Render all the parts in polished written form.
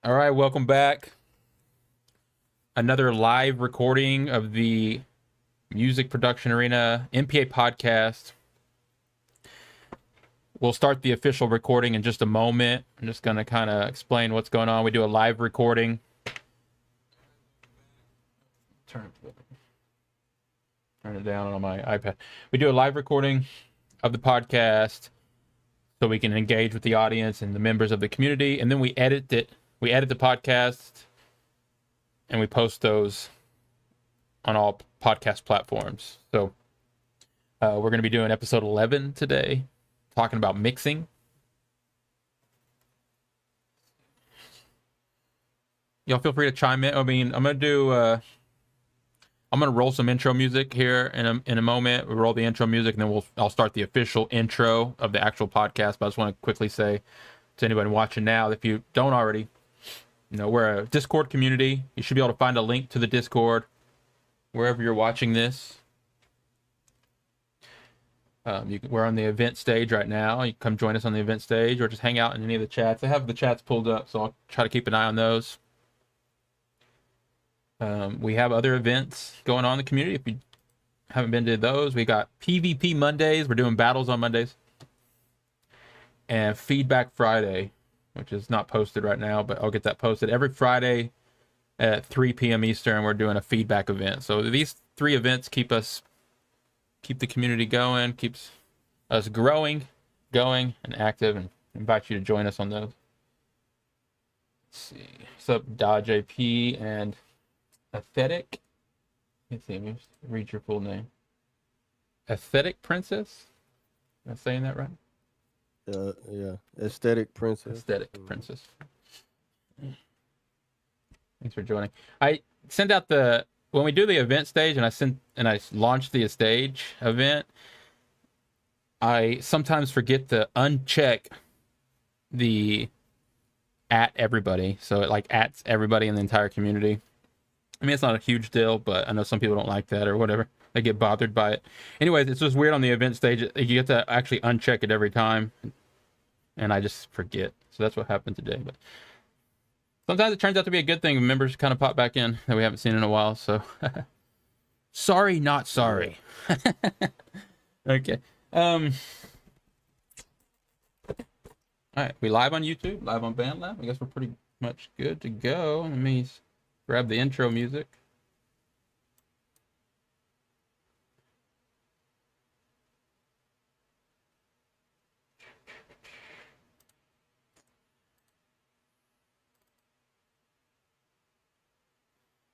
All right, welcome back. Another live recording of the Music Production Arena MPA Podcast. We'll start the official recording in just a moment. I'm just going to kind of explain what's going on. We do a live recording. Turn it down on my iPad. We do a live recording of the podcast so we can engage with the audience and the members of the community, and then we edit it. We edit the podcast and we post those on all podcast platforms. So we're going to be doing episode 11 today, talking about mixing. Y'all feel free to chime in. I mean, I'm going to roll some intro music here in a moment. We'll roll the intro music, and then I'll start the official intro of the actual podcast. But I just want to quickly say to anybody watching now, if you don't already, we're a Discord community. You should be able to find a link to the Discord wherever you're watching this. We're on the event stage right now. You can come join us on the event stage or just hang out in any of the chats. I have the chats pulled up, so I'll try to keep an eye on those. We have other events going on in the community. If you haven't been to those, we got PvP Mondays. We're doing battles on Mondays. And Feedback Friday, which is not posted right now, but I'll get that posted. Every Friday at 3 p.m. Eastern, we're doing a feedback event. So these three events keep the community going, keeps us growing, and active, and invite you to join us on those. Let's see. What's up, Dodge AP and Aesthetic? Let's see, let me just read your full name. Aesthetic Princess? Am I saying that right? Yeah. Aesthetic Princess. Aesthetic Princess. Thanks for joining. I send out when we do the event stage and I launch the stage event, I sometimes forget to uncheck the at everybody. So it ats everybody in the entire community. I mean, it's not a huge deal, but I know some people don't like that or whatever. They get bothered by it. Anyways, it's just weird on the event stage. You get to actually uncheck it every time, and I just forget. So that's what happened today. But sometimes it turns out to be a good thing. Members kind of pop back in that we haven't seen in a while. So sorry, not sorry. Okay. All right. We live on YouTube, live on BandLab. I guess we're pretty much good to go. Let me grab the intro music.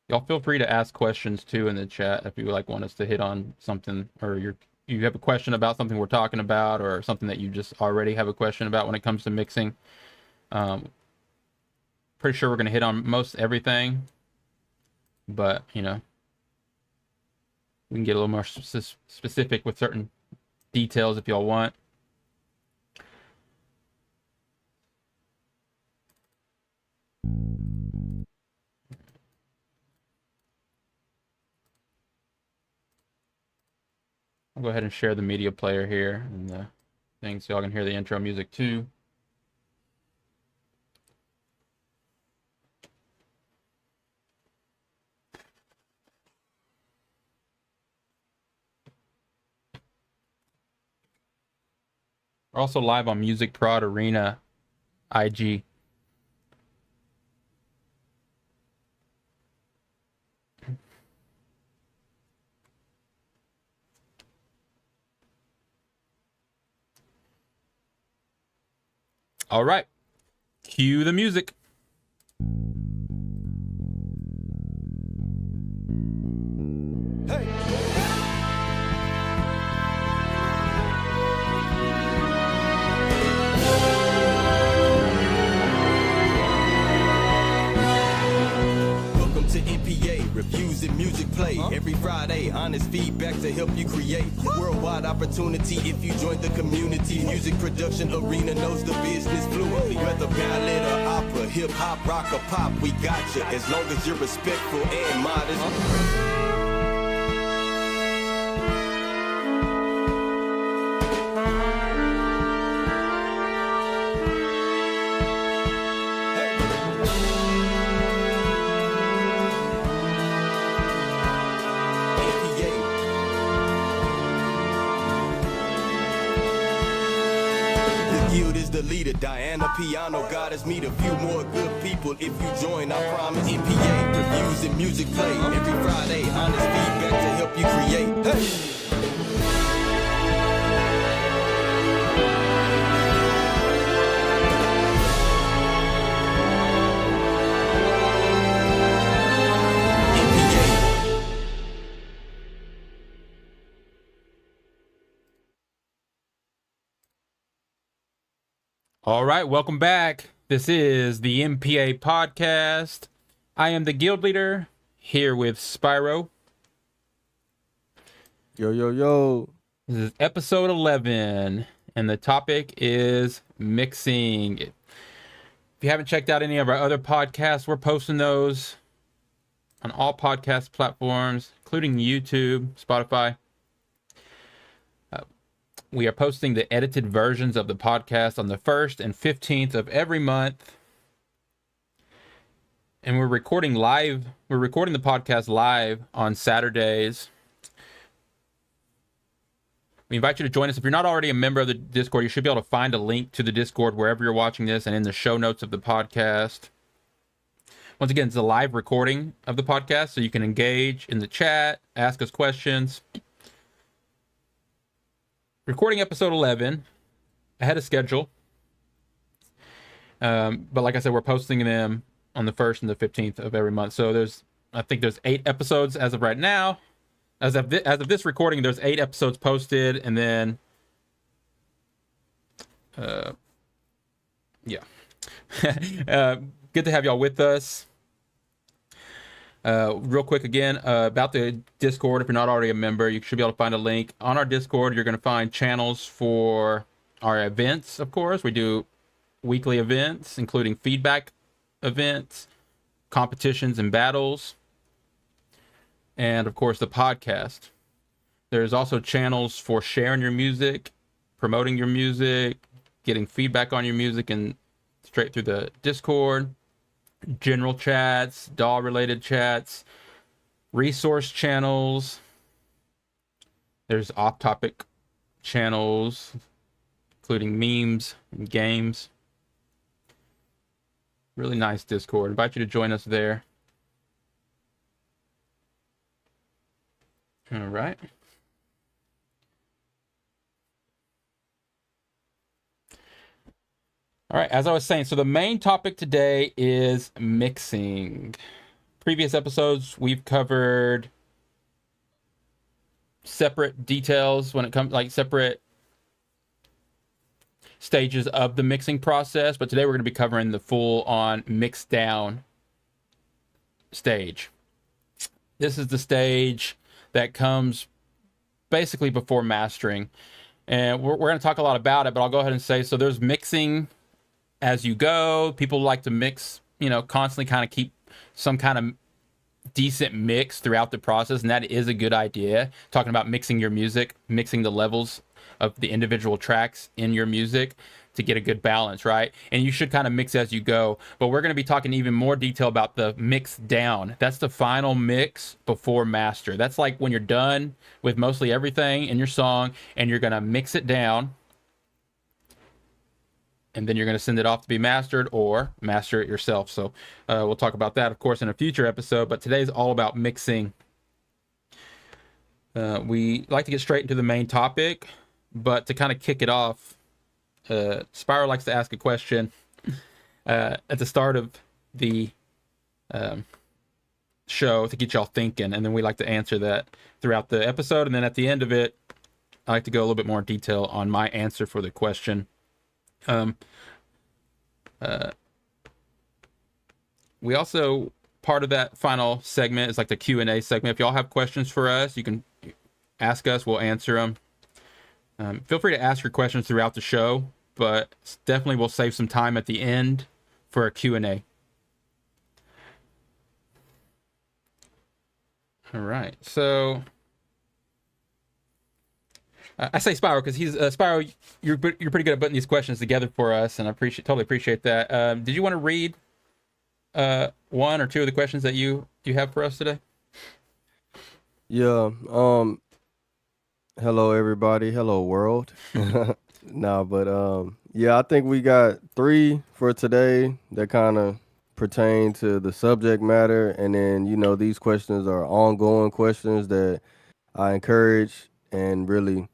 Y'all feel free to ask questions too in the chat if you want us to hit on something, or you have a question about something we're talking about, or something that you just already have a question about when it comes to mixing. Pretty sure we're going to hit on most everything, but we can get a little more specific with certain details if y'all want. I'll go ahead and share the media player here and the thing so y'all can hear the intro music too. We're also live on Music Prod Arena IG. All right, cue the music. Hey. Welcome to MPA, reviews and music play. Every Friday, honest feedback to help you create worldwide opportunity if you join the community. Music production arena knows the business fluently. Whether ballad or opera, hip hop, rock or pop, we got you. As long as you're respectful and modest. the leader. Diana Piano got us meet a few more good people. If you join, I promise. MPA reviews and music play every Friday. Honest feedback to help you create. Hey. All right, welcome back. This is the MPA Podcast. I am the guild leader here with Spyro. Yo, yo, yo. This is episode 11, and the topic is mixing. If you haven't checked out any of our other podcasts, we're posting those on all podcast platforms, including YouTube, Spotify. We are posting the edited versions of the podcast on the 1st and 15th of every month. And we're recording live. We're recording the podcast live on Saturdays. We invite you to join us. If you're not already a member of the Discord, you should be able to find a link to the Discord wherever you're watching this and in the show notes of the podcast. Once again, it's a live recording of the podcast, so you can engage in the chat, ask us questions. Recording episode 11 ahead of schedule. But like I said, we're posting them on the 1st and the 15th of every month. So I think there's 8 episodes as of right now. As of this recording, there's 8 episodes posted, and then yeah. Good to have y'all with us. Real quick again, about the Discord. If you're not already a member, you should be able to find a link. On our Discord, you're going to find channels for our events, of course. We do weekly events, including feedback events, competitions and battles, and, of course, the podcast. There's also channels for sharing your music, promoting your music, getting feedback on your music, and straight through the Discord. General chats, DAW related chats, resource channels. There's off topic channels, including memes and games. Really nice Discord. Invite you to join us there. All right. All right, as I was saying, so the main topic today is mixing. Previous episodes, we've covered separate details when it comes, like separate stages of the mixing process, but today we're going to be covering the full-on mix down stage. This is the stage that comes basically before mastering, and we're going to talk a lot about it, but I'll go ahead and say, so there's mixing as you go. People like to mix, constantly kind of keep some kind of decent mix throughout the process, and that is a good idea. Talking about mixing your music, mixing the levels of the individual tracks in your music to get a good balance, right? And you should kind of mix as you go. But we're going to be talking even more detail about the mix down. That's the final mix before master. That's like when you're done with mostly everything in your song and you're going to mix it down. And then you're going to send it off to be mastered or master it yourself. So we'll talk about that, of course, in a future episode. But today's all about mixing. We like to get straight into the main topic. But to kind of kick it off, Spyro likes to ask a question at the start of the show to get y'all thinking. And then we like to answer that throughout the episode. And then at the end of it, I like to go a little bit more in detail on my answer for the question. We also, part of that final segment is like the Q&A segment. If y'all have questions for us, you can ask us, we'll answer them. Feel free to ask your questions throughout the show, but definitely we'll save some time at the end for a Q&A. All right, so I say Spyro because he's Spyro. You're pretty good at putting these questions together for us, and I totally appreciate that. Did you want to read one or two of the questions that you have for us today? Yeah. Hello, everybody. Hello, world. No, but yeah, I think we got 3 for today that kind of pertain to the subject matter, and then these questions are ongoing questions that I encourage and really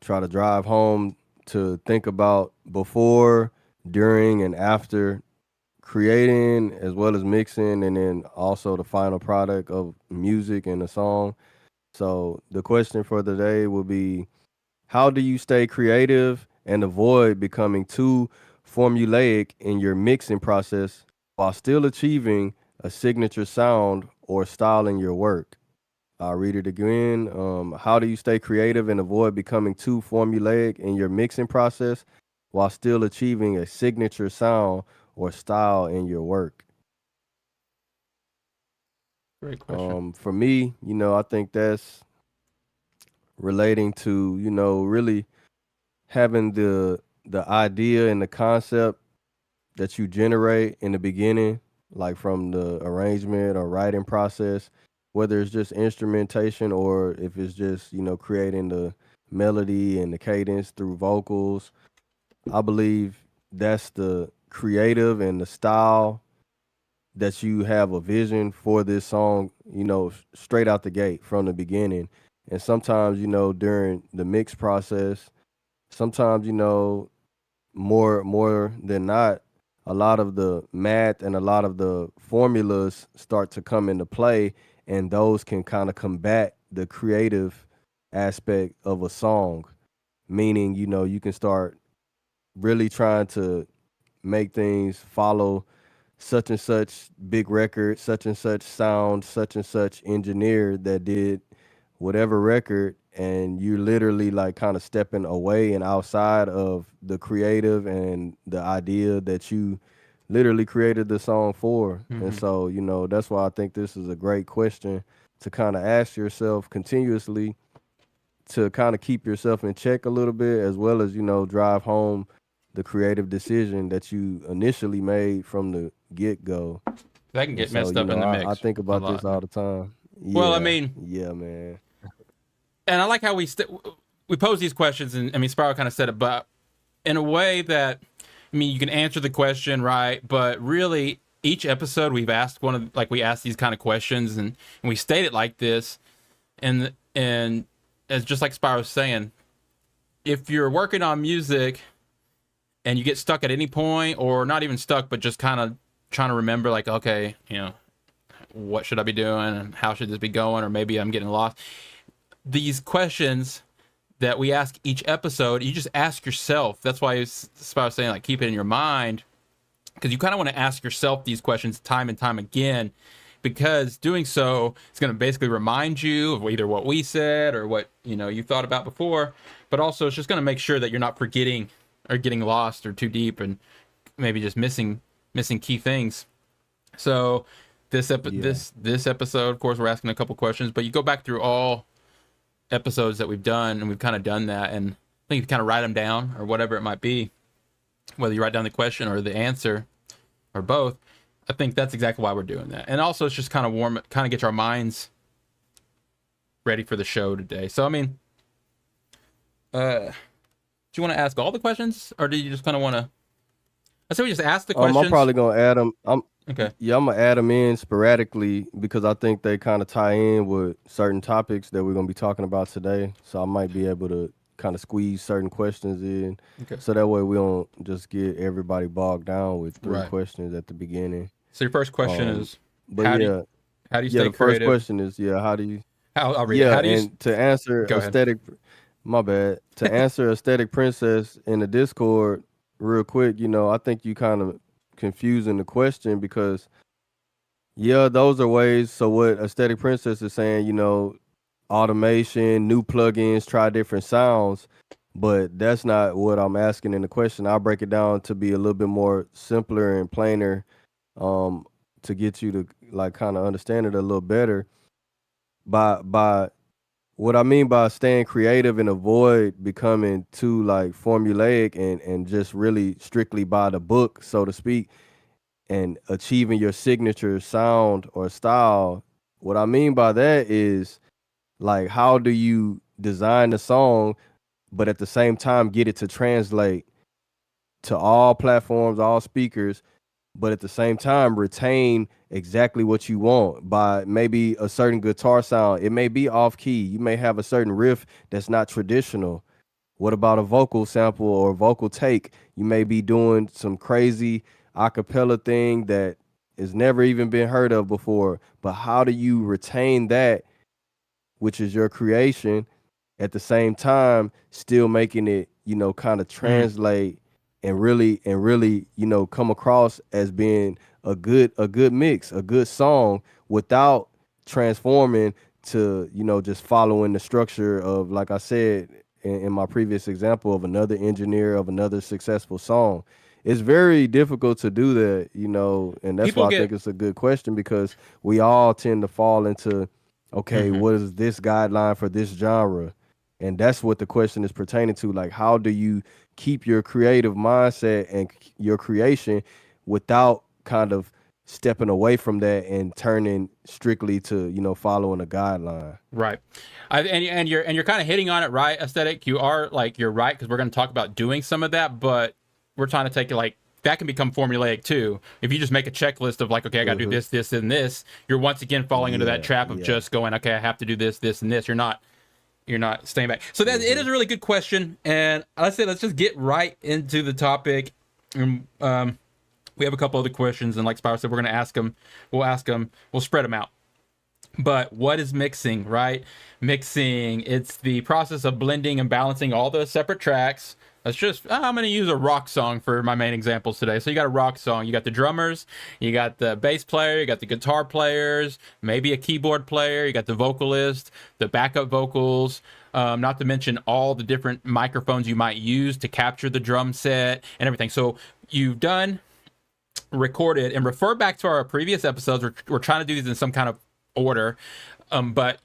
try to drive home to think about before, during, and after creating, as well as mixing, and then also the final product of music and a song. So the question for the day will be, how do you stay creative and avoid becoming too formulaic in your mixing process while still achieving a signature sound or style in your work? I'll read it again. How do you stay creative and avoid becoming too formulaic in your mixing process while still achieving a signature sound or style in your work? Great question. For me, I think that's relating to, really having the idea and the concept that you generate in the beginning, like from the arrangement or writing process, whether it's just instrumentation or if it's just, creating the melody and the cadence through vocals. I believe that's the creative and the style that you have a vision for this song, straight out the gate from the beginning. And sometimes, during the mix process, sometimes, more than not, a lot of the math and a lot of the formulas start to come into play, and those can kind of combat the creative aspect of a song. Meaning, you can start really trying to make things follow such and such big record, such and such sound, such and such engineer that did whatever record, and you're literally like kind of stepping away and outside of the creative and the idea that you literally created the song for. And Hmm. so, that's why I think this is a great question to kind of ask yourself continuously, to kind of keep yourself in check a little bit, as well as, drive home the creative decision that you initially made from the get-go. That can And get so, messed up in the I mix think a about this lot, all man. the time. Well, I Yeah, mean, yeah, man. and I like how we pose these questions, and I mean, Spiral kind of said it, but in a way that, I mean, you can answer the question right, but really, each episode we've asked we asked these kind of questions, and we state it like this, and as just like Spiral was saying, if you're working on music and you get stuck at any point, or not even stuck, but just kind of trying to remember, like, okay, what should I be doing, and how should this be going, or maybe I'm getting lost. These questions that we ask each episode, you just ask yourself. That's why it's I was saying, like, keep it in your mind, because you kind of want to ask yourself these questions time and time again, because doing so is going to basically remind you of either what we said or what you thought about before, but also it's just going to make sure that you're not forgetting or getting lost or too deep and maybe just missing key things. So Yeah. this episode, of course, we're asking a couple questions, but you go back through all episodes that we've done, and we've kind of done that, and I think you kind of write them down or whatever it might be, whether you write down the question or the answer or both. I think that's exactly why we're doing that, and also it's just kind of get our minds ready for the show today. So I mean, do you want to ask all the questions, or do you just kind of want to? I say we just ask the I'm questions. probably gonna add them. Okay. I'm gonna add them in sporadically because I think they kind of tie in with certain topics that we're gonna be talking about today. So I might be able to kind of squeeze certain questions in, Okay. so that way we don't just get everybody bogged down with 3 Right. questions at the beginning. So your first question Um, is, but how do you, yeah, how do you yeah. stay The first creative? question is, how do you? I'll read it. Yeah, How do you? and to answer Go ahead. aesthetic, my bad. To answer aesthetic princess in the Discord, real quick, I think you kind of confusing the question because yeah, those are ways. So what aesthetic princess is saying, automation, new plugins, try different sounds, but that's not what I'm asking in the question. I'll break it down to be a little bit more simpler and plainer, um, to get you to like kind of understand it a little better. By what I mean by staying creative and avoid becoming too like formulaic and just really strictly by the book, so to speak, and achieving your signature sound or style. What I mean by that is, like, how do you design the song but at the same time get it to translate to all platforms, all speakers, but at the same time retain exactly what you want by maybe a certain guitar sound. It may be off key. You may have a certain riff that's not traditional. What about a vocal sample or vocal take? You may be doing some crazy a cappella thing that has never even been heard of before. But how do you retain that, which is your creation, at the same time still making it, kind of translate and really, come across as being a good mix, a good song without transforming to, just following the structure of, like I said in my previous example, of another engineer of another successful song. It's very difficult to do that, and that's People why I get think it's a good question, because we all tend to fall into, okay, what is this guideline for this genre? And that's what the question is pertaining to. Like, how do you keep your creative mindset and your creation without kind of stepping away from that and turning strictly to, following a guideline? right. And you're kind of hitting on it, right? Aesthetic. You're right, because we're going to talk about doing some of that, but we're trying to take it like that can become formulaic too. If you just make a checklist of like, okay, I got to do this, this, and this, you're once again falling into that trap of just going, okay, I have to do this, this, and this. You're not staying back. So that it is a really good question, and let's just get right into the topic. We have a couple other questions, and like Spyro said, we're going to ask them. We'll spread them out. But what is mixing, right? Mixing, it's the process of blending and balancing all the separate tracks. I'm going to use a rock song for my main examples today. So you got a rock song, you got the drummers, you got the bass player, you got the guitar players, maybe a keyboard player, you got the vocalist, the backup vocals, not to mention all the different microphones you might use to capture the drum set and everything. So you've done, recorded, and refer back to our previous episodes. We're trying to do these in some kind of order, but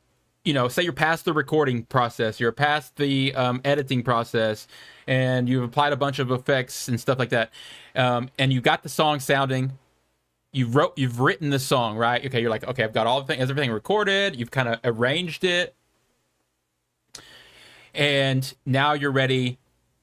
say you're past the recording process, you're past the editing process, and you've applied a bunch of effects and stuff like that, and you got the song sounding. You've written the song, right? Okay, you're like, okay, I've got everything recorded. You've kind of arranged it, and now you're ready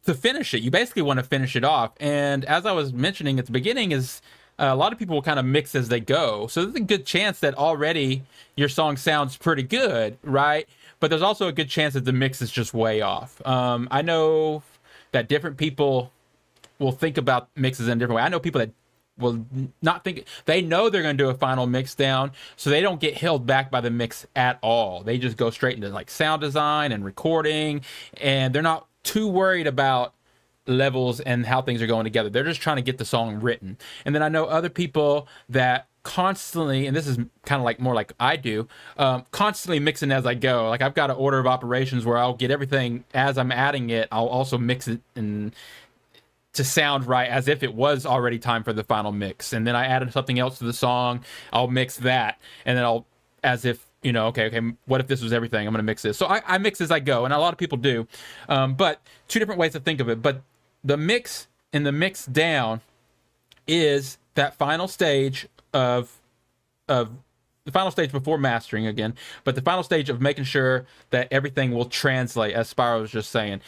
to finish it. You basically want to finish it off. And as I was mentioning at the beginning, is a lot of people will kind of mix as they go. So there's a good chance that already your song sounds pretty good, right? But there's also a good chance that the mix is just way off. I know that different people will think about mixes in a different way. I know people that will not think, they know they're going to do a final mix down, so they don't get held back by the mix at all. They just go straight into like sound design and recording, and they're not too worried about levels and how things are going together. They're just trying to get the song written. And then I know other people that constantly, and this is kind of like more like I do, constantly mixing as I go. Like I've got an order of operations where I'll get everything as I'm adding it. I'll also mix it and to sound right as if it was already time for the final mix. And then I added something else to the song. I'll mix that, and then I'll, as if, okay, what if this was everything? I'm going to mix this. So I mix as I go, and a lot of people do. But two different ways to think of it. But the mix and the mix down is that final stage of the final stage before mastering again, but the final stage of making sure that everything will translate, as Spyro was just saying.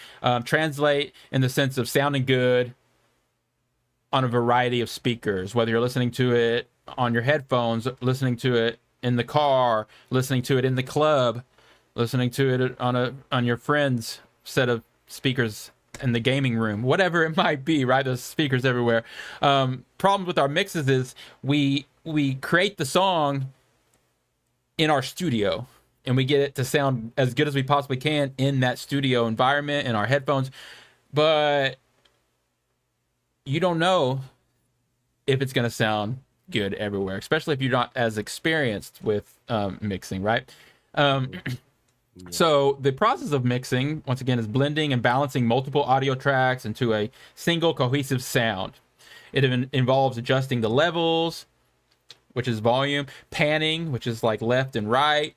Translate in the sense of sounding good on a variety of speakers, whether you're listening to it on your headphones, listening to it in the car, listening to it in the club, listening to it on your friend's set of speakers in the gaming room, whatever it might be, right? There's speakers everywhere. Problem with our mixes is we create the song in our studio, and we get it to sound as good as we possibly can in that studio environment, in our headphones, but you don't know if it's going to sound good everywhere, especially if you're not as experienced with mixing, right? So the process of mixing, once again, is blending and balancing multiple audio tracks into a single cohesive sound. It involves adjusting the levels, which is volume, panning, which is like left and right,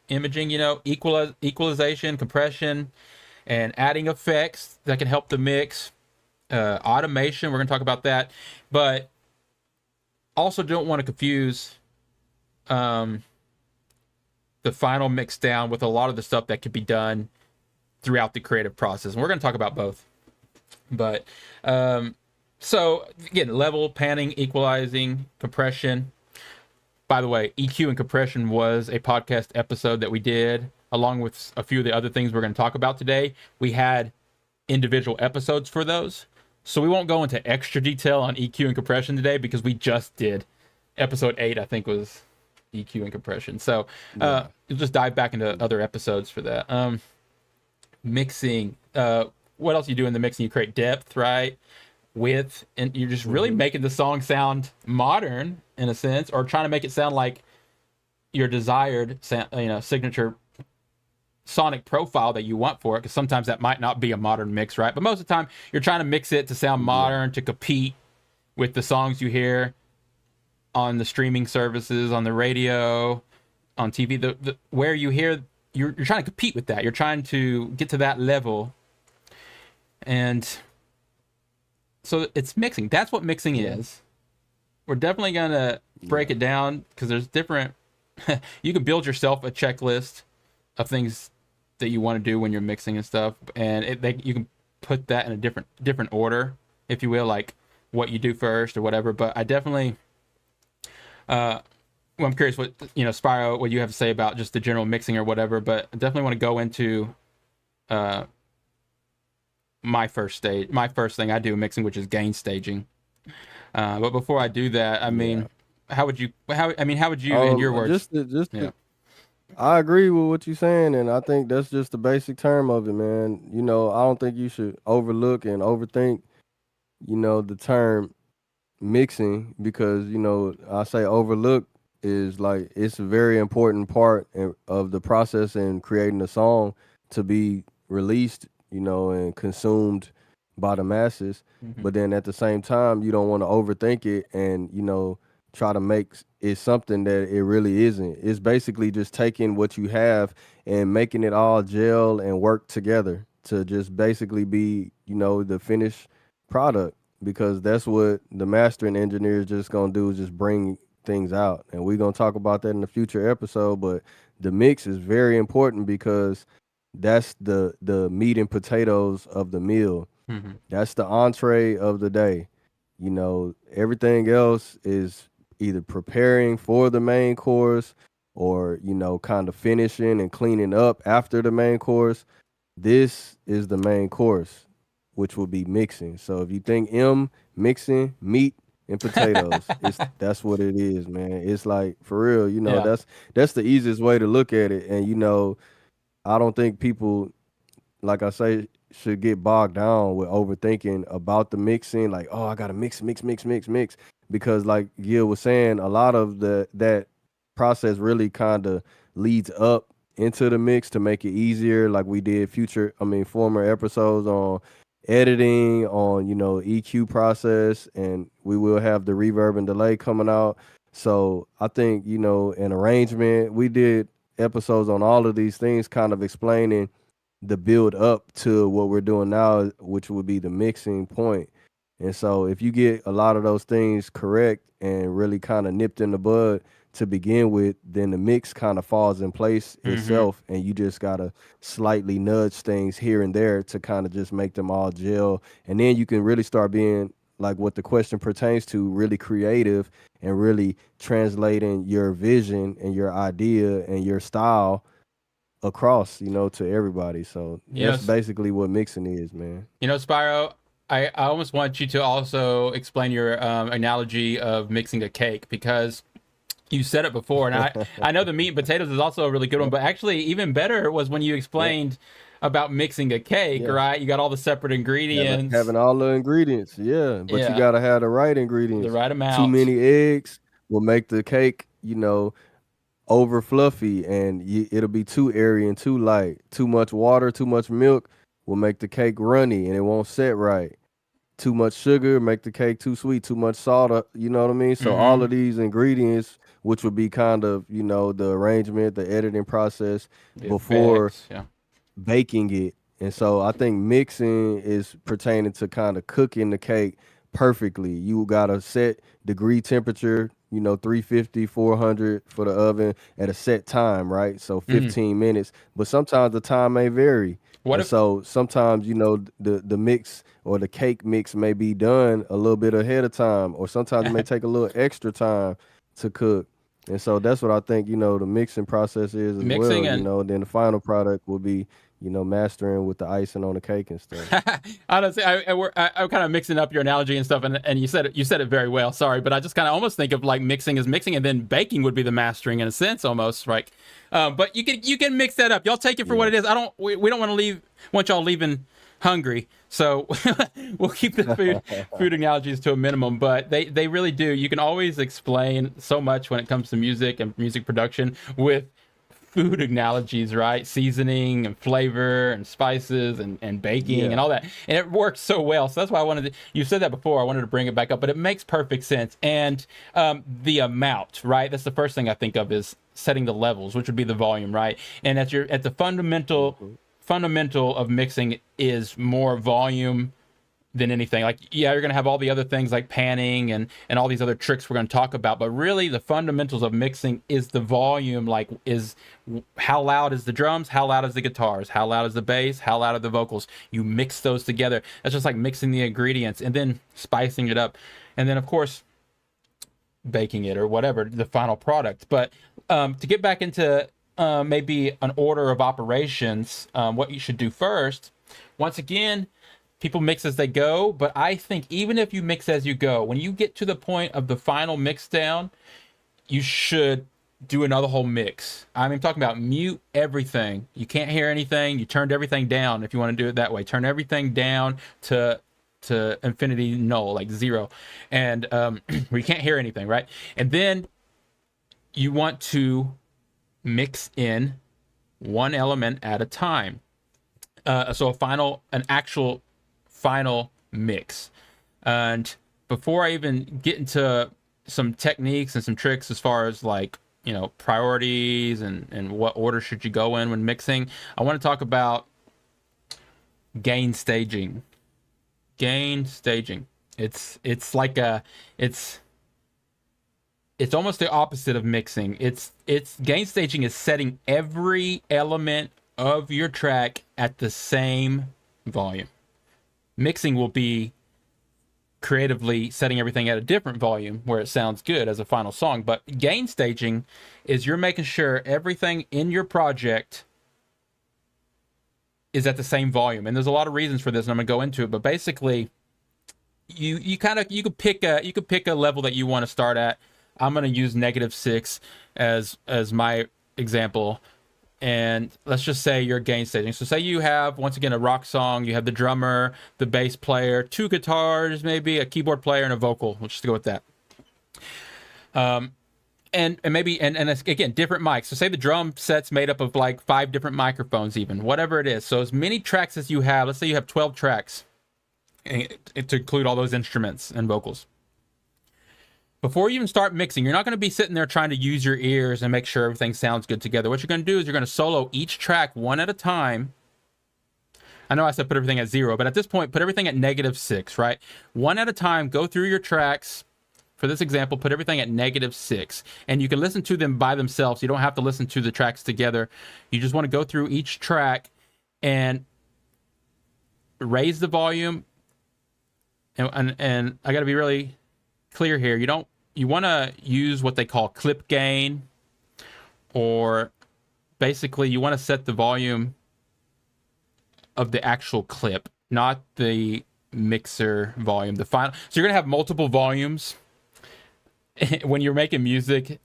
imaging, equalization, compression, and adding effects that can help the mix. Automation, we're going to talk about that, but also don't want to confuse the final mix down with a lot of the stuff that could be done throughout the creative process. And we're going to talk about both. But so again, level, panning, equalizing, compression. By the way, EQ and compression was a podcast episode that we did along with a few of the other things we're going to talk about today. We had individual episodes for those. So we won't go into extra detail on EQ and compression today because we just did episode 8, I think, was EQ and compression. So you'll just dive back into other episodes for that. Mixing. What else you do in the mixing? You create depth, right? Width, and you're just really making the song sound modern in a sense, or trying to make it sound like your desired signature sonic profile that you want for it, because sometimes that might not be a modern mix, right? But most of the time you're trying to mix it to sound modern, to compete with the songs you hear on the streaming services, on the radio, on TV. The where you hear, you're trying to compete with that. You're trying to get to that level. And so it's mixing. That's what mixing is. We're definitely going to break it down because there's different... you can build yourself a checklist of things that you want to do when you're mixing and stuff. And you can put that in a different order, if you will, like what you do first or whatever. But I definitely... well, I'm curious what, Spyro, what you have to say about just the general mixing or whatever. But I definitely want to go into... my first thing I do in mixing, which is gain staging. But before I do that, I mean, how would you in your words? I agree with what you're saying, and I think that's just the basic term of it, man. I don't think you should overlook and overthink, the term mixing, because, I say overlook is like, it's a very important part of the process in creating a song to be released, and consumed by the masses. But then at the same time, you don't want to overthink it and, try to make it something that it really isn't. It's basically just taking what you have and making it all gel and work together to just basically be, the finished product, because that's what the mastering engineer is just going to do, is just bring things out. And we're going to talk about that in a future episode, but the mix is very important because that's the meat and potatoes of the meal. That's the entree of the day. Everything else is either preparing for the main course or, kind of finishing and cleaning up after the main course. This is the main course, which will be mixing. So if you think mixing, meat and potatoes, that's what it is, man. It's like, for real, that's the easiest way to look at it. And, I don't think people, like I say, should get bogged down with overthinking about the mixing. Like, oh, I got to mix. Because like Gil was saying, a lot of that process really kind of leads up into the mix to make it easier. Like we did former episodes on editing, on, EQ process, and we will have the reverb and delay coming out. So I think, an arrangement, we did episodes on all of these things, kind of explaining the build up to what we're doing now, which would be the mixing point. And so if you get a lot of those things correct and really kind of nipped in the bud to begin with, then the mix kind of falls in place itself, and you just gotta slightly nudge things here and there to kind of just make them all gel. And then you can really start being, like what the question pertains to, really creative and really translating your vision and your idea and your style across, to everybody. So that's basically what mixing is, man. Spyro, I almost want you to also explain your analogy of mixing a cake, because you said it before, and I know the meat and potatoes is also a really good one, but actually even better was when you explained about mixing a cake, right? You got all the separate ingredients. Having all the ingredients, but you got to have the right ingredients. The right amount. Too many eggs will make the cake, over fluffy, and it'll be too airy and too light. Too much water, too much milk will make the cake runny and it won't set right. Too much sugar make the cake too sweet. Too much salt, you know what I mean? So all of these ingredients, which would be kind of, the arrangement, the editing process before baking it. And so I think mixing is pertaining to kind of cooking the cake perfectly. You got a set degree temperature, 350, 400 for the oven at a set time, right? So 15 minutes. But sometimes the time may vary. What And if so sometimes, the mix or the cake mix may be done a little bit ahead of time, or sometimes it may take a little extra time to cook. And so that's what I think, the mixing process is as well, mixing and then the final product will be, mastering with the icing on the cake and stuff. honestly, I'm kind of mixing up your analogy and stuff, and you said it very well. Sorry, but I just kind of almost think of like mixing as mixing, and then baking would be the mastering in a sense, almost like. But you can mix that up. Y'all take it for what it is. We don't want y'all leaving hungry, so we'll keep the food analogies to a minimum. But they really do. You can always explain so much when it comes to music and music production with food analogies, right? Seasoning and flavor and spices and baking and all that. And it works so well. So that's why you said that before, I wanted to bring it back up, but it makes perfect sense. And the amount, right? That's the first thing I think of is setting the levels, which would be the volume, right? And at the fundamental of mixing is more volume than anything. Like, yeah, you're going to have all the other things like panning and all these other tricks we're going to talk about, but really the fundamentals of mixing is the volume, like is how loud is the drums, how loud is the guitars, how loud is the bass, how loud are the vocals. You mix those together. That's just like mixing the ingredients and then spicing it up. And then of course, baking it or whatever, the final product. But to get back into maybe an order of operations, what you should do first, once again, people mix as they go, but I think even if you mix as you go, when you get to the point of the final mix down, you should do another whole mix. I'm talking about mute everything. You can't hear anything. You turned everything down if you want to do it that way. Turn everything down to infinity null, like 0, and where you can't hear anything, right? And then you want to mix in one element at a time. So an actual final mix. And before I even get into some techniques and some tricks as far as like, priorities and what order should you go in when mixing, I want to talk about gain staging. Gain staging. It's almost the opposite of mixing. It's gain staging is setting every element of your track at the same volume. Mixing will be creatively setting everything at a different volume where it sounds good as a final song. But gain staging is you're making sure everything in your project is at the same volume. And there's a lot of reasons for this, and I'm gonna go into it. But basically, you could pick a level that you want to start at. I'm gonna use -6 as my example. And let's just say you're gain staging. So say you have, once again, a rock song, you have the drummer, the bass player, 2 guitars, maybe a keyboard player and a vocal. We'll just go with that. And maybe, and again, different mics. So say the drum set's made up of like 5 different microphones even, whatever it is. So as many tracks as you have, let's say you have 12 tracks to include all those instruments and vocals. Before you even start mixing, you're not going to be sitting there trying to use your ears and make sure everything sounds good together. What you're going to do is you're going to solo each track one at a time. I know I said put everything at 0, but at this point, put everything at -6, right? One at a time, go through your tracks. For this example, put everything at -6. And you can listen to them by themselves. You don't have to listen to the tracks together. You just want to go through each track and raise the volume. And I got to be really clear here. You want to use what they call clip gain, or basically you want to set the volume of the actual clip, not the mixer volume. So you're going to have multiple volumes when you're making music,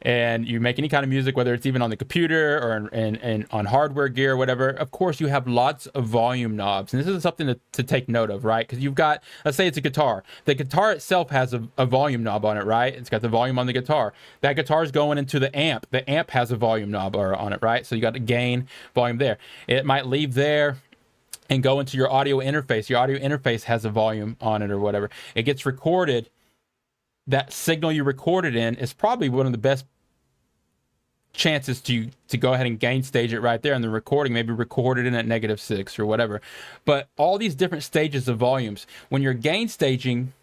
and you make any kind of music, whether it's even on the computer or and on hardware gear or whatever. Of course, you have lots of volume knobs, and this is something to take note of, right? Because you've got, let's say it's a guitar. The guitar itself has a volume knob on it, right? It's got the volume on the guitar. That guitar is going into the amp. The amp has a volume knob on it, right? So you got the gain volume there. It might leave there and go into your audio interface. Your audio interface has a volume on it or whatever. It gets recorded. That signal you recorded in is probably one of the best chances to go ahead and gain stage it right there in the recording. Maybe record it in at -6 or whatever. But all these different stages of volumes, when you're gain staging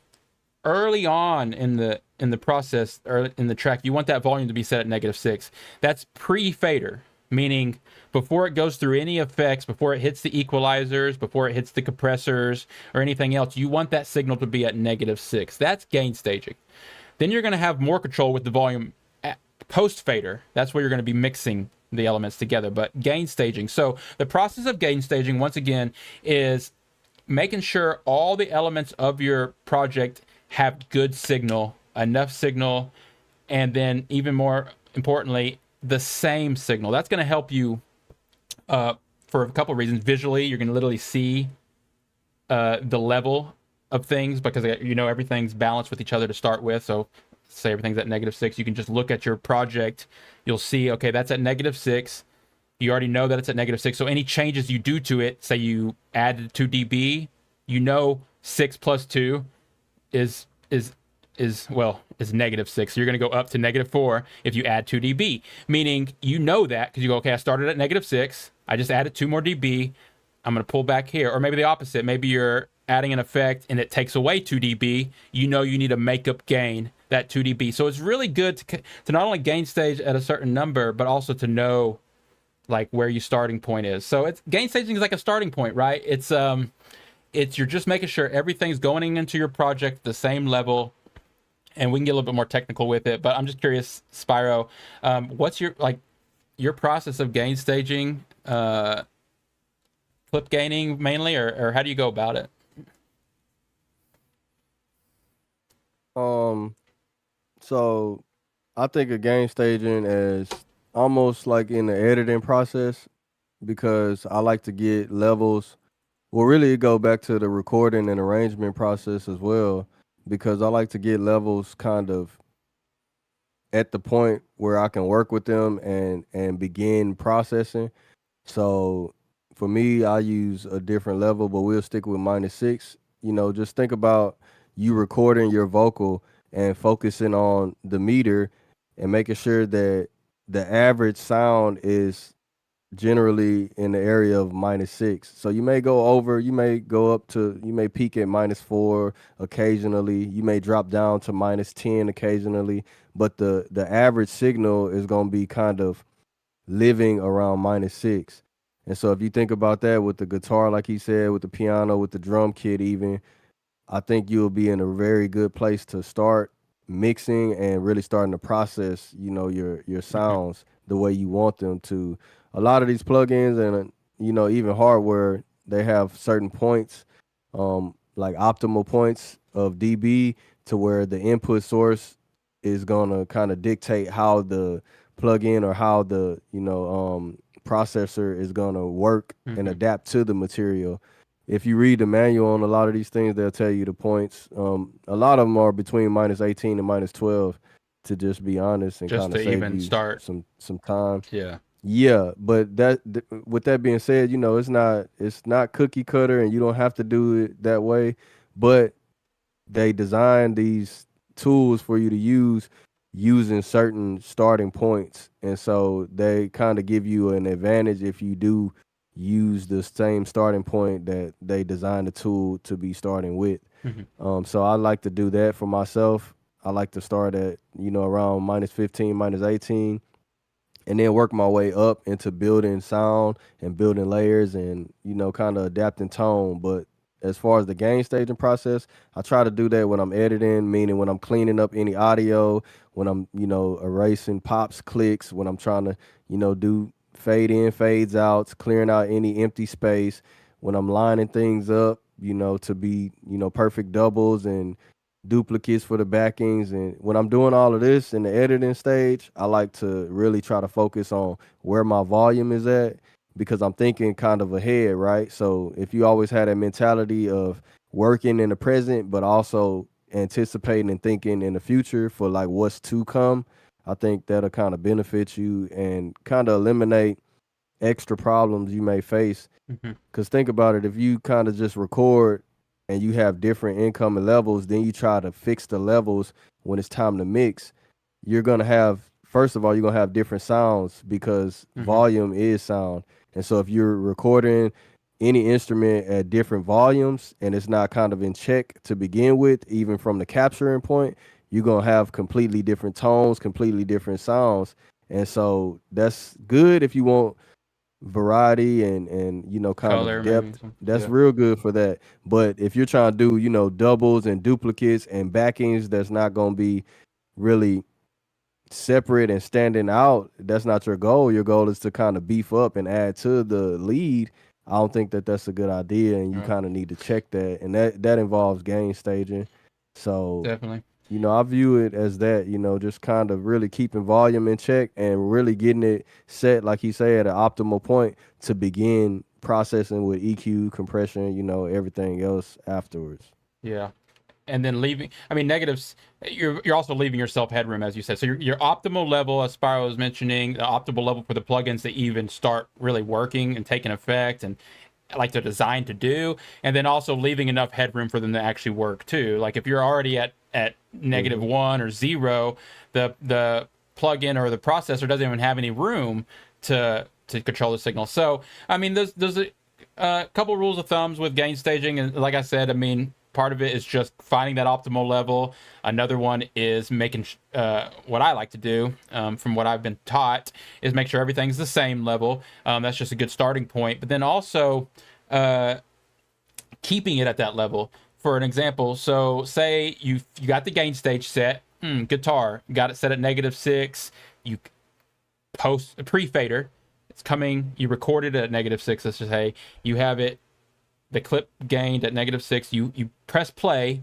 early on in the process or in the track, you want that volume to be set at -6. That's pre-fader. meaning before it goes through any effects, before it hits the equalizers, before it hits the compressors or anything else, you want that signal to be at -6. That's gain staging. Then you're going to have more control with the volume post fader. That's where you're going to be mixing the elements together, but gain staging. So the process of gain staging, once again, is making sure all the elements of your project have good signal, enough signal, and then even more importantly, the same signal. That's going to help you for a couple of reasons. Visually, you're going to literally see the level of things because everything's balanced with each other to start with. So say everything's at -6, you can just look at your project. You'll see, okay, that's at -6. You already know that it's at -6. So any changes you do to it, say you added 2 dB, 6 plus 2 is -6. So you're going to go up to -4 if you add 2 dB, meaning that because you go, okay, I started at -6. I just added 2 more dB. I'm going to pull back here. Or maybe the opposite. Maybe you're adding an effect and it takes away 2 dB. You need to make up gain that 2 dB. So it's really good to not only gain stage at a certain number, but also to know like where your starting point is. So it's gain staging is like a starting point, right? It's you're just making sure everything's going into your project the same level. And we can get a little bit more technical with it, but I'm just curious, Spyro, what's your process of gain staging, flip gaining mainly, or how do you go about it? So I think of gain staging as almost like in the editing process because I like to get levels. Well, really, it go back to the recording and arrangement process as well because I like to get levels kind of at the point where I can work with them and begin processing. So for me, I use a different level, but we'll stick with -6. Just think about you recording your vocal and focusing on the meter and making sure that the average sound is generally in the area of -6. So you may go over, you may go up to, you may peak at -4 occasionally, you may drop down to -10 occasionally, but the average signal is going to be kind of living around -6. And so if you think about that with the guitar, like he said, with the piano, with the drum kit even, I think you'll be in a very good place to start mixing and really starting to process, your sounds the way you want them to. A lot of these plugins and even hardware, they have certain points, like optimal points of dB to where the input source is gonna kind of dictate how the plugin or how the processor is gonna work and adapt to the material. If you read the manual on a lot of these things, they'll tell you the points. A lot of them are between -18 and -12, to just be honest, and Just kind of to save even you start. some time. Yeah. Yeah, but with that being said, it's not cookie cutter, and you don't have to do it that way. But they design these tools for you to use using certain starting points, and so they kind of give you an advantage if you do use the same starting point that they designed the tool to be starting with. So I like to do that for myself. I like to start at around -15, -18, and then work my way up into building sound and building layers and kind of adapting tone. But as far as the gain staging process, I try to do that when I'm editing, meaning when I'm cleaning up any audio, when I'm erasing pops, clicks, when I'm trying to do fade in, fades outs, clearing out any empty space, when I'm lining things up to be perfect doubles and duplicates for the backings. And when I'm doing all of this in the editing stage, I like to really try to focus on where my volume is at because I'm thinking kind of ahead, right? So if you always had that mentality of working in the present, but also anticipating and thinking in the future for like what's to come, I think that'll kind of benefit you and kind of eliminate extra problems you may face. Because think about it, if you kind of just record and you have different incoming levels, then you try to fix the levels when it's time to mix, you're going to have, first of all, you're going to have different sounds because volume is sound. And so if you're recording any instrument at different volumes and it's not kind of in check to begin with, even from the capturing point, you're going to have completely different tones, completely different sounds. And so that's good if you want variety and kind Color, of maybe. depth. That's real good for that. But if you're trying to do doubles and duplicates and backings, that's not going to be really separate and standing out. That's not your goal. Your goal is to kind of beef up and add to the lead. I don't think that that's a good idea, and you kind of need to check that, and that involves gain staging. So Definitely. I view it as that, just kind of really keeping volume in check and really getting it set, like he said, at an optimal point to begin processing with EQ, compression, everything else afterwards. Yeah. And then leaving, I mean, negatives, you're also leaving yourself headroom, as you said. So your optimal level, as Spyro was mentioning, the optimal level for the plugins to even start really working and taking effect and like they're designed to do. And then also leaving enough headroom for them to actually work too. Like if you're already at -1 or 0, the plugin or the processor doesn't even have any room to control the signal. So, I mean, there's a couple rules of thumbs with gain staging. And like I said, I mean, part of it is just finding that optimal level. Another one is making what I like to do, from what I've been taught, is make sure everything's the same level. That's just a good starting point. But then also keeping it at that level. For an example, so say you got the gain stage set, guitar, you got it set at -6. You post a pre-fader. It's coming. You recorded it at -6. Let's just say you have it. The clip gained at -6. You press play,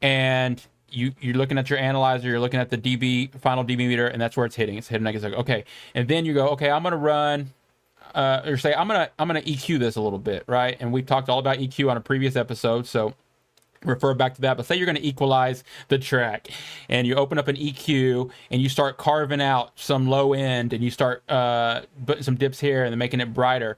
and you're looking at your analyzer. You're looking at the final dB meter, and that's where it's hitting. It's hitting -6. Okay, and then you go, okay, I'm gonna run, or say I'm gonna EQ this a little bit, right? And we've talked all about EQ on a previous episode, so refer back to that. But say you're going to equalize the track, and you open up an EQ and you start carving out some low end, and you start putting some dips here and then making it brighter.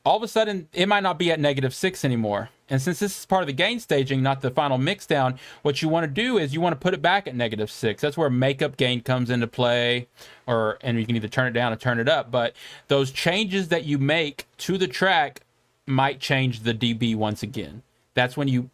All of a sudden, it might not be at -6 anymore. And since this is part of the gain staging, not the final mix down, what you want to do is you want to put it back at -6. That's where makeup gain comes into play, and you can either turn it down or turn it up. But those changes that you make to the track might change the dB once again. That's when you,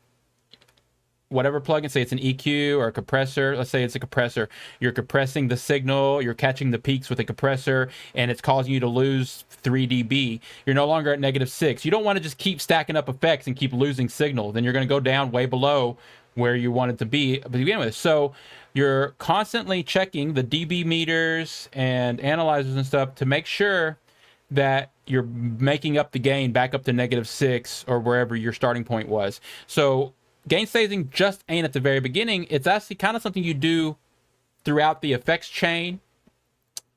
whatever plugin, say it's an EQ or a compressor, let's say it's a compressor, you're compressing the signal, you're catching the peaks with a compressor, and it's causing you to lose 3 dB. You're no longer at -6. You don't want to just keep stacking up effects and keep losing signal. Then you're going to go down way below where you want it to be to begin with. So you're constantly checking the dB meters and analyzers and stuff to make sure that you're making up the gain back up to -6 or wherever your starting point was. So gain staging just ain't at the very beginning. It's actually kind of something you do throughout the effects chain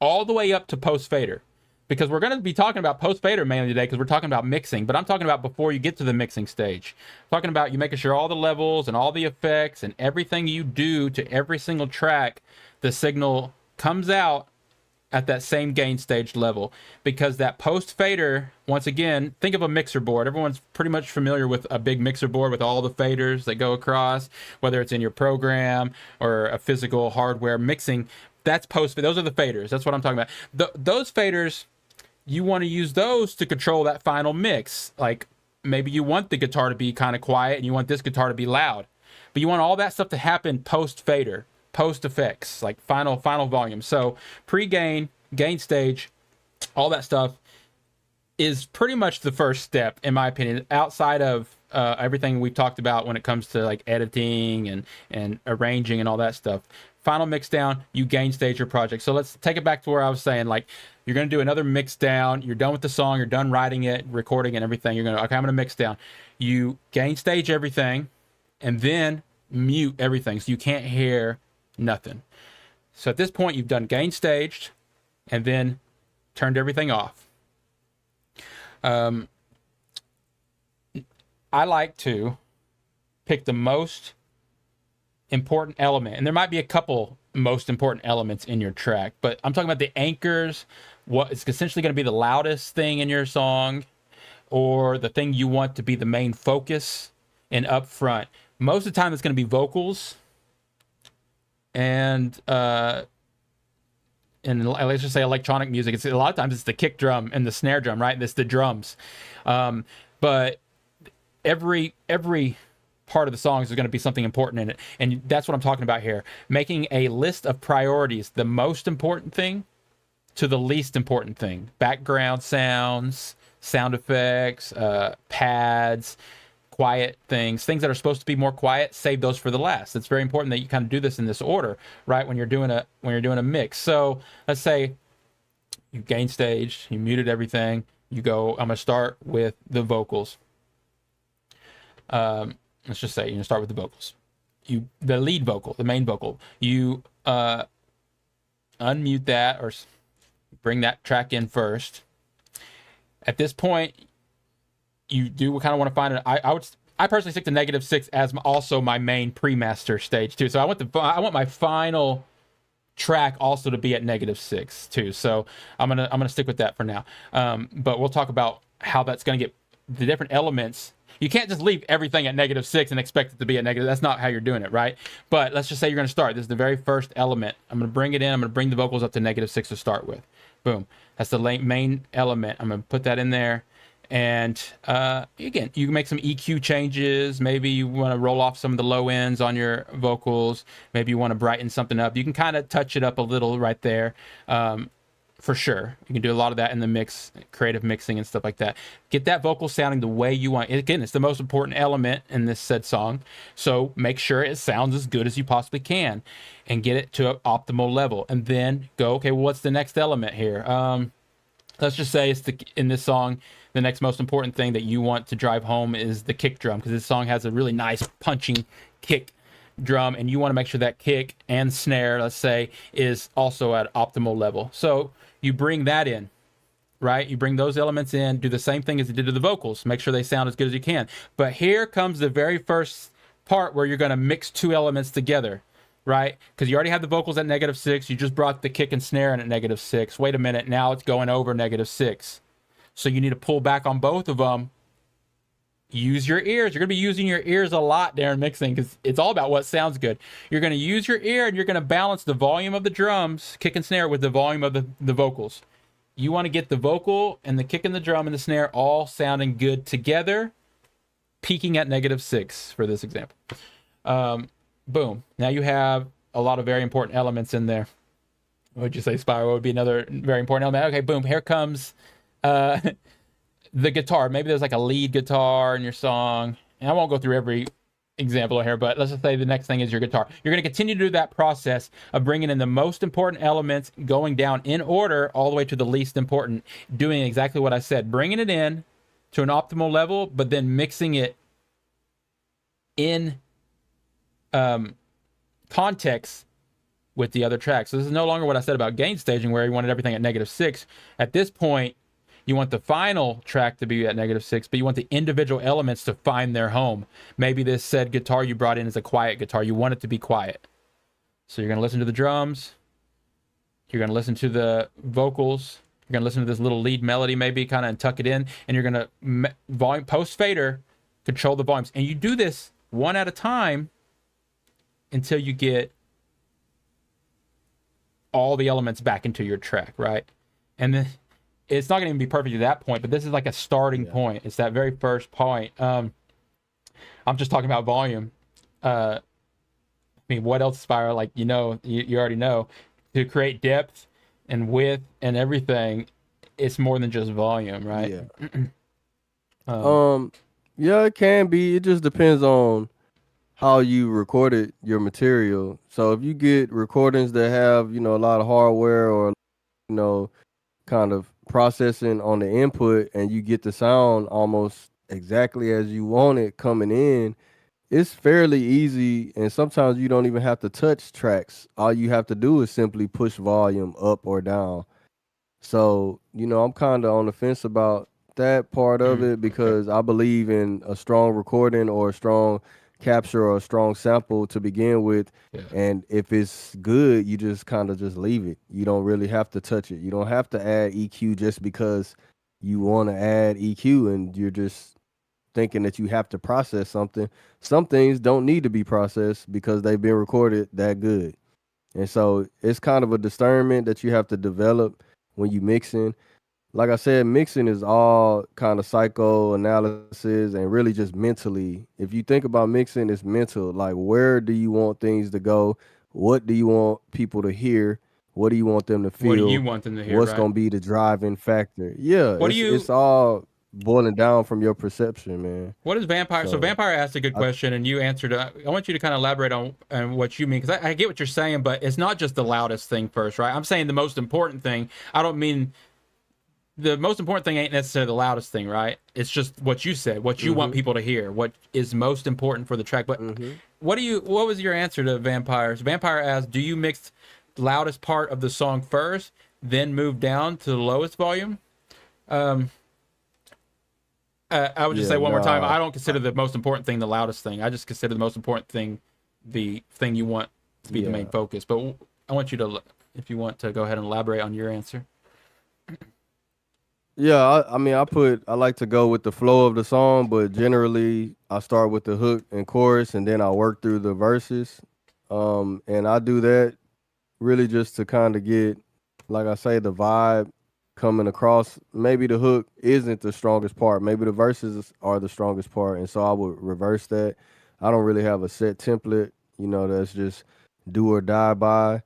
all the way up to post fader, because we're going to be talking about post fader mainly today because we're talking about mixing, but I'm talking about before you get to the mixing stage. I'm talking about you making sure all the levels and all the effects and everything you do to every single track, the signal comes out at that same gain stage level, because that post fader, once again, think of a mixer board. Everyone's pretty much familiar with a big mixer board with all the faders that go across, whether it's in your program or a physical hardware mixing. That's post. Those are the faders. That's what I'm talking about. Those faders, you want to use those to control that final mix. Like maybe you want the guitar to be kind of quiet and you want this guitar to be loud, but you want all that stuff to happen post fader, post effects, like final volume. So pre-gain, gain stage, all that stuff is pretty much the first step, in my opinion, outside of everything we've talked about when it comes to like editing and arranging and all that stuff. Final mix down, you gain stage your project. So let's take it back to where I was saying, like, you're going to do another mix down. You're done with the song. You're done writing it, recording and everything. You're going to, okay, I'm going to mix down. You gain stage everything and then mute everything so you can't hear nothing. So at this point, you've done gain staged and then turned everything off. I like to pick the most important element, and there might be a couple most important elements in your track, but I'm talking about the anchors, what is essentially going to be the loudest thing in your song, or the thing you want to be the main focus and up front. Most of the time it's going to be vocals and let's just say electronic music. It's a lot of times it's the kick drum and the snare drum, right? It's the drums. But every part of the songs is going to be something important in it. And that's what I'm talking about here. Making a list of priorities, the most important thing to the least important thing. Background sounds, sound effects, pads, quiet things that are supposed to be more quiet, save those for the last. It's very important that you kind of do this in this order, right? When you're doing a mix. So let's say you gain stage, you muted everything, you go, I'm gonna start with the vocals. Let's just say start with the vocals. The lead vocal, the main vocal. You unmute that or bring that track in first. At this point, you do kind of want to find it. I personally stick to -6 as also my main pre-master stage too. So I want my final track also to be at -6 too. So I'm gonna stick with that for now. But we'll talk about how that's gonna get the different elements. You can't just leave everything at -6 and expect it to be at negative. That's not how you're doing it, right? But let's just say you're going to start. This is the very first element. I'm going to bring it in. I'm going to bring the vocals up to -6 to start with. Boom. That's the main element. I'm going to put that in there. And again, you can make some EQ changes. Maybe you want to roll off some of the low ends on your vocals. Maybe you want to brighten something up. You can kind of touch it up a little right there. For sure. You can do a lot of that in the mix, creative mixing and stuff like that. Get that vocal sounding the way you want. Again, it's the most important element in this said song. So make sure it sounds as good as you possibly can and get it to an optimal level. And then go, okay, well, what's the next element here? Let's just say in this song, the next most important thing that you want to drive home is the kick drum, because this song has a really nice punching kick drum, and you want to make sure that kick and snare, let's say, is also at optimal level. So you bring that in, right? You bring those elements in, do the same thing as you did to the vocals, make sure they sound as good as you can. But here comes the very first part where you're going to mix two elements together, right? Because you already have the vocals at -6, you just brought the kick and snare in at -6. Wait a minute, now it's going over -6. So you need to pull back on both of them. Use your ears. You're going to be using your ears a lot during mixing because it's all about what sounds good. You're going to use your ear and you're going to balance the volume of the drums, kick and snare, with the volume of the vocals. You want to get the vocal and the kick and the drum and the snare all sounding good together, peaking at -6 for this example. Boom. Now you have a lot of very important elements in there. What would you say, Spyro? What would be another very important element? Okay, boom. Here comes the guitar. Maybe there's like a lead guitar in your song. And I won't go through every example here, but let's just say the next thing is your guitar. You're going to continue to do that process of bringing in the most important elements, going down in order all the way to the least important, doing exactly what I said, bringing it in to an optimal level, but then mixing it in context with the other tracks. So this is no longer what I said about gain staging, where you wanted everything at -6. At this point, you want the final track to be at -6, but you want the individual elements to find their home. Maybe this said guitar you brought in is a quiet guitar. You want it to be quiet. So you're going to listen to the drums. You're going to listen to the vocals. You're going to listen to this little lead melody maybe kind of and tuck it in. And you're going to volume post fader, control the volumes. And you do this one at a time until you get all the elements back into your track, right? And then it's not going to even be perfect at that point, but this is like a starting point. It's that very first point. I'm just talking about volume. I mean, what else, Spyro? Like, you already know. To create depth and width and everything, it's more than just volume, right? Yeah. Yeah, it can be. It just depends on how you recorded your material. So if you get recordings that have, a lot of hardware or, kind of processing on the input, and you get the sound almost exactly as you want it coming in, it's fairly easy. And sometimes you don't even have to touch tracks. All you have to do is simply push volume up or down. So, I'm kind of on the fence about that part of it, because I believe in a strong recording or a strong capture or a strong sample to begin with. Yeah. And if it's good, you just kind of just leave it. You don't really have to touch it. You don't have to add EQ just because you want to add EQ and you're just thinking that you have to process something. Some things don't need to be processed because they've been recorded that good. And so it's kind of a discernment that you have to develop when you mixing. like I said, mixing is all kind of psychoanalysis and really just mentally. If you think about mixing, it's mental. Like, where do you want things to go? What do you want people to hear? What do you want them to What do you feel? want them to hear, What's right? gonna be the driving factor? Yeah, What do it's you all boiling down from your perception, man. What is vampire? So So vampire asked a good I question, and you answered. I want you to kind of elaborate on what you mean, because I get what you're saying, but it's not just the loudest thing first, right? I'm saying the most important thing. I don't mean the most important thing ain't necessarily the loudest thing, right? It's just what you said, what you want mm-hmm, people to hear, what is most important for the track. But mm-hmm. what was your answer to vampires? Vampire asked, do you mix the loudest part of the song first, then move down to the lowest volume? Um, I would just say Yeah, one more time. nah. I don't consider the most important thing the loudest thing. I just consider the most important thing the thing you want to be the main Yeah. focus. But I want you to, if you want to, go ahead and elaborate on your answer. Yeah, I mean, I like to go with the flow of the song, but generally I start with the hook and chorus, and then I work through the verses. And I do that really just to kind of get, like I say, the vibe coming across. Maybe the hook isn't the strongest part. Maybe the verses are the strongest part, and so I would reverse that. I don't really have a set template, that's just do or die by.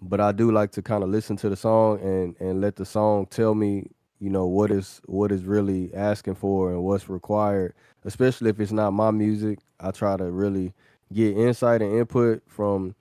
But I do like to kind of listen to the song and let the song tell me, what is really asking for and what's required. Especially if it's not my music, I try to really get insight and input from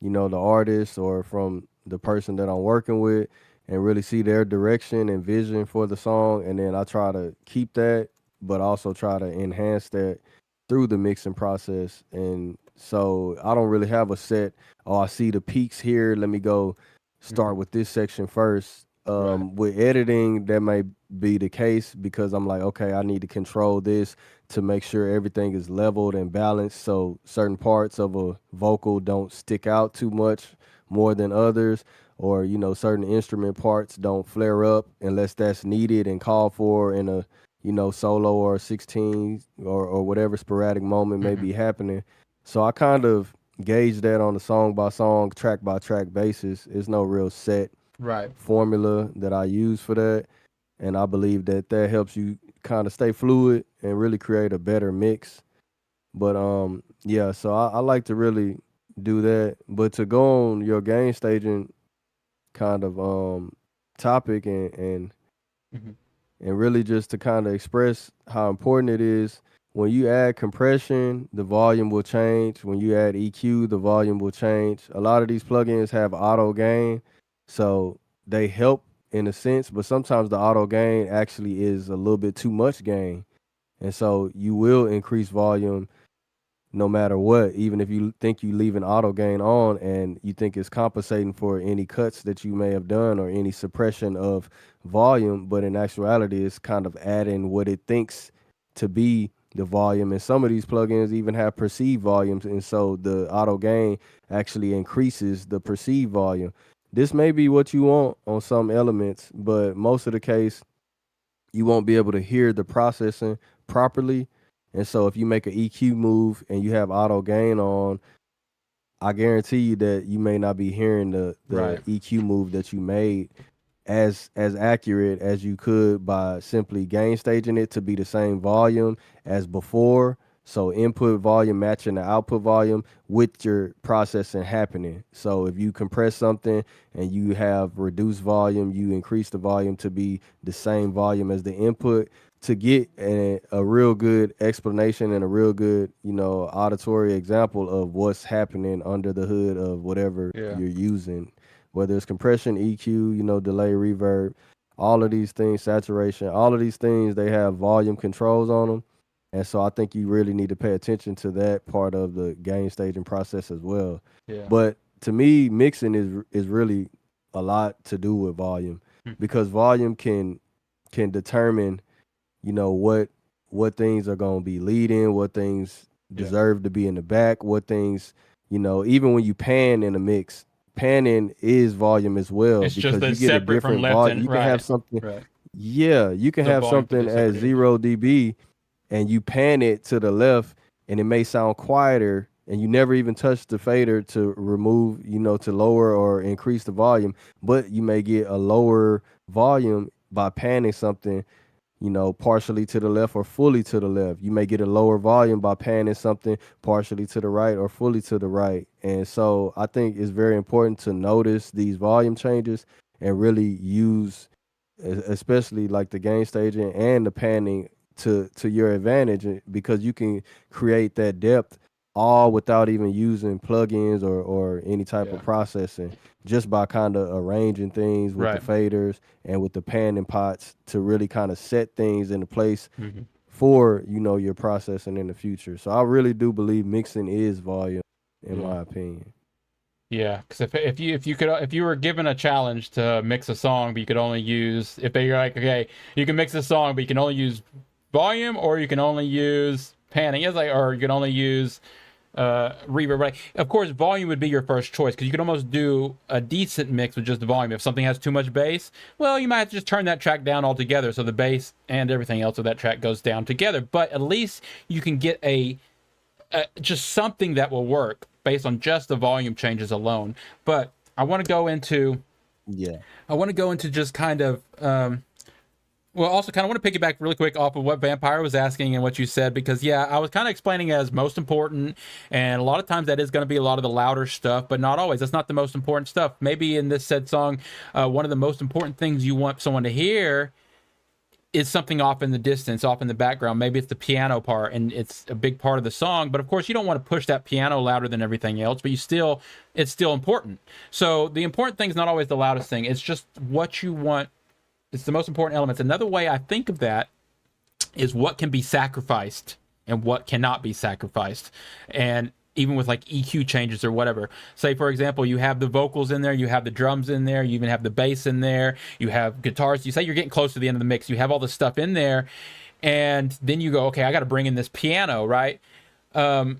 the artist or from the person that I'm working with and really see their direction and vision for the song. And then I try to keep that, but also try to enhance that through the mixing process. And so I don't really have a set, oh, I see the peaks here. Let me go Mm-hmm. start with this section first. Right. With editing, that may be the case because I'm like, okay, I need to control this to make sure everything is leveled and balanced so certain parts of a vocal don't stick out too much more than others, or certain instrument parts don't flare up unless that's needed and called for in a solo or 16 or whatever sporadic moment may Mm-hmm. be happening. So I kind of gauge that on a song by song, track by track basis. There's no real set Right. formula that I use for that. And I believe that helps you kind of stay fluid and really create a better mix. But yeah, so I like to really do that. But to go on your game staging kind of topic Mm-hmm. and really just to kind of express how important it is. When you add compression, the volume will change. When you add EQ, the volume will change. A lot of these plugins have auto gain, so they help in a sense, but sometimes the auto gain actually is a little bit too much gain. And so you will increase volume no matter what, even if you think you leave an auto gain on and you think it's compensating for any cuts that you may have done or any suppression of volume, but in actuality, it's kind of adding what it thinks to be the volume. And some of these plugins even have perceived volumes, and so the auto gain actually increases the perceived volume. This may be what you want on some elements, but most of the case, you won't be able to hear the processing properly. And so if you make an EQ move and you have auto gain on, I guarantee you that you may not be hearing the Right. EQ move that you made as accurate as you could by simply gain staging it to be the same volume as before. So input volume matching the output volume with your processing happening. So if you compress something and you have reduced volume, you increase the volume to be the same volume as the input to get a real good explanation and a real good, auditory example of what's happening under the hood of whatever Yeah. you're using, whether it's compression, EQ, delay, reverb, all of these things, saturation, all of these things, they have volume controls on them. And so I think you really need to pay attention to that part of the gain staging process as well. Yeah. But to me, mixing is really a lot to do with volume Mm-hmm. because volume can determine, what things are going to be leading, what things Yeah. deserve to be in the back, what things, even when you pan in a mix, panning is volume as well It's just because that you get a separate from different left volume. and You can have right. something, Right. yeah, you can The have volume could something be at separated. 0 dB and you pan it to the left and it may sound quieter and you never even touch the fader to remove, to lower or increase the volume, but you may get a lower volume by panning something, partially to the left or fully to the left. You may get a lower volume by panning something partially to the right or fully to the right. And so I think it's very important to notice these volume changes and really use, especially like the gain staging and the panning to your advantage, because you can create that depth all without even using plugins or any type of processing, just by kind of arranging things with the faders and with the panning pots to really kind of set things into place for your processing in the future. So I really do believe mixing is volume, in my opinion. Yeah, because if you were given a challenge to mix a song, but you could only use, if you're like, okay, you can mix a song, but you can only use volume, or you can only use panning. It's like, or you can only use reverb. Right? Of course, volume would be your first choice, because you could almost do a decent mix with just the volume. If something has too much bass, well, you might have to just turn that track down altogether, so the bass and everything else of that track goes down together. But at least you can get just something that will work based on just the volume changes alone. But I want to go into just kind of also kind of want to piggyback really quick off of what Vampire was asking and what you said, because I was kind of explaining as most important, and a lot of times that is going to be a lot of the louder stuff, but not always. That's not the most important stuff. Maybe in this said song, one of the most important things you want someone to hear is something off in the distance, off in the background. Maybe it's the piano part, and it's a big part of the song. But of course, you don't want to push that piano louder than everything else, but it's still important. So the important thing is not always the loudest thing. It's just what you want. It's the most important elements. Another way I think of that is what can be sacrificed and what cannot be sacrificed. And even with like EQ changes or whatever. Say, for example, you have the vocals in there, you have the drums in there, you even have the bass in there, you have guitars. You say you're getting close to the end of the mix, you have all this stuff in there, and then you go, okay, I got to bring in this piano, right? And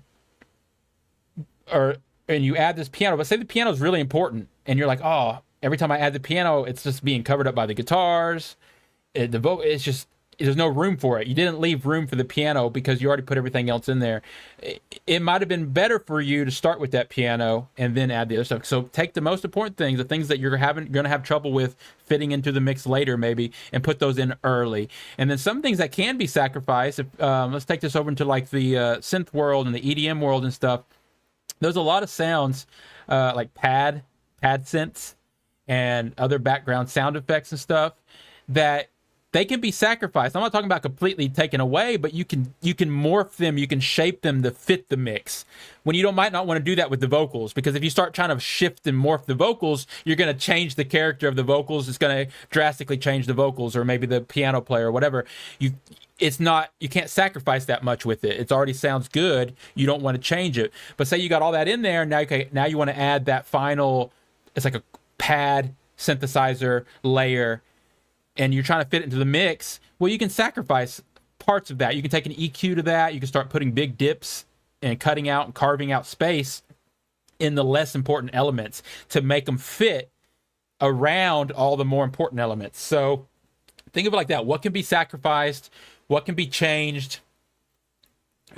you add this piano, but say the piano is really important, and you're like, oh, every time I add the piano, it's just being covered up by the guitars. It's just, there's no room for it. You didn't leave room for the piano because you already put everything else in there. It might have been better for you to start with that piano and then add the other stuff. So take the most important things, the things that you're going to have trouble with fitting into the mix later maybe, and put those in early. And then some things that can be sacrificed, let's take this over into like the synth world and the EDM world and stuff. There's a lot of sounds like pad synths and other background sound effects and stuff that they can be sacrificed. I'm not talking about completely taken away, but you can morph them, you can shape them to fit the mix. When you might not want to do that with the vocals, because if you start trying to shift and morph the vocals, you're going to change the character of the vocals. It's going to drastically change the vocals, or maybe the piano player or whatever. You can't sacrifice that much with it. It already sounds good. You don't want to change it. But say you got all that in there, now you want to add that final, it's like a pad synthesizer layer, and you're trying to fit it into the mix. Well, you can sacrifice parts of that. You can take an EQ to that. You can start putting big dips and cutting out and carving out space in the less important elements to make them fit around all the more important elements. So think of it like that. What can be sacrificed? What can be changed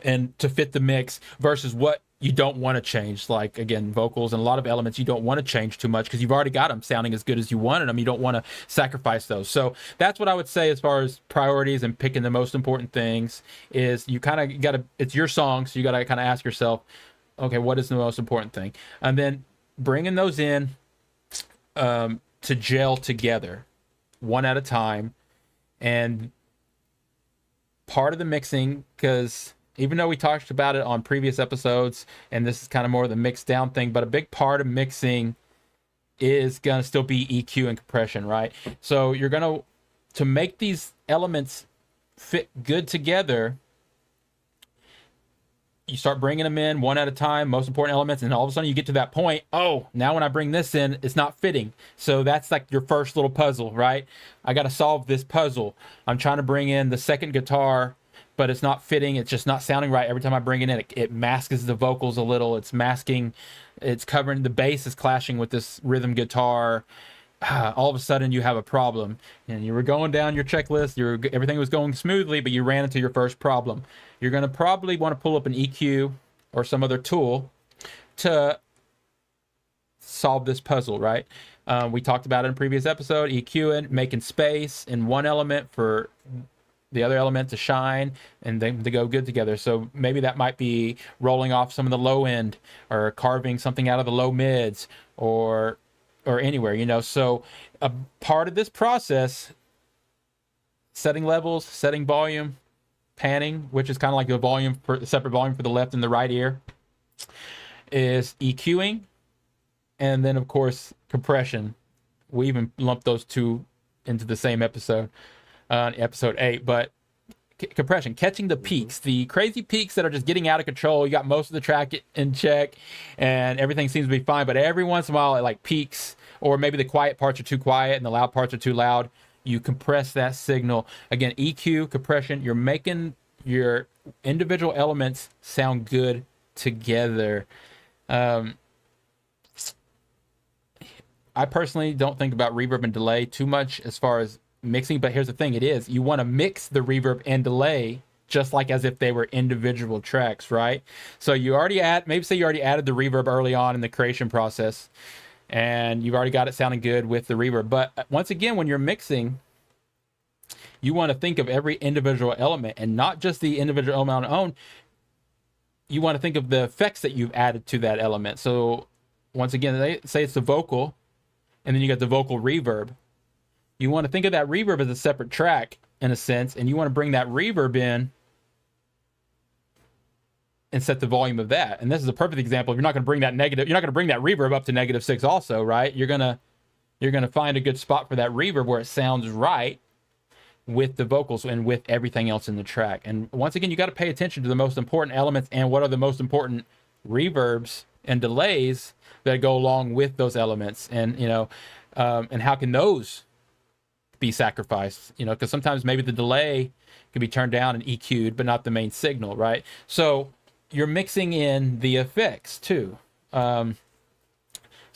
and to fit the mix versus what you don't want to change, like, again, vocals and a lot of elements you don't want to change too much because you've already got them sounding as good as you wanted them. You don't want to sacrifice those. So that's what I would say as far as priorities and picking the most important things is you kind of got to, it's your song, so you got to kind of ask yourself, okay, what is the most important thing? And then bringing those in to gel together one at a time. And part of the mixing, because even though we talked about it on previous episodes, and this is kind of more of the mixed down thing, but a big part of mixing is going to still be EQ and compression, right? So you're going to make these elements fit good together, you start bringing them in one at a time, most important elements, and all of a sudden you get to that point, oh, now when I bring this in, it's not fitting. So that's like your first little puzzle, right? I got to solve this puzzle. I'm trying to bring in the second guitar, but it's not fitting. It's just not sounding right. Every time I bring it in, it masks the vocals a little. It's masking, it's covering, the bass is clashing with this rhythm guitar. All of a sudden you have a problem, and you were going down your checklist, everything was going smoothly, but you ran into your first problem. You're going to probably want to pull up an EQ or some other tool to solve this puzzle, right? We talked about it in a previous episode, EQing, making space in one element for the other element to shine and them to go good together. So maybe that might be rolling off some of the low end or carving something out of the low mids or anywhere, you know. So a part of this process, setting levels, setting volume, panning, which is kind of like the volume for separate volume for the left and the right ear, is EQing, and then of course compression. We even lumped those two into the same episode, episode 8. But compression, catching the peaks, the crazy peaks that are just getting out of control. You got most of the track in check, and everything seems to be fine. But every once in a while, it like peaks, or maybe the quiet parts are too quiet and the loud parts are too loud. You compress that signal. Again, EQ, compression, you're making your individual elements sound good together. I personally don't think about reverb and delay too much as far as mixing, but here's the thing, it is. You want to mix the reverb and delay just like as if they were individual tracks, right? So you already added the reverb early on in the creation process, and you've already got it sounding good with the reverb. But once again, when you're mixing, you want to think of every individual element and not just the individual element on its own. You want to think of the effects that you've added to that element. So once again, they say it's the vocal, and then you got the vocal reverb. You want to think of that reverb as a separate track in a sense, and you want to bring that reverb in and set the volume of that. And this is a perfect example. You're not going to bring that reverb up to -6 also, right? You're going to find a good spot for that reverb where it sounds right with the vocals and with everything else in the track. And once again, you got to pay attention to the most important elements and what are the most important reverbs and delays that go along with those elements, and and how can those be sacrificed, because sometimes maybe the delay can be turned down and EQ'd, but not the main signal, right? So you're mixing in the effects too. So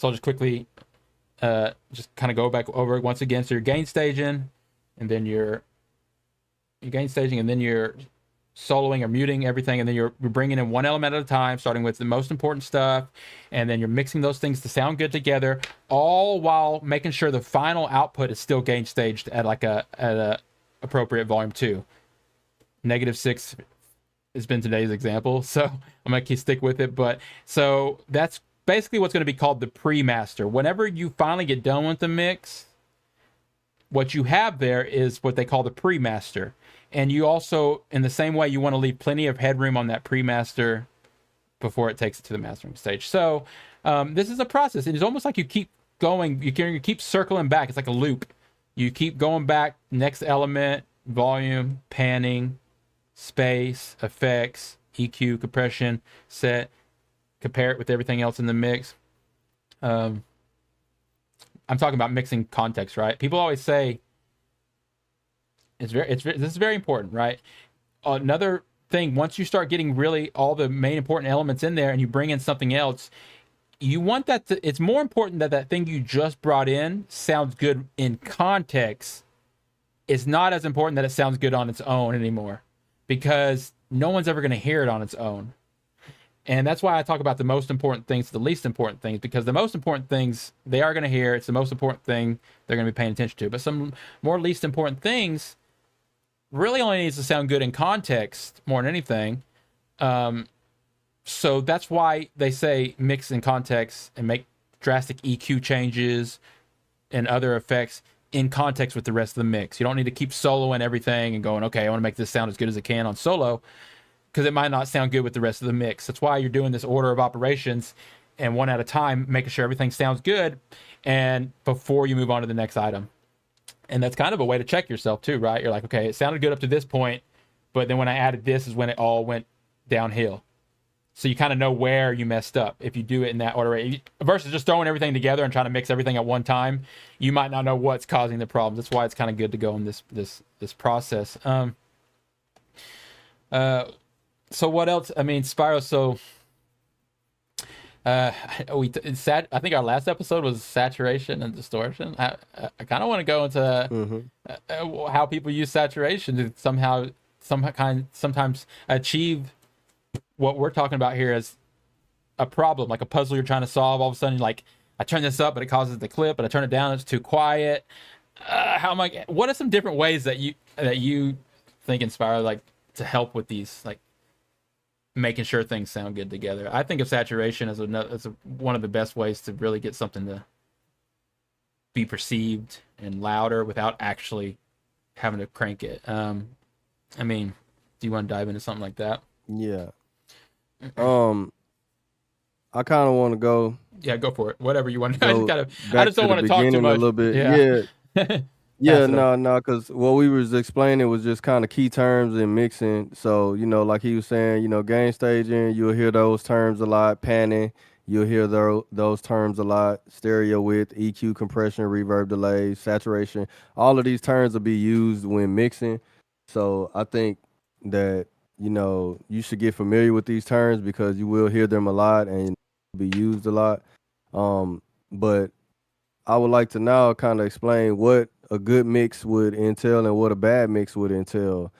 I'll just quickly just kind of go back over it once again. So you're gain staging, and then you're gain staging, and then you're soloing or muting everything, and then you're bringing in one element at a time, starting with the most important stuff, and then you're mixing those things to sound good together, all while making sure the final output is still gain staged at a appropriate volume too. -6 has been today's example, so I'm gonna stick with it. But so that's basically what's going to be called the pre-master. Whenever you finally get done with the mix, what you have there is what they call the pre-master. And you also, in the same way, you want to leave plenty of headroom on that pre-master before it takes it to the mastering stage. So this is a process. It's almost like you keep going, you keep circling back. It's like a loop. You keep going back, next element, volume, panning, space, effects, EQ, compression, set, compare it with everything else in the mix. I'm talking about mixing context, right? People always say, this is very important, right? Another thing, once you start getting really all the main important elements in there and you bring in something else, you want that it's more important that thing you just brought in sounds good in context. It's not as important that it sounds good on its own anymore, because no one's ever going to hear it on its own. And that's why I talk about the most important things, the least important things, because the most important things they are going to hear. It's the most important thing they're going to be paying attention to. But some more least important things really only needs to sound good in context more than anything. So that's why they say mix in context and make drastic EQ changes and other effects in context with the rest of the mix. You don't need to keep soloing everything and going, okay, I want to make this sound as good as it can on solo, because it might not sound good with the rest of the mix. That's why you're doing this order of operations and one at a time, making sure everything sounds good and before you move on to the next item. And that's kind of a way to check yourself too, right? You're like, okay, it sounded good up to this point, but then when I added this is when it all went downhill. So you kind of know where you messed up if you do it in that order. Versus just throwing everything together and trying to mix everything at one time, you might not know what's causing the problem. That's why it's kind of good to go in this process. So what else? I mean, Spyro. So I think our last episode was saturation and distortion. I kind of want to go into how people use saturation to sometimes achieve what we're talking about here as a problem, like a puzzle you're trying to solve. All of a sudden, like I turn this up, but it causes the clip, but I turn it down, it's too quiet. How am I? What are some different ways that you think inspire like to help with these like making sure things sound good together? I think of saturation as one of the best ways to really get something to be perceived and louder without actually having to crank it. I mean, do you want to dive into something like that? Yeah. I kind of want to go. Yeah, go for it. Whatever you want. Go I just don't want to talk too beginning much. a little bit. Yeah. Yeah, no, because what we was explaining was just kind of key terms in mixing. So, like he was saying, gain staging, you'll hear those terms a lot. Panning, you'll hear those terms a lot. Stereo width, EQ, compression, reverb, delay, saturation. All of these terms will be used when mixing. So I think that, you should get familiar with these terms because you will hear them a lot and be used a lot. But I would like to now kind of explain what a good mix would entail and what a bad mix would entail.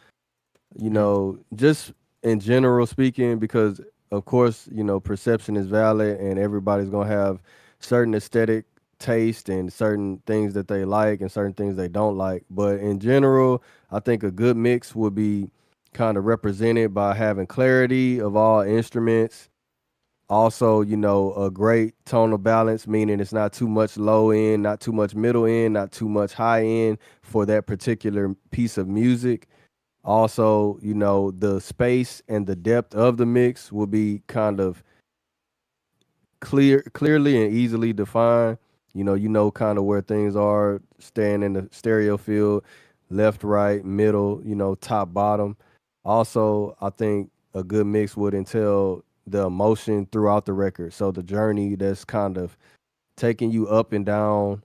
Just in general speaking, because of course, perception is valid and everybody's going to have certain aesthetic taste and certain things that they like and certain things they don't like. But in general, I think a good mix would be kind of represented by having clarity of all instruments. Also, a great tonal balance, meaning it's not too much low end, not too much middle end, not too much high end for that particular piece of music. Also, the space and the depth of the mix will be kind of clearly and easily defined. Kind of where things are, staying in the stereo field, left, right, middle, top, bottom. Also, I think a good mix would entail the emotion throughout the record. So the journey that's kind of taking you up and down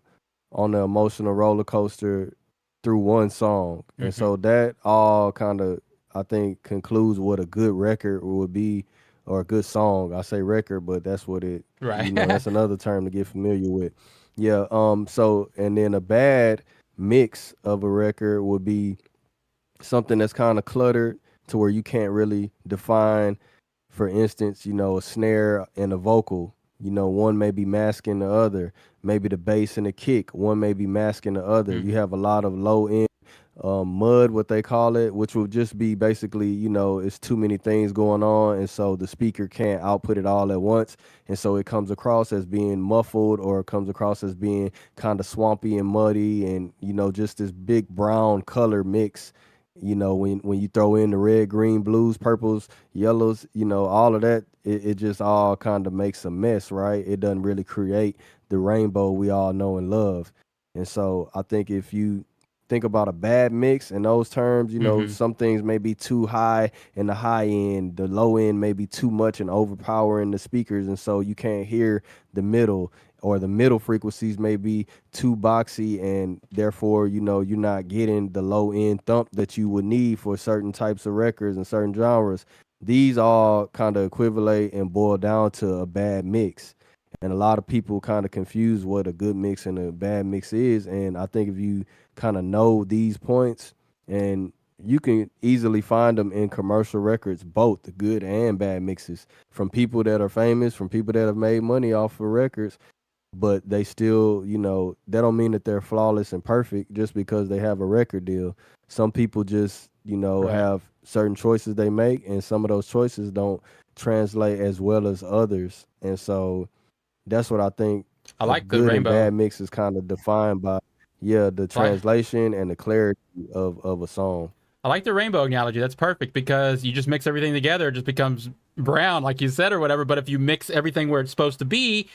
on the emotional roller coaster through one song. And so that all kind of, I think, concludes what a good record would be, or a good song. I say record, but that's what it, Right. That's another term to get familiar with. Yeah. So, and then a bad mix of a record would be something that's kind of cluttered to where you can't really define, for instance, a snare and a vocal. One may be masking the other. Maybe the bass and the kick. One may be masking the other. You have a lot of low end mud, what they call it, which will just be basically, it's too many things going on. And so the speaker can't output it all at once. And so it comes across as being muffled, or it comes across as being kind of swampy and muddy and, just this big brown color mix. When you throw in the red, green, blues, purples, yellows, all of that, it just all kind of makes a mess, right? It doesn't really create the rainbow we all know and love. And so I think if you think about a bad mix in those terms, some things may be too high in the high end, the low end may be too much and overpowering the speakers. And so you can't hear the middle, or the middle frequencies may be too boxy, and therefore, you're not getting the low end thump that you would need for certain types of records and certain genres. These all kind of equivalent and boil down to a bad mix. And a lot of people kind of confuse what a good mix and a bad mix is. And I think if you kind of know these points, and you can easily find them in commercial records, both the good and bad mixes, from people that are famous, from people that have made money off of records, but they still, that don't mean that they're flawless and perfect just because they have a record deal. Some people just, Right. have certain choices they make, and some of those choices don't translate as well as others. And so that's what I think I a like the good and rainbow. bad mix is kind of defined by, the translation and the clarity of a song. I like the rainbow analogy. That's perfect, because you just mix everything together, it just becomes brown, like you said, or whatever. But if you mix everything where it's supposed to be,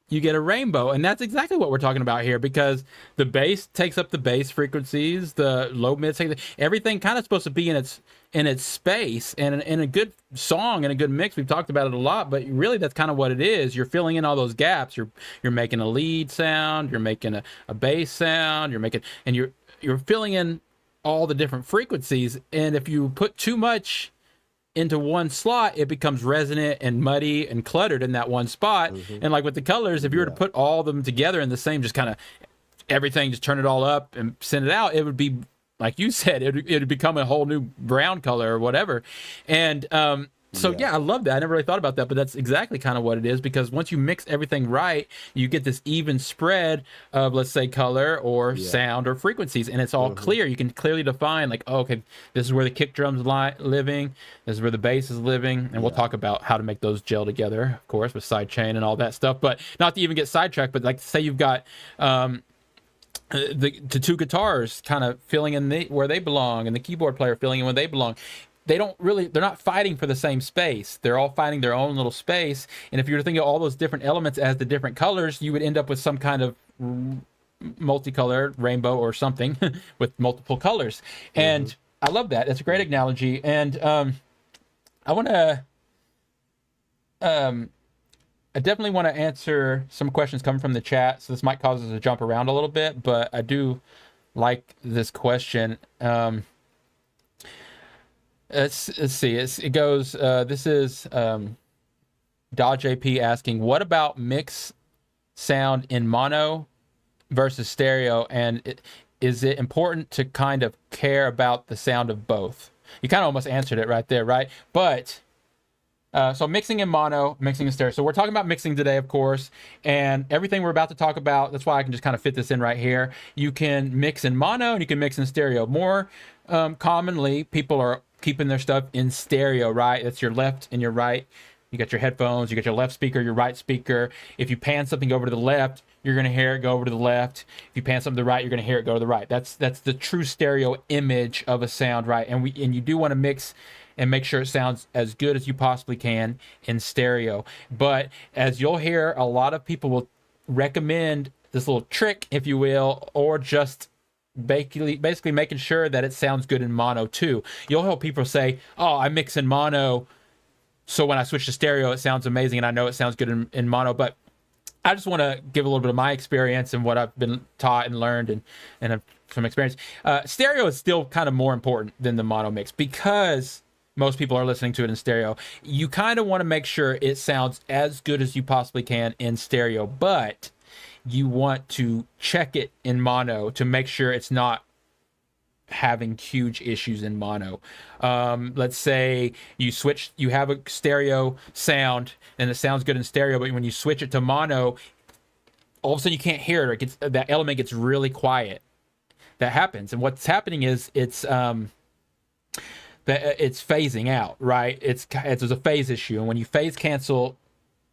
you get a rainbow. And that's exactly what we're talking about here, because the bass takes up the bass frequencies, the low mid, everything kind of supposed to be in its space. And in a good song and a good mix, we've talked about it a lot, but really that's kind of what it is. You're filling in all those gaps. You're making a lead sound, you're making a bass sound, you're filling in all the different frequencies. And if you put too much into one slot, it becomes resonant and muddy and cluttered in that one spot. And like with the colors, if you were to put all of them together in the same, just kind of everything, just turn it all up and send it out, it would be, like you said, it would become a whole new brown color or whatever. And So Yeah. I love that. I never really thought about that, but that's exactly kind of what it is, because once you mix everything right, you get this even spread of, let's say, color or Yeah. sound or frequencies, and it's all clear. You can clearly define, like, oh, okay, this is where the kick drum's living, this is where the bass is living, and we'll talk about how to make those gel together, of course, with sidechain and all that stuff. But not to even get sidetracked, but like, say you've got the two guitars kind of filling in where they belong, and the keyboard player filling in where they belong. They're not fighting for the same space. They're all fighting their own little space. And if you were to think of all those different elements as the different colors, you would end up with some kind of multicolored rainbow or something with multiple colors. And I love that. That's a great analogy. And I want to, I definitely want to answer some questions coming from the chat. So this might cause us to jump around a little bit, but I do like this question. Let's see. It goes. This is Dodge AP asking, what about mix sound in mono versus stereo, and is it important to kind of care about the sound of both? You kind of almost answered it right there, right? But so mixing in mono, mixing in stereo. So we're talking about mixing today, of course, and everything we're about to talk about, that's why I can just kind of fit this in right here. You can mix in mono and you can mix in stereo. More commonly, people are keeping their stuff in stereo, right? That's your left and your right. You got your headphones, you got your left speaker, your right speaker. If you pan something over to the left, you're going to hear it go over to the left. If you pan something to the right, you're going to hear it go to the right. That's the true stereo image of a sound, right? And you do want to mix and make sure it sounds as good as you possibly can in stereo. But as you'll hear, a lot of people will recommend this little trick, if you will, or just basically making sure that it sounds good in mono too. You'll hear people say, oh, I mix in mono, so when I switch to stereo, it sounds amazing, and I know it sounds good in mono. But I just want to give a little bit of my experience and what I've been taught and learned and have some experience. Stereo is still kind of more important than the mono mix, because most people are listening to it in stereo. You kind of want to make sure it sounds as good as you possibly can in stereo, but you want to check it in mono to make sure it's not having huge issues in mono. Let's say you have a stereo sound and it sounds good in stereo, but when you switch it to mono, all of a sudden you can't hear it, or that element gets really quiet. That happens. And what's happening is it's phasing out, right? There's a phase issue, and when you phase cancel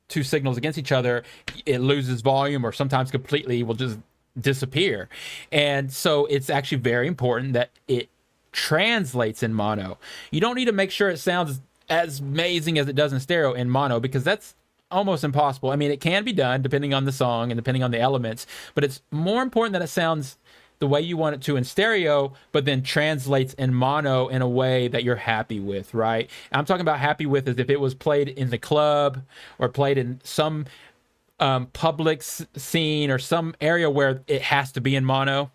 two signals against each other, it loses volume, or sometimes completely will just disappear. And so it's actually very important that it translates in mono. You don't need to make sure it sounds as amazing as it does in stereo in mono, because that's almost impossible. I mean, it can be done depending on the song and depending on the elements, but it's more important that it sounds the way you want it to in stereo, but then translates in mono in a way that you're happy with, right? I'm talking about happy with as if it was played in the club or played in some public scene or some area where it has to be in mono.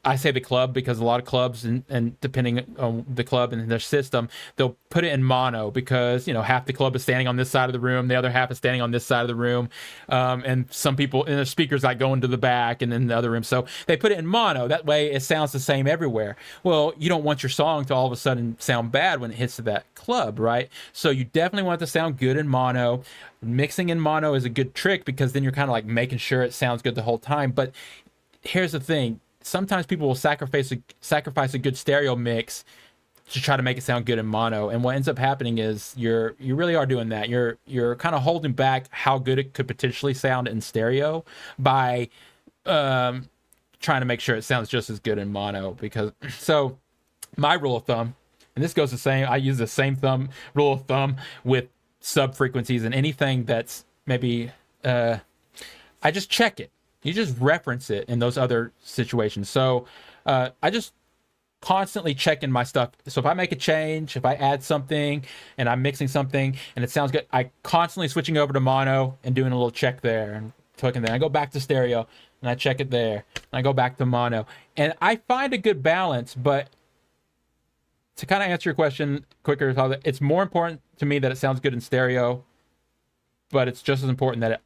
I say the club because a lot of clubs, and depending on the club and their system, they'll put it in mono because, half the club is standing on this side of the room, the other half is standing on this side of the room, and some people, and the speakers like going to the back and then the other room. So they put it in mono. That way it sounds the same everywhere. Well, you don't want your song to all of a sudden sound bad when it hits to that club, right? So you definitely want it to sound good in mono. Mixing in mono is a good trick because then you're kind of like making sure it sounds good the whole time. But here's the thing. Sometimes people will sacrifice a good stereo mix to try to make it sound good in mono, and what ends up happening is you really are doing that. You're kind of holding back how good it could potentially sound in stereo by trying to make sure it sounds just as good in mono. Because so my rule of thumb, and this goes the same. I use the same rule of thumb with sub frequencies and anything that's maybe I just check it. You just reference it in those other situations. So I just constantly checking my stuff. So if I make a change, if I add something and I'm mixing something and it sounds good, I constantly switching over to mono and doing a little check there and clicking there. I go back to stereo and I check it there. And I go back to mono. And I find a good balance, but to kind of answer your question quicker, it's more important to me that it sounds good in stereo, but it's just as important that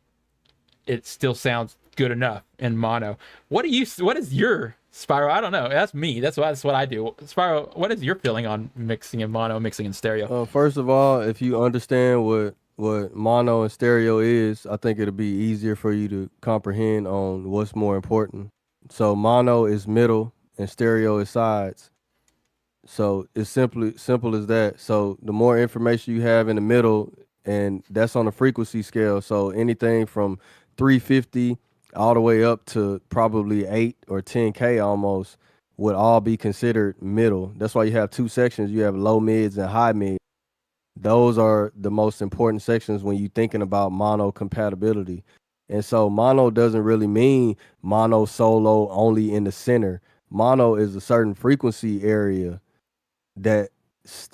it still sounds good enough in mono. What is your Spyro, I don't know. That's me. That's what I do. Spyro, what is your feeling on mixing in mono, mixing in stereo? First of all, if you understand what mono and stereo is, I think it'll be easier for you to comprehend on what's more important. So mono is middle and stereo is sides. So it's simple as that. So the more information you have in the middle, and that's on a frequency scale. So anything from 350 all the way up to probably 8 or 10K almost would all be considered middle. That's why you have two sections. You have low mids and high mids. Those are the most important sections when you're thinking about mono compatibility. And so mono doesn't really mean mono solo only in the center. Mono is a certain frequency area that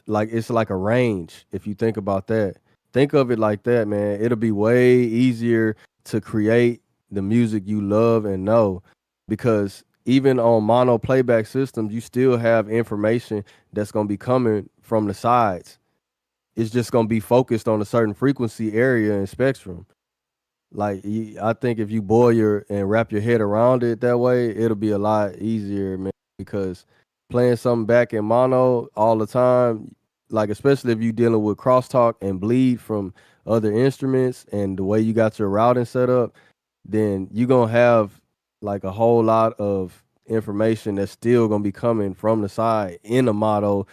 like it's like a range. If you think about that, think of it like that, man. It'll be way easier to create the music you love and know, because even on mono playback systems, you still have information that's going to be coming from the sides. It's just going to be focused on a certain frequency area and spectrum. Like I think if you boil and wrap your head around it that way, it'll be a lot easier, man, because playing something back in mono all the time, like especially if you're dealing with crosstalk and bleed from other instruments and the way you got your routing set up, then you're going to have like a whole lot of information that's still going to be coming from the side in a mono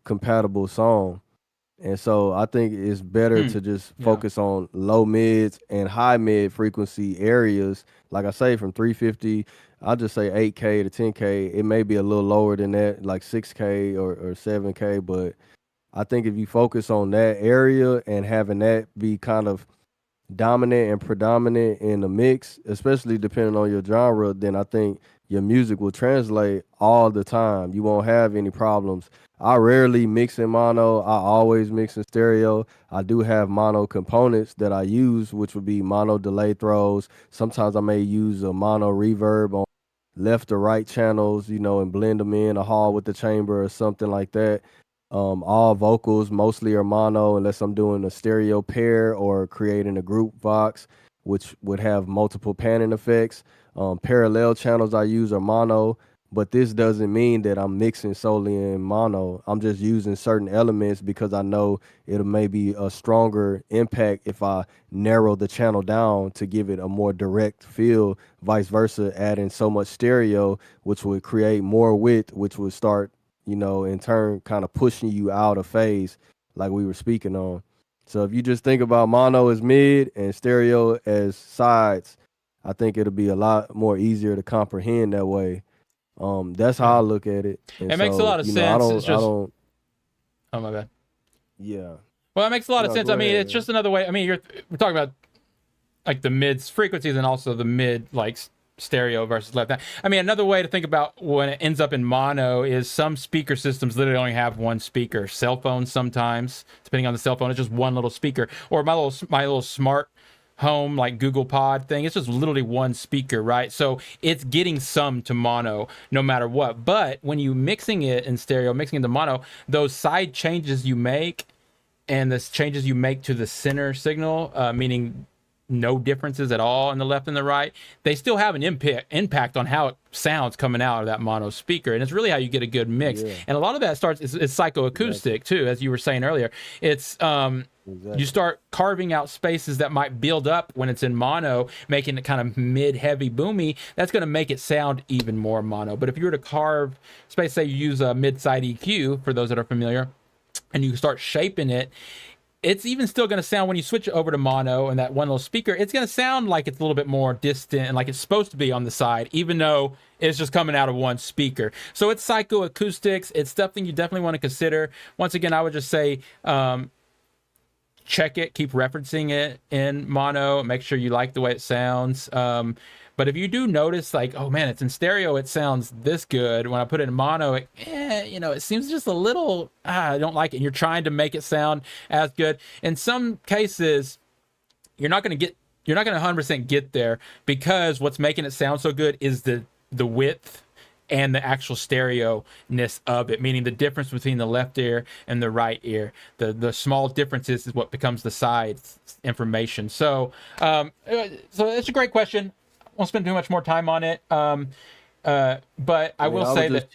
compatible song. And so I think it's better to just focus on low mids and high mid frequency areas. Like I say, from 350, I'll just say 8K to 10K. It may be a little lower than that, like 6K or 7K. But I think if you focus on that area and having that be kind of dominant and predominant in the mix, especially depending on your genre, then I think your music will translate all the time. You won't have any problems. I rarely mix in mono. I always mix in stereo. I do have mono components that I use, which would be mono delay throws. Sometimes I may use a mono reverb on left or right channels, and blend them in a hall with the chamber or something like that. All vocals mostly are mono unless I'm doing a stereo pair or creating a group box, which would have multiple panning effects. Parallel channels I use are mono, but this doesn't mean that I'm mixing solely in mono. I'm just using certain elements because I know it'll maybe a stronger impact if I narrow the channel down to give it a more direct feel, vice versa, adding so much stereo, which would create more width, which would start, in turn kind of pushing you out of phase like we were speaking on. So if you just think about mono as mid and stereo as sides, I think it'll be a lot more easier to comprehend that way. That's how I look at it. And it makes a lot of sense. I don't. Oh, my bad. Yeah. Well, it makes a lot of sense. I mean, ahead, it's just another way. I mean, we're talking about like the mids frequencies and also the mid like stereo versus left. I mean, another way to think about when it ends up in mono is some speaker systems literally only have one speaker. Cell phones sometimes, depending on the cell phone, it's just one little speaker. Or my little smart home like Google Pod thing, it's just literally one speaker, right? So it's getting some to mono no matter what. But when you mixing it in stereo, mixing into mono, those side changes you make and the changes you make to the center signal, meaning no differences at all in the left and the right, they still have an impact on how it sounds coming out of that mono speaker. And it's really how you get a good mix. Yeah. And a lot of that is psychoacoustic too, as you were saying earlier. It's you start carving out spaces that might build up when it's in mono, making it kind of mid-heavy boomy. That's going to make it sound even more mono. But if you were to carve space, say you use a mid-side EQ, for those that are familiar, and you start shaping it, it's even still going to sound, when you switch it over to mono and that one little speaker, it's going to sound like it's a little bit more distant and like it's supposed to be on the side, even though it's just coming out of one speaker. So it's psychoacoustics. It's something you definitely want to consider. Once again, I would just say, check it, keep referencing it in mono, make sure you like the way it sounds. But if you do notice, like, oh man, it's in stereo, it sounds this good. When I put it in mono, it seems just a little, I don't like it. And you're trying to make it sound as good. In some cases, you're not going to 100% get there, because what's making it sound so good is the width and the actual stereo-ness of it, meaning the difference between the left ear and the right ear. The small differences is what becomes the side information. So it's a great question. Won't spend too much more time on it. But I will say that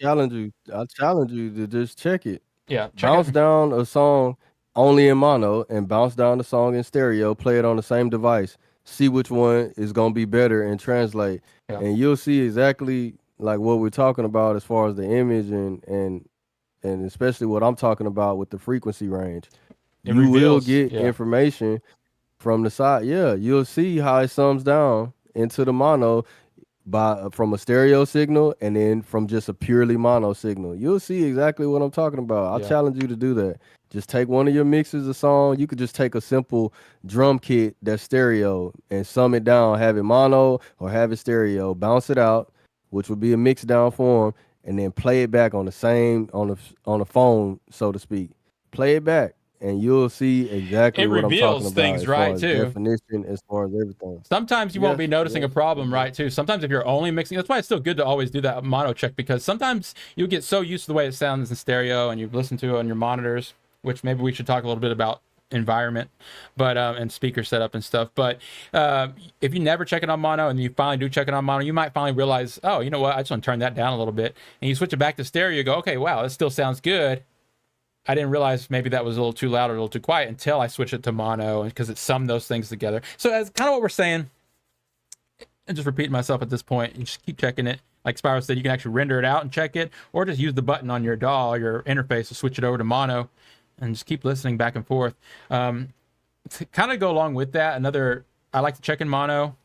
I challenge you to just check it. check Bounce it. down a song only in mono and bounce down the song in stereo, play it on the same device, see which one is gonna be better and translate. Yeah. And you'll see exactly like what we're talking about as far as the image and especially what I'm talking about with the frequency range. It You will reveals, get information from the side. Yeah, you'll see how it sums down into the mono from a stereo signal and then from just a purely mono signal. You'll see exactly what I'm talking about. I Yeah. challenge you to do that. Just take one of your mixes of song. You could just take a simple drum kit that's stereo and sum it down, have it mono or have it stereo, bounce it out, which would be a mix down form, and then play it back on the same on the phone, so to speak. Play it back. And you'll see exactly It what I'm talking reveals about things, as right, far as too. definition, as far as everything. Sometimes you won't be noticing a problem, right, too. Sometimes if you're only mixing, that's why it's still good to always do that mono check, because sometimes you get so used to the way it sounds in stereo and you listen to it on your monitors, which maybe we should talk a little bit about environment, but and speaker setup and stuff. But if you never check it on mono and you finally do check it on mono, you might finally realize, oh, you know what, I just want to turn that down a little bit. And you switch it back to stereo, you go, okay, wow, it still sounds good. I didn't realize maybe that was a little too loud or a little too quiet until I switched it to mono, because it summed those things together. So that's kind of what we're saying. And just repeating myself at this point, you just keep checking it. Like Spyro said, you can actually render it out and check it, or just use the button on your DAW, your interface, to switch it over to mono, and just keep listening back and forth. To kind of go along with that, I like to check in mono.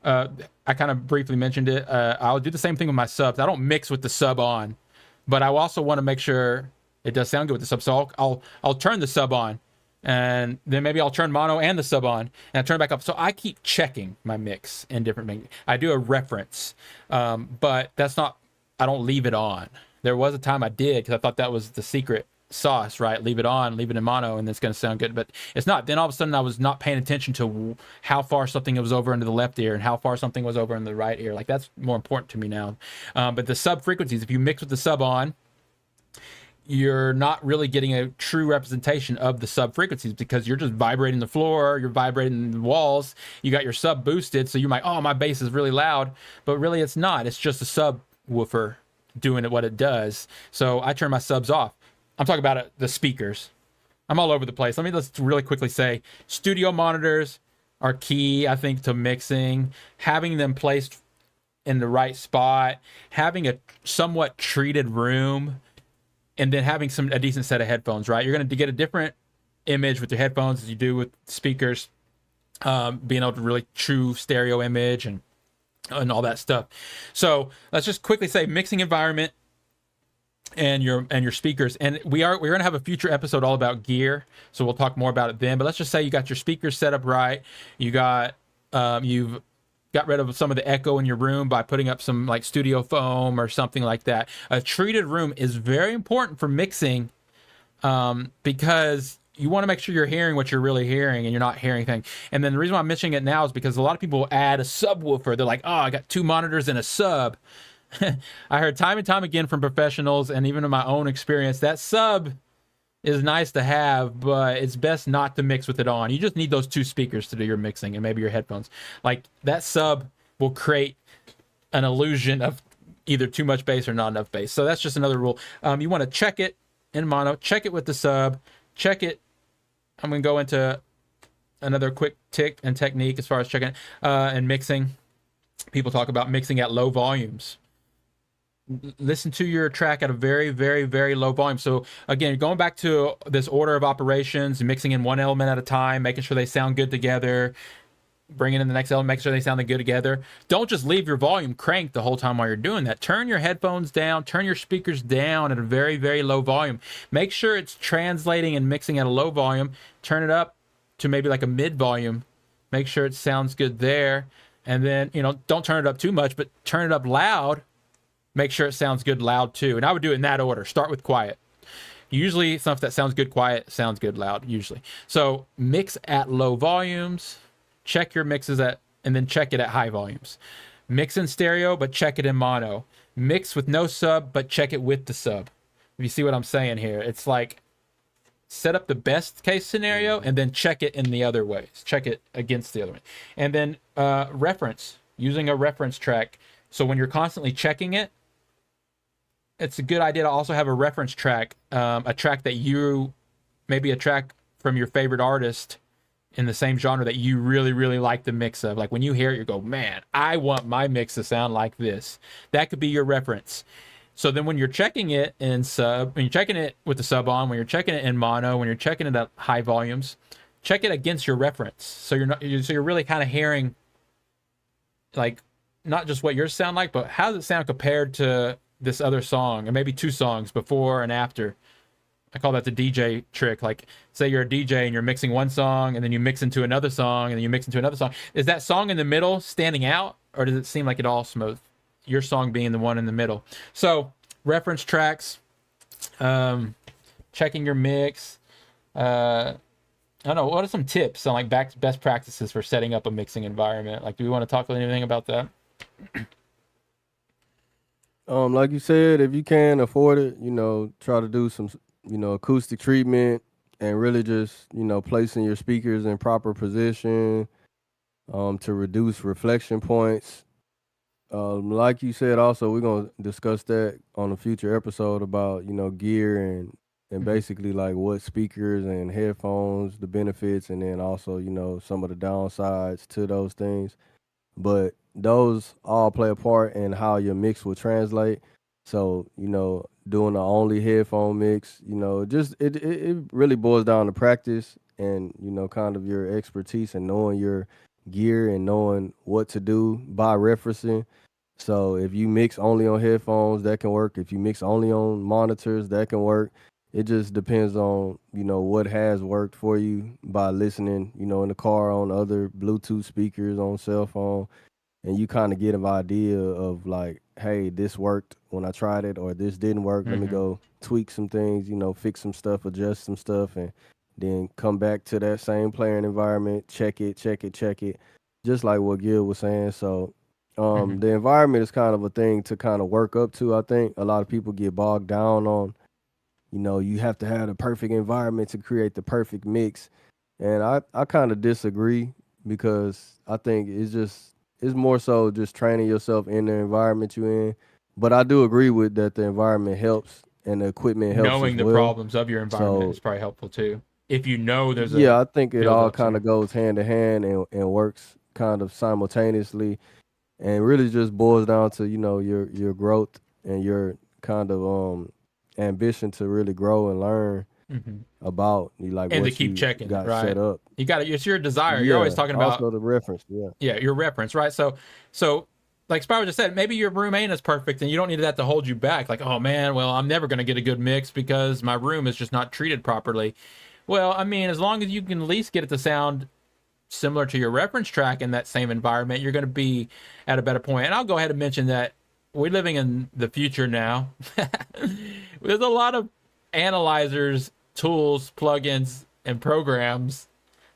I kind of briefly mentioned it. I'll do the same thing with my subs. I don't mix with the sub on, but I also want to make sure it does sound good with the sub. So I'll turn the sub on, and then maybe I'll turn mono and the sub on, and I turn it back up. So I keep checking my mix in different things. I do a reference, but that's not, I don't leave it on. There was a time I did, because I thought that was the secret sauce, right? Leave it on, leave it in mono, and it's going to sound good, but it's not. Then all of a sudden I was not paying attention to how far something was over into the left ear and how far something was over in the right ear. Like, that's more important to me now. But the sub frequencies, if you mix with the sub on, you're not really getting a true representation of the sub frequencies, because you're just vibrating the floor, you're vibrating the walls, you got your sub boosted, so you might, oh, my bass is really loud, but really it's not. It's just a subwoofer doing what it does. So I turn my subs off. I'm talking about the speakers. I'm all over the place. Let's really quickly say studio monitors are key, I think, to mixing. Having them placed in the right spot, having a somewhat treated room, and then having a decent set of headphones, right? You're going to get a different image with your headphones as you do with speakers, being able to really true stereo image and all that stuff. So let's just quickly say mixing environment and your speakers. And we're going to have a future episode all about gear, so we'll talk more about it then. But let's just say you got your speakers set up right. You got you've got rid of some of the echo in your room by putting up some like studio foam or something like that. A treated room is very important for mixing, because you want to make sure you're hearing what you're really hearing and you're not hearing anything. And then the reason why I'm mentioning it now is because a lot of people add a subwoofer. They're like, oh, I got 2 monitors and a sub. I heard time and time again from professionals, and even in my own experience, that sub is nice to have, but it's best not to mix with it on. You just need those 2 speakers to do your mixing, and maybe your headphones. Like, that sub will create an illusion of either too much bass or not enough bass. So that's just another rule. You want to check it in mono, check it with the sub, check it. I'm going to go into another quick tick and technique as far as checking and mixing. People talk about mixing at low volumes. Listen to your track at a very, very, very low volume. So again, going back to this order of operations, mixing in one element at a time, making sure they sound good together, bringing in the next element, making sure they sound good together. Don't just leave your volume cranked the whole time while you're doing that. Turn your headphones down, turn your speakers down at a very, very low volume. Make sure it's translating and mixing at a low volume. Turn it up to maybe like a mid volume. Make sure it sounds good there. And then, don't turn it up too much, but turn it up loud. Make sure it sounds good loud too. And I would do it in that order. Start with quiet. Usually stuff that sounds good quiet sounds good loud, usually. So mix at low volumes, check your mixes and then check it at high volumes. Mix in stereo, but check it in mono. Mix with no sub, but check it with the sub. If you see what I'm saying here, it's like set up the best case scenario and then check it in the other ways. Check it against the other one. And then reference, using a reference track. So when you're constantly checking it, it's a good idea to also have a reference track, a track that you, maybe a track from your favorite artist in the same genre that you really, really like the mix of. Like when you hear it, you go, man, I want my mix to sound like this. That could be your reference. So then when you're checking it in sub, when you're checking it with the sub on, when you're checking it in mono, when you're checking it at high volumes, check it against your reference. So you're really kind of hearing, like, not just what yours sound like, but how does it sound compared to this other song, or maybe two songs before and after. I call that the DJ trick. Like, say you're a DJ and you're mixing one song, and then you mix into another song, and then you mix into another song. Is that song in the middle standing out, or does it seem like it all smooth? Your song being the one in the middle. So reference tracks, checking your mix. I don't know. What are some tips on like best practices for setting up a mixing environment? Like, do we want to talk anything about that? Like you said, if you can afford it, try to do some, acoustic treatment and really just, placing your speakers in proper position, to reduce reflection points. Like you said, also, we're going to discuss that on a future episode about, gear and basically like what speakers and headphones, the benefits, and then also, some of the downsides to those things. But those all play a part in how your mix will translate. So, doing the only headphone mix, just it really boils down to practice and, kind of your expertise and knowing your gear and knowing what to do by referencing. So if you mix only on headphones, that can work. If you mix only on monitors, that can work. It just depends on, what has worked for you by listening, in the car, on other Bluetooth speakers, on cell phone. And you kind of get an idea of like, hey, this worked when I tried it, or this didn't work. Let me go tweak some things, fix some stuff, adjust some stuff, and then come back to that same playing environment, check it, just like what Gil was saying. So the environment is kind of a thing to kind of work up to. I think a lot of people get bogged down on, you have to have the perfect environment to create the perfect mix. And I kind of disagree, because I think it's more so just training yourself in the environment you're in. But I do agree with that the environment helps and the equipment helps. Knowing the problems of your environment is probably helpful too. If you know there's I think it all kind of goes hand in hand and works kind of simultaneously, and really just boils down to, your growth and your kind of ambition to really grow and learn about like and what to keep you checking got right. set up. You got it. It's your desire. You're always talking about also the reference. Your reference, right? So like Spyro just said, maybe your room ain't as perfect, and you don't need that to hold you back. Like, oh man, well, I'm never going to get a good mix because my room is just not treated properly. Well, I mean, as long as you can at least get it to sound similar to your reference track in that same environment, you're going to be at a better point. And I'll go ahead and mention that we're living in the future now. There's a lot of analyzers, tools, plugins, and programs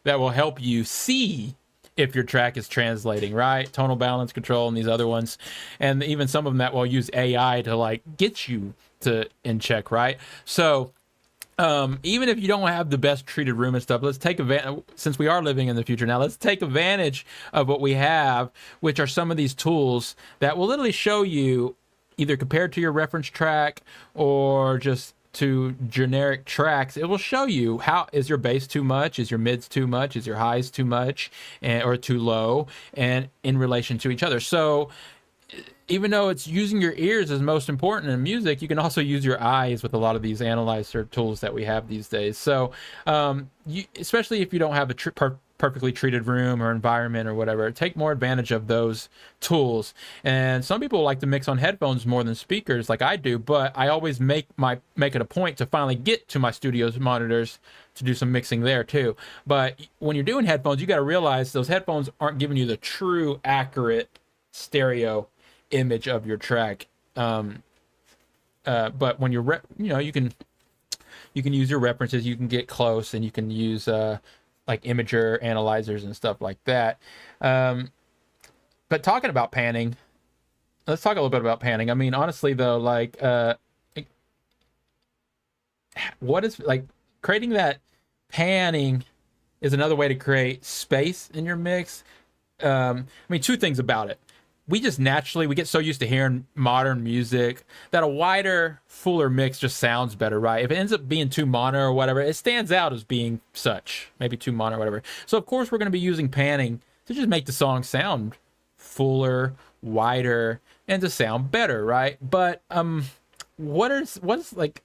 that will help you see if your track is translating, right? Tonal balance control and these other ones. And even some of them that will use AI to like get you to in check, right? So even if you don't have the best treated room and stuff, let's take advantage, since we are living in the future now, let's take advantage of what we have, which are some of these tools that will literally show you, either compared to your reference track or just to generic tracks, it will show you how is your bass too much, is your mids too much, is your highs too much or too low, and in relation to each other. So even though it's using your ears is most important in music, you can also use your eyes with a lot of these analyzer tools that we have these days. So especially if you don't have a perfectly treated room or environment or whatever, take more advantage of those tools. And some people like to mix on headphones more than speakers, like I do, but I always make it a point to finally get to my studio's monitors to do some mixing there too. But when you're doing headphones, you got to realize those headphones aren't giving you the true accurate stereo image of your track. But when you're you can use your references, you can get close, and you can use like imager analyzers and stuff like that. But talking about panning, let's talk a little bit about panning. I mean, honestly though, like what is like creating that panning is another way to create space in your mix. I mean, two things about it. we just naturally we get so used to hearing modern music that a wider, fuller mix just sounds better, right? If it ends up being too mono or whatever, it stands out as being such, maybe too mono or whatever. So of course we're going to be using panning to just make the song sound fuller, wider, and to sound better, right? But what's like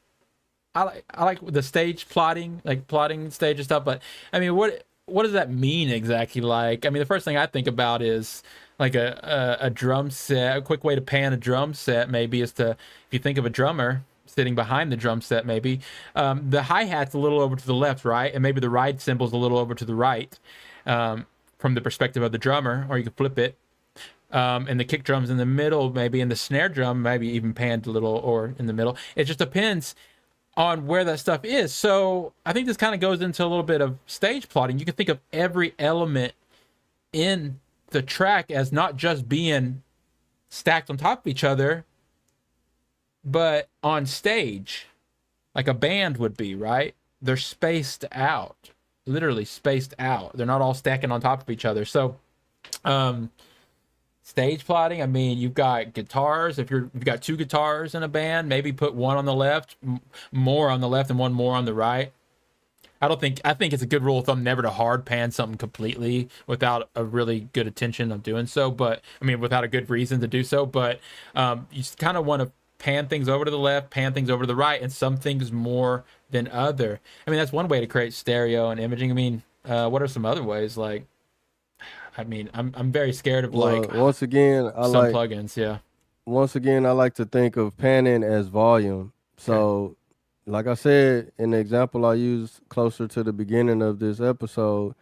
I like the stage plotting, like plotting stage and stuff, but I mean what does that mean exactly? Like, I mean, the first thing I think about is like a drum set. A quick way to pan a drum set maybe is to, if you think of a drummer sitting behind the drum set, maybe the hi-hat's a little over to the left, right? And maybe the ride cymbal's a little over to the right from the perspective of the drummer, or you could flip it. And the kick drum's in the middle, maybe, and the snare drum maybe even panned a little or in the middle. It just depends on where that stuff is. So I think this kind of goes into a little bit of stage plotting. You can think of every element in the track as not just being stacked on top of each other, but on stage, like a band would be, right? They're spaced out, literally spaced out. They're not all stacking on top of each other. So, stage plotting, I mean, you've got guitars. If you've got two guitars in a band, maybe put one on the left, more on the left and one more on the right. I think it's a good rule of thumb never to hard pan something completely without a really good intention of doing so, but I mean without a good reason to do so. But you kind of want to pan things over to the left, pan things over to the right, and some things more than other. I mean, that's one way to create stereo and imaging. I mean, what are some other ways? Like, I mean, I'm very scared of like once again, some plugins. Yeah. Once again, I like to think of panning as volume. So, like I said in the example I used closer to the beginning of this episode,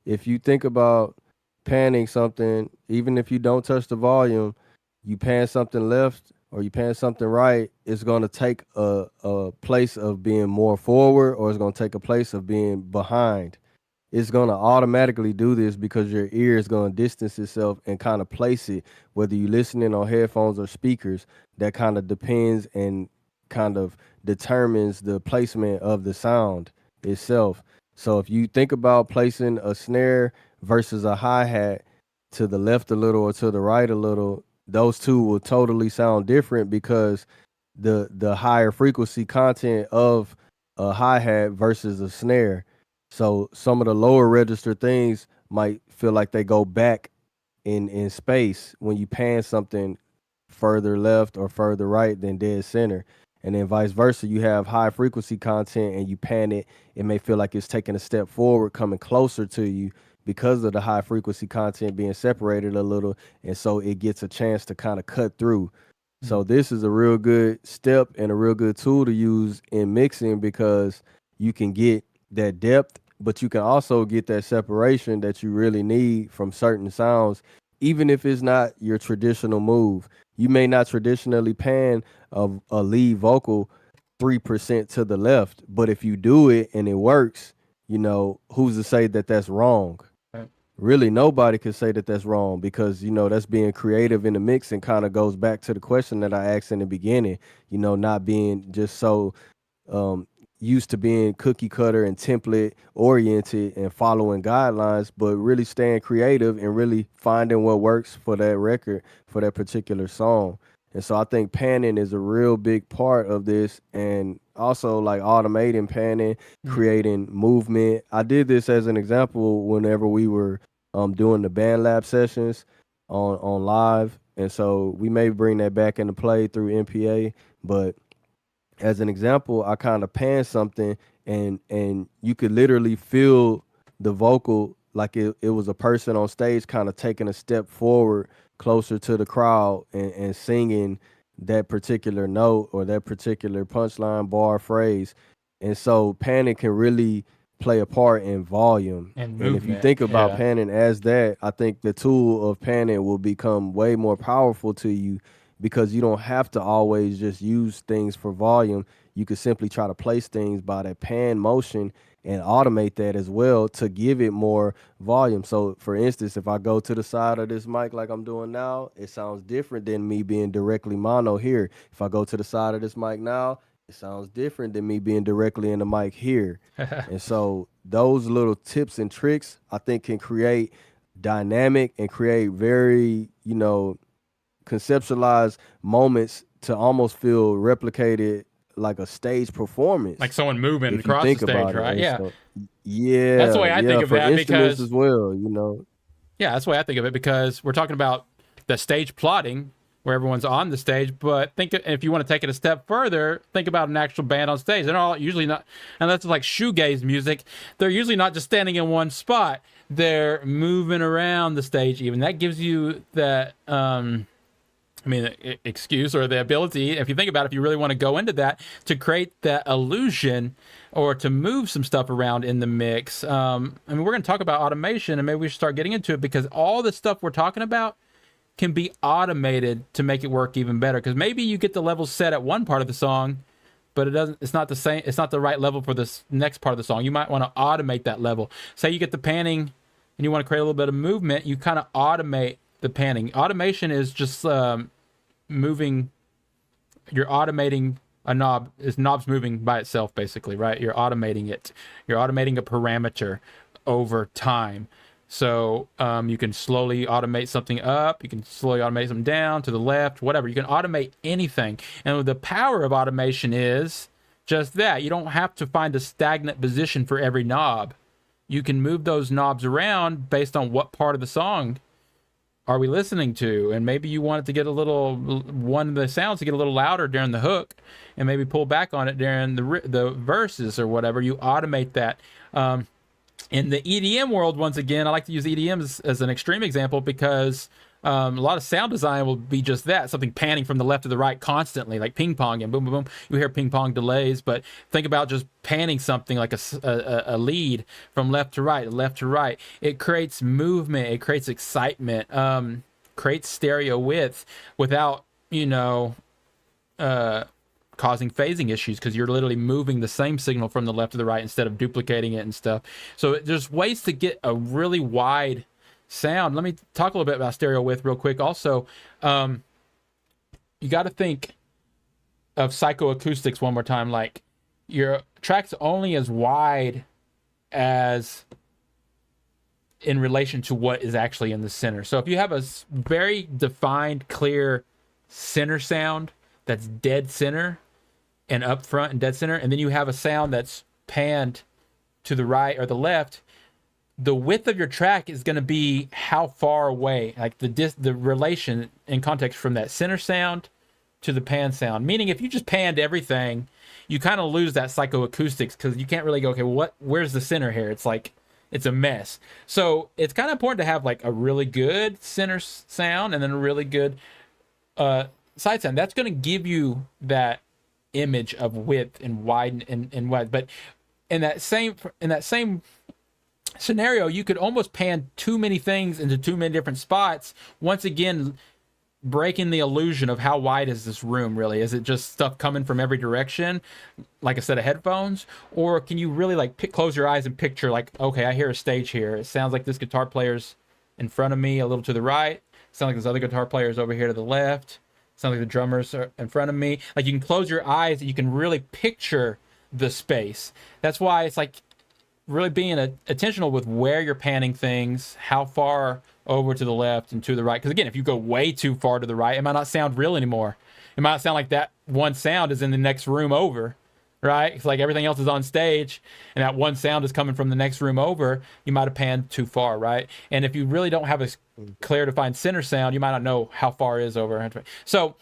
if you think about panning something, even if you don't touch the volume, you pan something left or you pan something right, it's going to take a place of being more forward, or it's going to take a place of being behind. It's going to automatically do this because your ear is going to distance itself and kind of place it, whether you're listening on headphones or speakers. That kind of depends and kind of determines the placement of the sound itself. So if you think about placing a snare versus a hi-hat to the left a little or to the right a little, those two will totally sound different because the higher frequency content of a hi-hat versus a snare. So some of the lower register things might feel like they go back in space when you pan something further left or further right than dead center. And then vice versa, you have high frequency content and you pan it, it may feel like it's taking a step forward, coming closer to you because of the high frequency content being separated a little. And so it gets a chance to kind of cut through. So this is a real good step and a real good tool to use in mixing because you can get that depth, but you can also get that separation that you really need from certain sounds, even if it's not your traditional move. You may not traditionally pan a lead vocal 3% to the left, but if you do it and it works, you know, who's to say that that's wrong? Right. Really, nobody could say that that's wrong because, you know, that's being creative in the mix and kind of goes back to the question that I asked in the beginning, you know, not being just so used to being cookie cutter and template oriented and following guidelines, but really staying creative and really finding what works for that record, for that particular song. And so I think panning is a real big part of this, and also like automating panning, creating movement. I did this as an example whenever we were doing the band lab sessions on live. And so we may bring that back into play through MPA, but as an example, I kind of pan something and you could literally feel the vocal like it was a person on stage kind of taking a step forward closer to the crowd and singing that particular note or that particular punchline, bar, phrase. And so panning can really play a part in volume. And if you think about panning as that, I think the tool of panning will become way more powerful to you because you don't have to always just use things for volume. You could simply try to place things by that pan motion and automate that as well to give it more volume. So for instance, if I go to the side of this mic like I'm doing now, it sounds different than me being directly mono here. If I go to the side of this mic now, it sounds different than me being directly in the mic here. And so those little tips and tricks, I think, can create dynamic and create very, you know, conceptualize moments to almost feel replicated like a stage performance. Like someone moving if you across the think stage, about it. right? And Yeah. so, yeah, That's the way I think of for that, instruments because as well, you know. yeah, that's the way I think of it, because we're talking about the stage plotting where everyone's on the stage. But think, if you want to take it a step further, think about an actual band on stage. They're all usually not, and that's like shoegaze music. They're usually not just standing in one spot. They're moving around the stage. Even that gives you that, excuse or the ability, if you think about it, if you really want to go into that, to create that illusion or to move some stuff around in the mix. We're going to talk about automation, and maybe we should start getting into it, because all the stuff we're talking about can be automated to make it work even better. Because maybe you get the level set at one part of the song, but it's not the same. It's not the right level for this next part of the song. You might want to automate that level. Say you get the panning and you want to create a little bit of movement, you kind of automate the panning. Automation is just moving. You're automating a knob. Knob's moving by itself, basically, right? You're automating it. You're automating a parameter over time. So you can slowly automate something up. You can slowly automate something down, to the left, whatever. You can automate anything. And the power of automation is just that. You don't have to find a stagnant position for every knob. You can move those knobs around based on what part of the song are we listening to. And maybe you want it to get one of the sounds to get a little louder during the hook, and maybe pull back on it during the verses or whatever. You automate that. In the EDM world, once again, I like to use EDM as an extreme example, because a lot of sound design will be just that, something panning from the left to the right constantly, like ping pong, and boom, boom, boom. You hear ping pong delays, but think about just panning something like a lead from left to right, left to right. It creates movement, it creates excitement, creates stereo width without, causing phasing issues, because you're literally moving the same signal from the left to the right instead of duplicating it and stuff. So there's ways to get a really wide sound. Let me talk a little bit about stereo width real quick. Also, you got to think of psychoacoustics one more time. Like, your track's only as wide as in relation to what is actually in the center. So if you have a very defined, clear center sound that's dead center and up front and dead center, and then you have a sound that's panned to the right or the left, the width of your track is going to be how far away, like the relation in context from that center sound to the pan sound. Meaning, if you just panned everything, you kind of lose that psychoacoustics, because you can't really go, okay, well, where's the center here? It's like, it's a mess. So it's kind of important to have like a really good center sound and then a really good side sound. That's going to give you that image of width and wide and wide. But in that same scenario, you could almost pan too many things into too many different spots, once again breaking the illusion of how wide is this room really. Is it just stuff coming from every direction, like a set of headphones? Or can you really like close your eyes and picture, like, okay, I hear a stage here. It sounds like this guitar player's in front of me a little to the right. It sounds like this other guitar player's over here to the left. Sounds like the drummers are in front of me. Like, you can close your eyes and you can really picture the space. That's why it's like really being attentional with where you're panning things, how far over to the left and to the right. Because again, if you go way too far to the right, it might not sound real anymore. It might sound like that one sound is in the next room over, right? It's like everything else is on stage and that one sound is coming from the next room over. You might have panned too far, right? And if you really don't have a clear defined center sound, you might not know how far it is over. So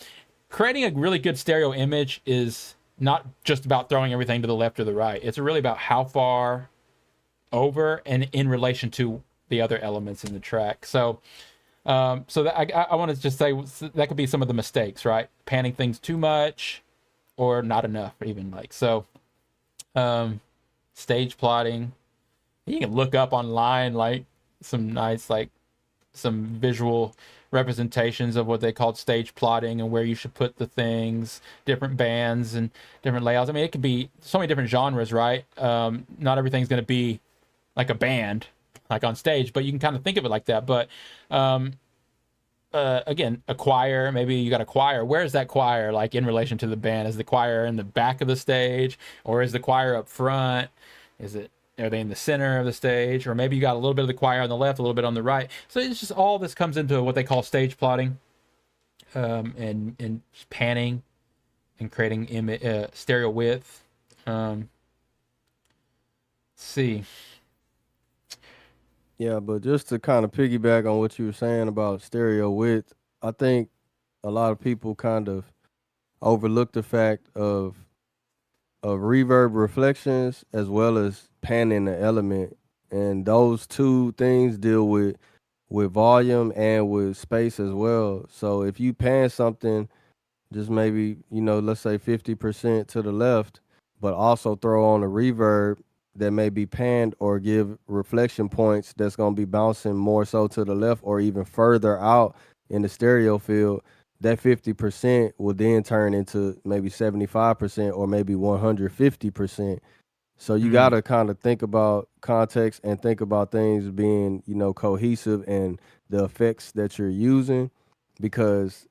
creating a really good stereo image is not just about throwing everything to the left or the right. It's really about how far over and in relation to the other elements in the track. So that I want to just say that could be some of the mistakes, right? Panning things too much or not enough, even like so. Stage plotting. You can look up online like some nice some visual representations of what they called stage plotting and where you should put the things, different bands and different layouts. I mean, it could be so many different genres, right? Not everything's going to be like a band, like on stage, but you can kind of think of it like that. But again, a choir, maybe you got a choir. Where is that choir like in relation to the band? Is the choir in the back of the stage, or is the choir up front? Are they in the center of the stage? Or maybe you got a little bit of the choir on the left, a little bit on the right. So it's just all this comes into what they call stage plotting. and panning and creating stereo width. Let's see. Yeah, but just to kind of piggyback on what you were saying about stereo width, I think a lot of people kind of overlook the fact of reverb reflections as well as panning the element, and those two things deal with volume and with space as well. So if you pan something just maybe, let's say 50% to the left, but also throw on a reverb that may be panned or give reflection points that's going to be bouncing more so to the left or even further out in the stereo field, that 50% will then turn into maybe 75% or maybe 150%. So you got to kind of think about context and think about things being, cohesive and the effects that you're using, because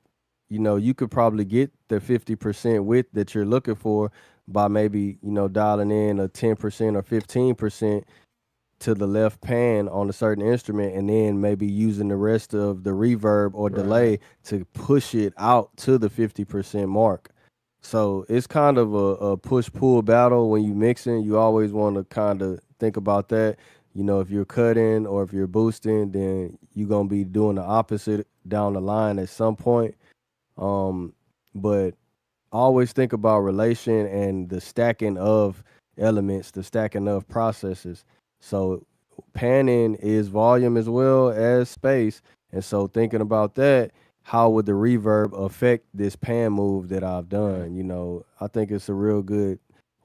you could probably get the 50% width that you're looking for by maybe, dialing in a 10% or 15% to the left pan on a certain instrument, and then maybe using the rest of the reverb or delay to push it out to the 50% mark. So it's kind of a push-pull battle when you mixing. You always want to kind of think about that. If you're cutting or if you're boosting, then you're going to be doing the opposite down the line at some point. But always think about relation and the stacking of elements, the stacking of processes. So panning is volume as well as space. And so thinking about that, how would the reverb affect this pan move that I've done? I think it's a real good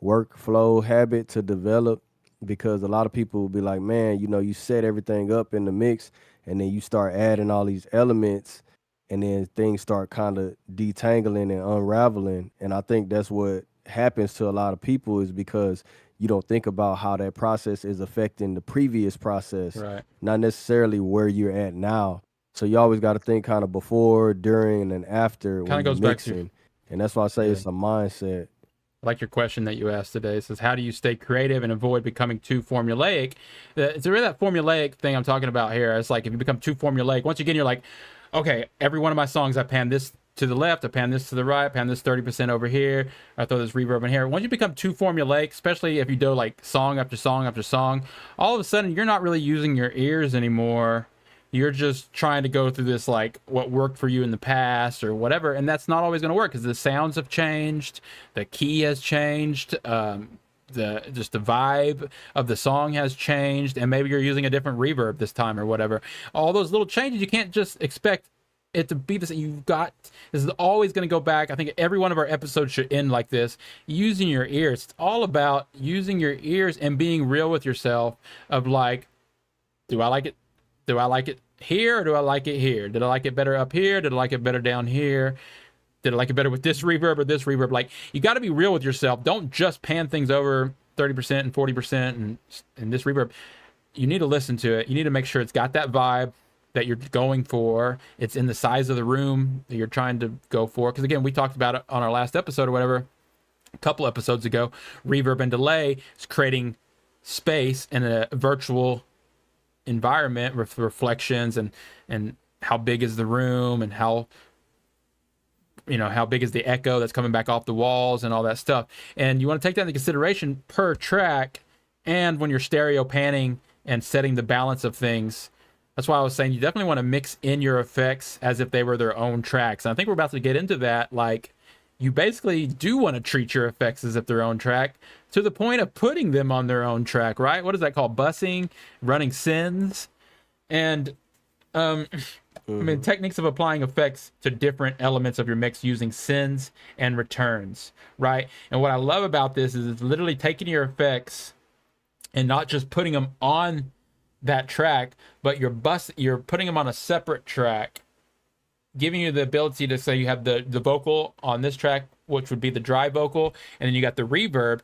workflow habit to develop, because a lot of people will be like, man, you set everything up in the mix and then you start adding all these elements, and then things start kind of detangling and unraveling. And I think that's what happens to a lot of people, is because you don't think about how that process is affecting the previous process, Right. not necessarily where you're at now. So you always got to think kind of before, during, and after when you're Goes back mixing. to, And that's why I say it's a mindset. I like your question that you asked today. It says, how do you stay creative and avoid becoming too formulaic? It's really that formulaic thing I'm talking about here. It's like if you become too formulaic, once again, you're like, okay, every one of my songs, I pan this to the left, I pan this to the right, I pan this 30% over here, I throw this reverb in here. Once you become too formulaic, especially if you do like song after song after song, all of a sudden you're not really using your ears anymore. You're just trying to go through this, like what worked for you in the past or whatever. And that's not always going to work, because the sounds have changed. The key has changed. The vibe of the song has changed. And maybe you're using a different reverb this time or whatever. All those little changes, you can't just expect it to be the same. This is always going to go back. I think every one of our episodes should end like this, using your ears. It's all about using your ears and being real with yourself of like, do I like it? Do I like it here or do I like it here? Did I like it better up here? Did I like it better down here? Did I like it better with this reverb or this reverb? Like, you got to be real with yourself. Don't just pan things over 30% and 40% and this reverb. You need to listen to it. You need to make sure it's got that vibe that you're going for. It's in the size of the room that you're trying to go for. Because again, we talked about it on our last episode or whatever, a couple episodes ago. Reverb and delay is creating space in a virtual environment with reflections and how big is the room and how big is the echo that's coming back off the walls and all that stuff. And you want to take that into consideration per track, and when you're stereo panning and setting the balance of things. That's why I was saying you definitely want to mix in your effects as if they were their own tracks. And I think we're about to get into that. Like, you basically do want to treat your effects as if their own track, to the point of putting them on their own track, right? What is that called? Bussing, running sends. And techniques of applying effects to different elements of your mix using sends and returns, right? And what I love about this is it's literally taking your effects and not just putting them on that track, but you're putting them on a separate track, giving you the ability to say you have the vocal on this track, which would be the dry vocal, and then you got the reverb.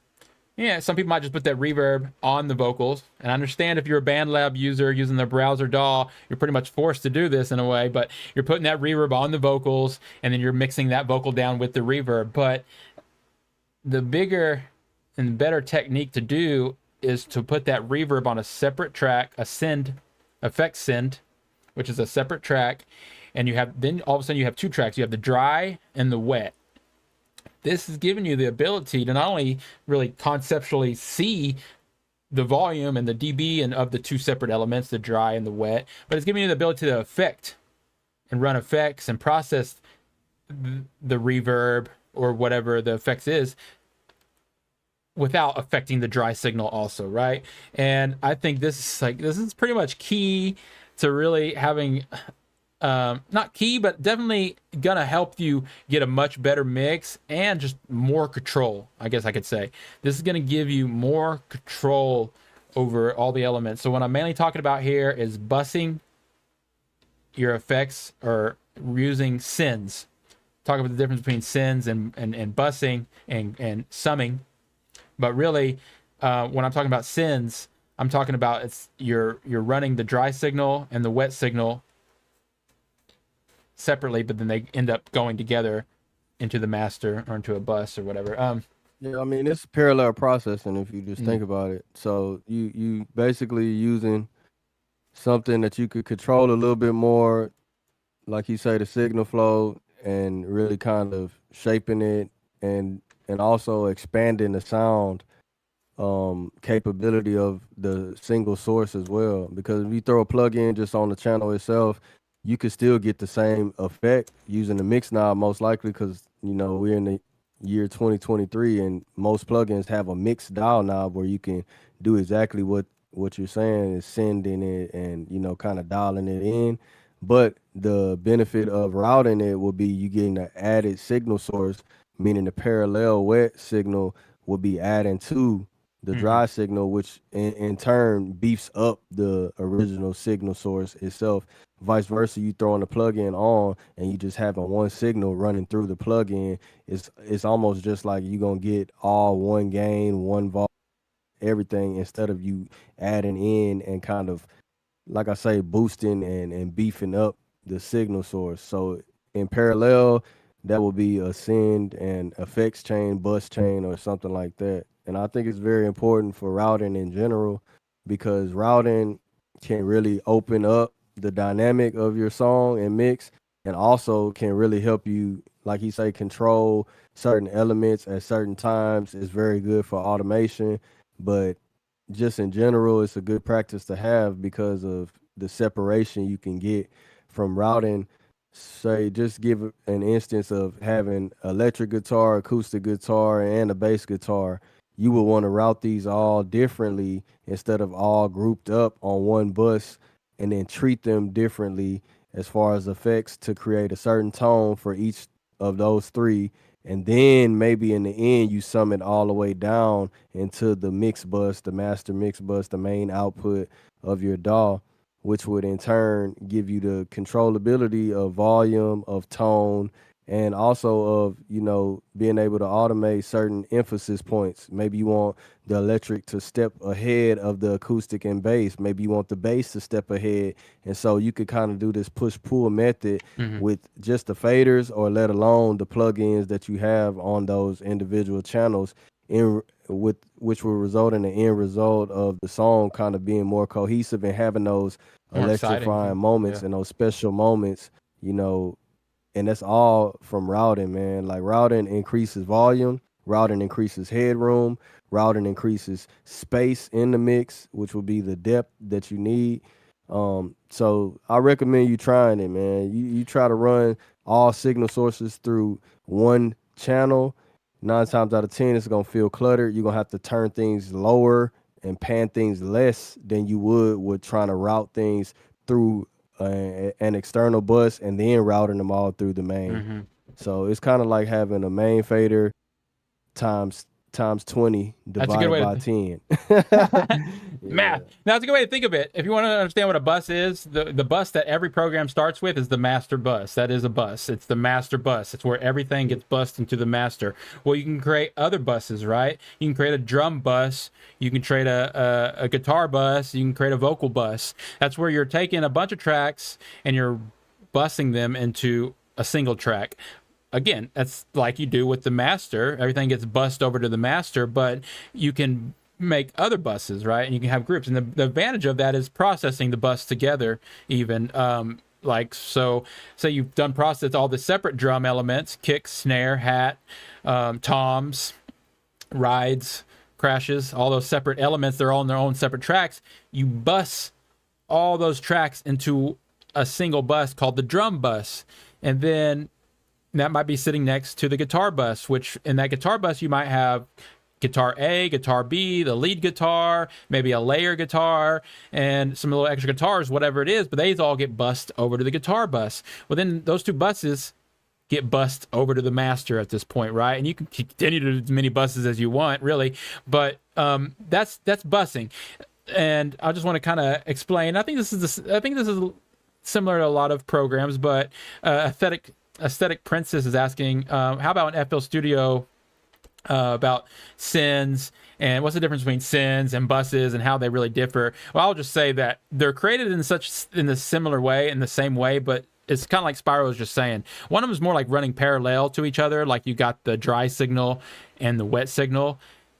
Yeah, some people might just put that reverb on the vocals. And I understand if you're a BandLab user using the browser DAW, you're pretty much forced to do this in a way, but you're putting that reverb on the vocals, and then you're mixing that vocal down with the reverb. But the bigger and better technique to do is to put that reverb on a separate track, a effect send, which is a separate track, and then all of a sudden you have two tracks. You have the dry and the wet. This is giving you the ability to not only really conceptually see the volume and the dB and of the two separate elements, the dry and the wet, but it's giving you the ability to affect and run effects and process the reverb or whatever the effects is without affecting the dry signal also, right? And I think this is pretty much key to really having not key, but definitely gonna help you get a much better mix and just more control, I guess I could say. This is gonna give you more control over all the elements. So what I'm mainly talking about here is bussing your effects or using sends. Talk about the difference between sends and bussing and summing. But really, when I'm talking about sends, I'm talking about you're running the dry signal and the wet signal separately, but then they end up going together into the master or into a bus or whatever. Yeah, I mean, it's parallel processing if you just think about it. So you basically using something that you could control a little bit more, like you say, the signal flow, and really kind of shaping it and also expanding the sound capability of the single source as well. Because if you throw a plug-in just on the channel itself, you could still get the same effect using the mix knob, most likely, because we're in the year 2023 and most plugins have a mix dial knob where you can do exactly what you're saying, is sending it and kind of dialing it in. But the benefit of routing it will be you getting an added signal source, meaning the parallel wet signal will be adding to the dry signal, which in turn beefs up the original signal source itself. Vice versa, you throwing the plugin on and you just having one signal running through the plugin, it's almost just like you're gonna get all one gain, one volume, everything, instead of you adding in and kind of, like I say, boosting and beefing up the signal source. So in parallel, that will be a send and effects chain, bus chain, or something like that. And I think it's very important for routing in general, because routing can really open up the dynamic of your song and mix, and also can really help you, like you say, control certain elements at certain times. It's very good for automation, but just in general, it's a good practice to have because of the separation you can get from routing. Say, just give an instance of having electric guitar, acoustic guitar, and a bass guitar. You would want to route these all differently instead of all grouped up on one bus, and then treat them differently as far as effects to create a certain tone for each of those three. And then maybe in the end, you sum it all the way down into the mix bus, the master mix bus, the main output of your DAW, which would in turn give you the controllability of volume, of tone, and also of, being able to automate certain emphasis points. Maybe you want the electric to step ahead of the acoustic and bass. Maybe you want the bass to step ahead. And so you could kind of do this push-pull method with just the faders, or let alone the plugins that you have on those individual channels, which will result in the end result of the song kind of being more cohesive and having those More electrifying exciting. moments and those special moments, and that's all from routing, man. Like, routing increases volume, routing increases headroom, routing increases space in the mix, which will be the depth that you need. So I recommend you trying it, man. You try to run all signal sources through one channel. 9 times out of 10, it's gonna feel cluttered. You're gonna have to turn things lower and pan things less than you would with trying to route things through an external bus and then routing them all through the main. So it's kind of like having a main fader times 20 That's a good divided way by to 10. Math. Now, that's a good way to think of it. If you want to understand what a bus is, the bus that every program starts with is the master bus. That is a bus. It's the master bus. It's where everything gets bussed into the master. Well, you can create other buses, right? You can create a drum bus. You can create a guitar bus. You can create a vocal bus. That's where you're taking a bunch of tracks and you're bussing them into a single track. Again, that's like you do with the master. Everything gets bussed over to the master, but you can make other buses, right? And you can have groups. And the advantage of that is processing the bus together even. Like, so say you've done processed all the separate drum elements, kick, snare, hat, toms, rides, crashes, all those separate elements, they're all in their own separate tracks. You bus all those tracks into a single bus called the drum bus. And then that might be sitting next to the guitar bus, which in that guitar bus, you might have guitar A, guitar B, the lead guitar, maybe a layer guitar, and some little extra guitars, whatever it is, but they all get bussed over to the guitar bus. Well, then those two buses get bussed over to the master at this point, right? And you can continue to do as many buses as you want, really, but that's bussing. And I just want to kind of explain. I think this is similar to a lot of programs, but Aesthetic Princess is asking, how about in FL Studio? About sends and what's the difference between sends and buses and how they really differ. Well, I'll just say that they're created in a similar way, in the same way, but it's kind of like Spyro was just saying. One of them is more like running parallel to each other, like you got the dry signal and the wet signal,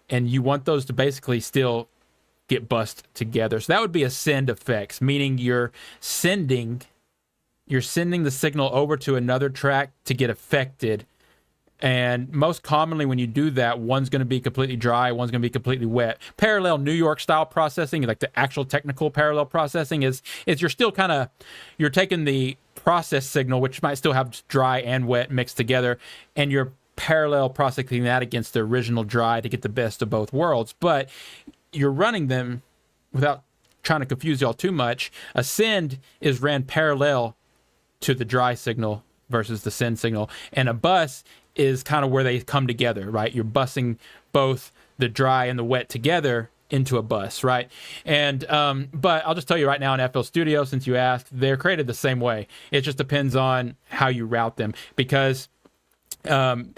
and you want those to basically still get bussed together. So that would be a send effects, meaning you're sending the signal over to another track to get affected. And most commonly when you do that, one's going to be completely dry, one's going to be completely wet. Parallel New York style processing, like the actual technical parallel processing, is you're still you're taking the process signal, which might still have dry and wet mixed together, and you're parallel processing that against the original dry to get the best of both worlds. But you're running them without trying to confuse y'all too much. A send is ran parallel to the dry signal versus the send signal, and a bus is kind of where they come together, right? You're busing both the dry and the wet together into a bus, right? And but I'll just tell you right now in FL Studio, since you asked, they're created the same way. It just depends on how you route them, because if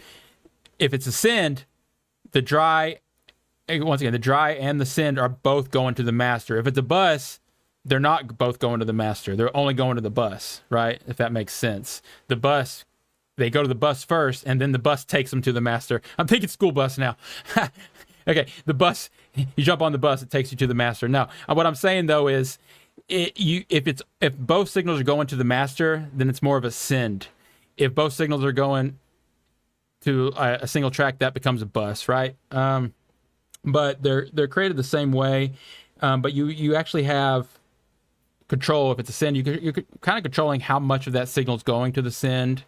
it's a send, the dry and the send are both going to the master. If it's a bus, they're not both going to the master. They're only going to the bus, right? If that makes sense. The bus, they go to the bus first, and then the bus takes them to the master. I'm thinking school bus now. Okay, the bus, you jump on the bus, it takes you to the master. Now, what I'm saying though is, if both signals are going to the master, then it's more of a send. If both signals are going to a single track, that becomes a bus, right? But they're created the same way, but you actually have control. If it's a send, you're kind of controlling how much of that signal is going to the send,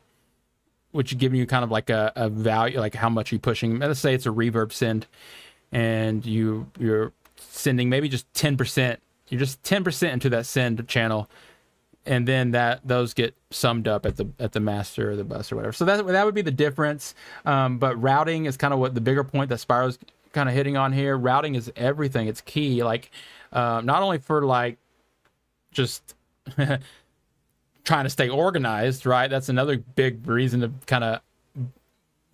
which is giving you kind of like a value, like how much you're pushing. Let's say it's a reverb send, and you're sending maybe just 10%. You're just 10% into that send channel, and then those get summed up at the master or the bus or whatever. So that would be the difference. But routing is kind of what the bigger point that Spyro's kind of hitting on here. Routing is everything. It's key. Like not only for like just trying to stay organized, right? That's another big reason to kind of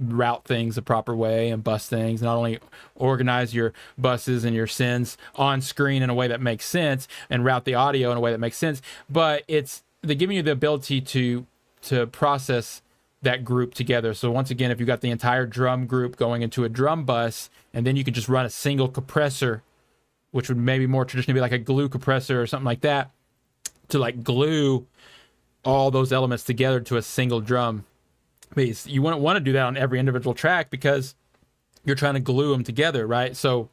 route things the proper way and bus things. Not only organize your buses and your sends on screen in a way that makes sense and route the audio in a way that makes sense, but they're giving you the ability to process that group together. So once again, if you got the entire drum group going into a drum bus, and then you can just run a single compressor, which would maybe more traditionally be like a glue compressor or something like that, to like glue all those elements together to a single drum piece. You wouldn't want to do that on every individual track because you're trying to glue them together, right? So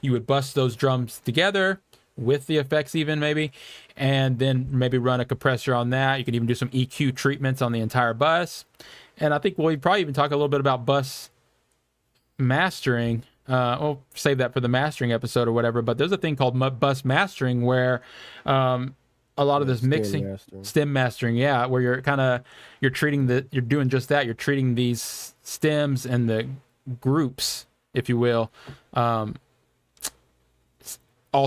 you would bust those drums together with the effects even maybe, and then maybe run a compressor on that. You can even do some EQ treatments on the entire bus. And I think we'll probably even talk a little bit about bus mastering. We'll save that for the mastering episode or whatever, but there's a thing called bus mastering where a lot of this mixing, stem mastering, yeah, where you're doing just that. You're treating these stems and the groups, if you will, all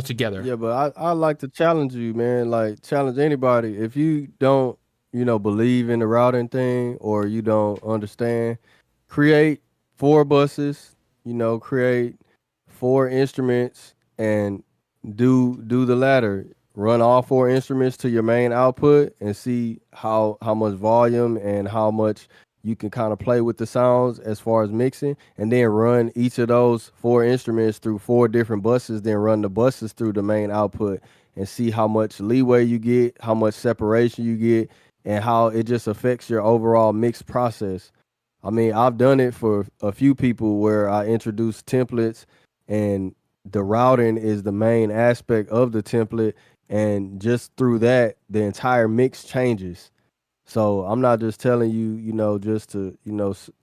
together. Yeah, but I like to challenge you, man. Like challenge anybody. If you don't, believe in the routing thing, or you don't understand, create 4 buses. Create 4 instruments and do the latter. Run all 4 instruments to your main output and see how much volume and how much you can kind of play with the sounds as far as mixing, and then run each of those 4 instruments through 4 different buses, then run the buses through the main output and see how much leeway you get, how much separation you get, and how it just affects your overall mix process. I mean, I've done it for a few people where I introduce templates, and the routing is the main aspect of the template, and just through that, the entire mix changes. So I'm not just telling you, just to,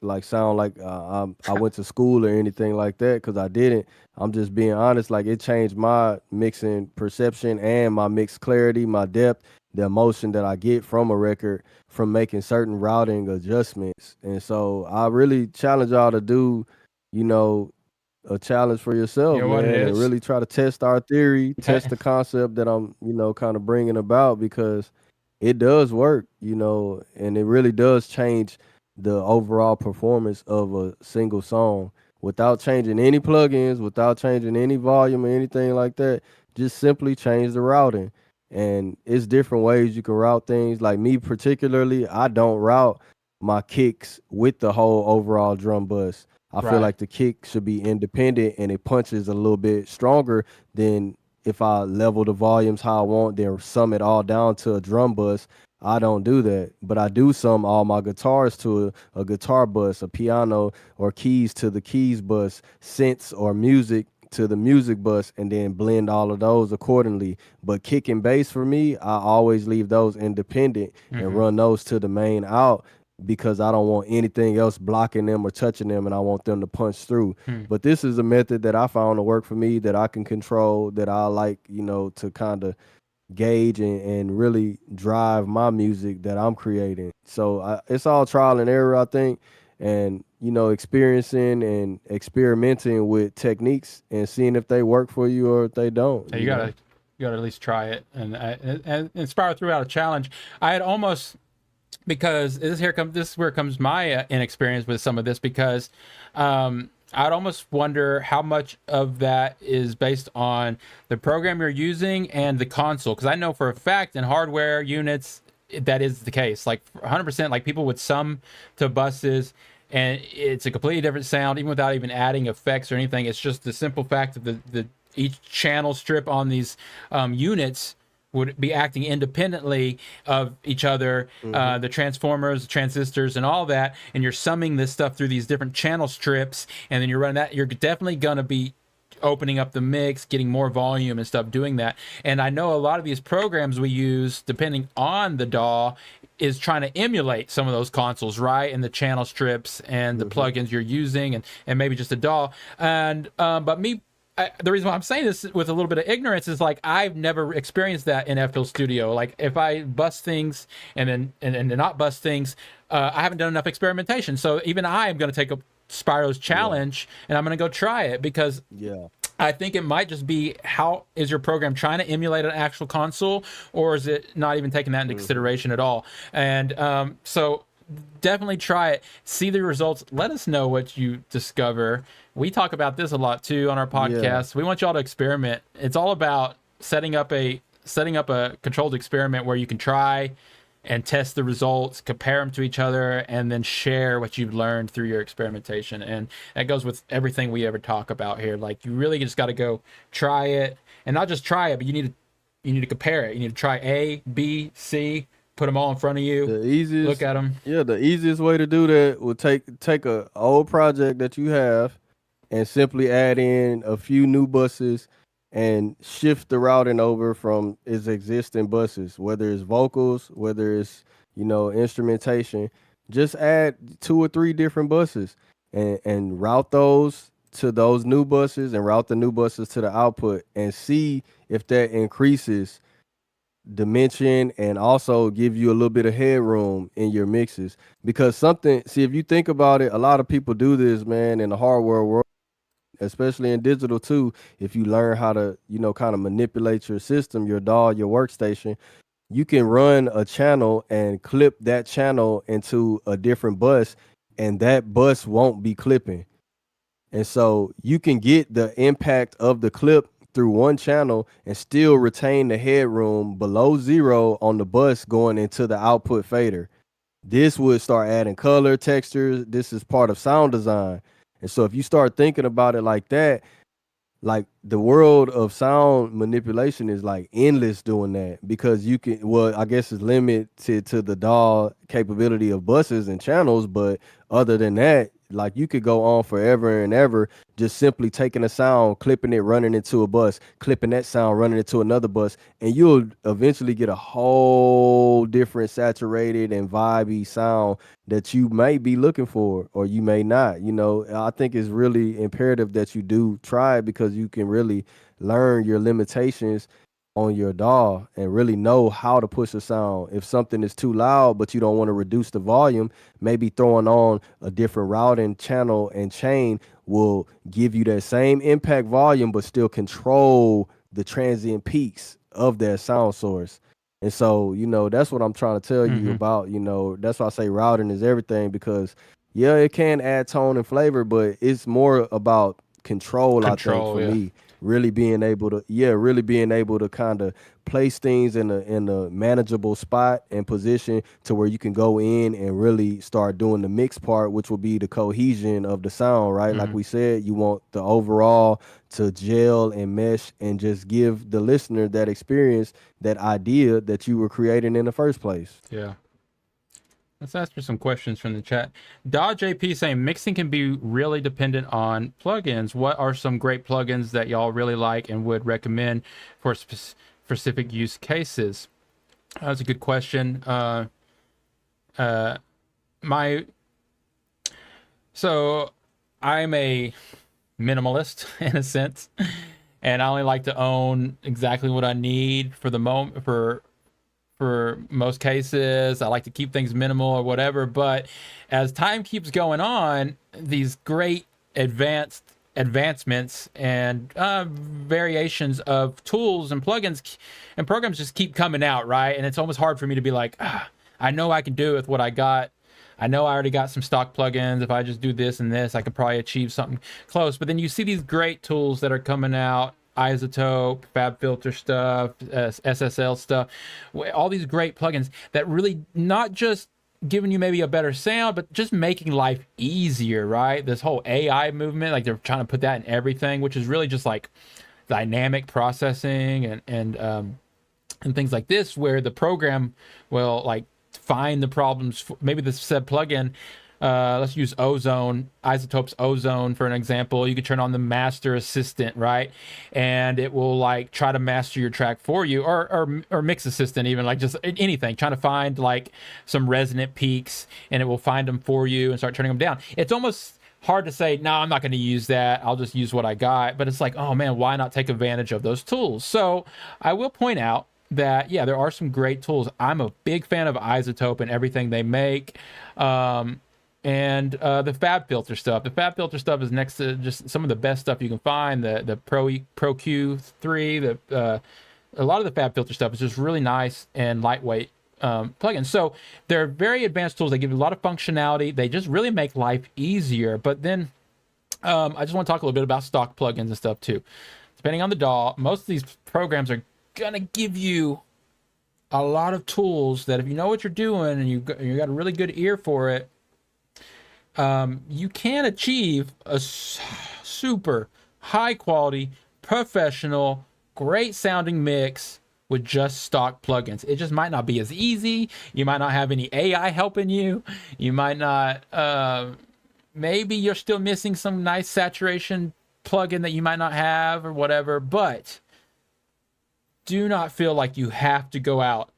like sound like I went to school or anything like that, because I didn't. I'm just being honest. Like, it changed my mixing perception and my mix clarity, my depth, the emotion that I get from a record from making certain routing adjustments. And so I really challenge y'all to do, you know, a challenge for yourself, You know what it man, and is? really try to test our theory, test the concept that I'm, kind of bringing about, because it does work, and it really does change the overall performance of a single song without changing any plugins, without changing any volume or anything like that. Just simply change the routing. And it's different ways you can route things. Like me particularly, I don't route my kicks with the whole overall drum bus. I feel Right. like the kick should be independent and it punches a little bit stronger than if I level the volumes how I want, then sum it all down to a drum bus. I don't do that, but I do sum all my guitars to a guitar bus, a piano, or keys to the keys bus, synths or music to the music bus, and then blend all of those accordingly. But kick and bass for me, I always leave those independent and run those to the main out, because I don't want anything else blocking them or touching them, and I want them to punch through. But this is a method that I found to work for me, that I can control, that I like, to kind of gauge and really drive my music that I'm creating. So it's all trial and error, I think, and, experiencing and experimenting with techniques and seeing if they work for you or if they don't. So you gotta at least try it and inspire throughout a challenge. I had almost, because this is where comes my inexperience with some of this, because I'd almost wonder how much of that is based on the program you're using and the console, because I know for a fact in hardware units that is the case, like 100%. Like, people would sum to buses and it's a completely different sound, even without even adding effects or anything. It's just the simple fact of the each channel strip on these units would be acting independently of each other, the transformers, the transistors, and all that, and you're summing this stuff through these different channel strips, and then you're running that. You're definitely going to be opening up the mix, getting more volume and stuff doing that. And I know a lot of these programs we use, depending on the DAW, is trying to emulate some of those consoles, right? And the channel strips and the plugins you're using, and maybe just a DAW. And but the reason why I'm saying this with a little bit of ignorance is, like, I've never experienced that in FL Studio. Like, if I bust things and not bust things, I haven't done enough experimentation. So even I am going to take up Spyro's challenge, and I'm going to go try it, because I think it might just be, how is your program trying to emulate an actual console, or is it not even taking that into consideration at all? And so definitely try it, see the results, let us know what you discover. We talk about this a lot too on our podcast. We want y'all to experiment. It's all about setting up a controlled experiment where you can try and test the results, compare them to each other, and then share what you've learned through your experimentation. And that goes with everything we ever talk about here. Like, you really just got to go try it, and not just try it, but you need to compare it. You need to try A, B, C, put them all in front of you. The easiest, look at them. Yeah, the easiest way to do that would take a old project that you have and simply add in a few new buses and shift the routing over from its existing buses, whether it's vocals, whether it's, instrumentation. Just add 2 or 3 different buses and route those to those new buses, and route the new buses to the output, and see if that increases dimension and also give you a little bit of headroom in your mixes. Because if you think about it, a lot of people do this, man, in the hardware world, especially in digital too. If you learn how to, kind of manipulate your system, your DAW, your workstation, you can run a channel and clip that channel into a different bus, and that bus won't be clipping. And so you can get the impact of the clip through one channel and still retain the headroom below 0 on the bus going into the output fader. this would start adding color, textures. This is part of sound design. And so if you start thinking about it like that, like the world of sound manipulation is like endless doing that, because you can, well, I guess it's limited to the DAW capability of buses and channels, but other than that, like you could go on forever and ever, just simply taking a sound, clipping it, running into a bus, clipping that sound, running into another bus, and you'll eventually get a whole different saturated and vibey sound that you may be looking for, or you may not. You know, I think it's really imperative that you do try it, because you can really learn your limitations on your DAW and really know how to push a sound. If something is too loud but you don't want to reduce the volume, maybe throwing on a different routing channel and chain will give you that same impact volume but still control the transient peaks of that sound source. And so, you know, that's what I'm trying to tell you about. You know, that's why I say routing is everything, because yeah, it can add tone and flavor, but it's more about control, I think, for Yeah. me. Really being able to kind of place things in a manageable spot and position to where you can go in and really start doing the mix part, which will be the cohesion of the sound, right? Like we said, you want the overall to gel and mesh and just give the listener that experience, that idea that you were creating in the first place. Yeah. Let's ask for some questions from the chat. JP saying mixing can be really dependent on plugins. What are some great plugins that y'all really like and would recommend for specific use cases? That's a good question. So I'm a minimalist in a sense, and I only like to own exactly what I need for the moment, for most cases. I like to keep things minimal or whatever, but as time keeps going on, these great advancements and variations of tools and plugins and programs just keep coming out, right? And it's almost hard for me to be like, I know I can do it with what I got. I know I already got some stock plugins. If I just do this and this, I could probably achieve something close. But then you see these great tools that are coming out, Isotope, FabFilter stuff, SSL stuff, all these great plugins that really not just giving you maybe a better sound, but just making life easier, right? This whole AI movement, like they're trying to put that in everything, which is really just like dynamic processing and things like this, where the program will like find the problems. Maybe the said plugin, let's use Ozone, Isotope's Ozone for an example. You could turn on the master assistant, right? And it will like try to master your track for you, or mix assistant, even like just anything, trying to find like some resonant peaks, and it will find them for you and start turning them down. It's almost hard to say, no, I'm not going to use that. I'll just use what I got. But it's like, oh man, why not take advantage of those tools? So I will point out that, yeah, there are some great tools. I'm a big fan of Isotope and everything they make. And the FabFilter stuff. The FabFilter stuff is next to just some of the best stuff you can find. The Pro Q3, a lot of the FabFilter stuff is just really nice and lightweight plugins. So they're very advanced tools. They give you a lot of functionality. They just really make life easier. But then I just want to talk a little bit about stock plugins and stuff too. Depending on the DAW, most of these programs are gonna give you a lot of tools that if you know what you're doing and you got a really good ear for it, you can achieve a super high quality, professional, great sounding mix with just stock plugins. It just might not be as easy. You might not have any AI helping you. You might not, maybe you're still missing some nice saturation plugin that you might not have or whatever, but do not feel like you have to go out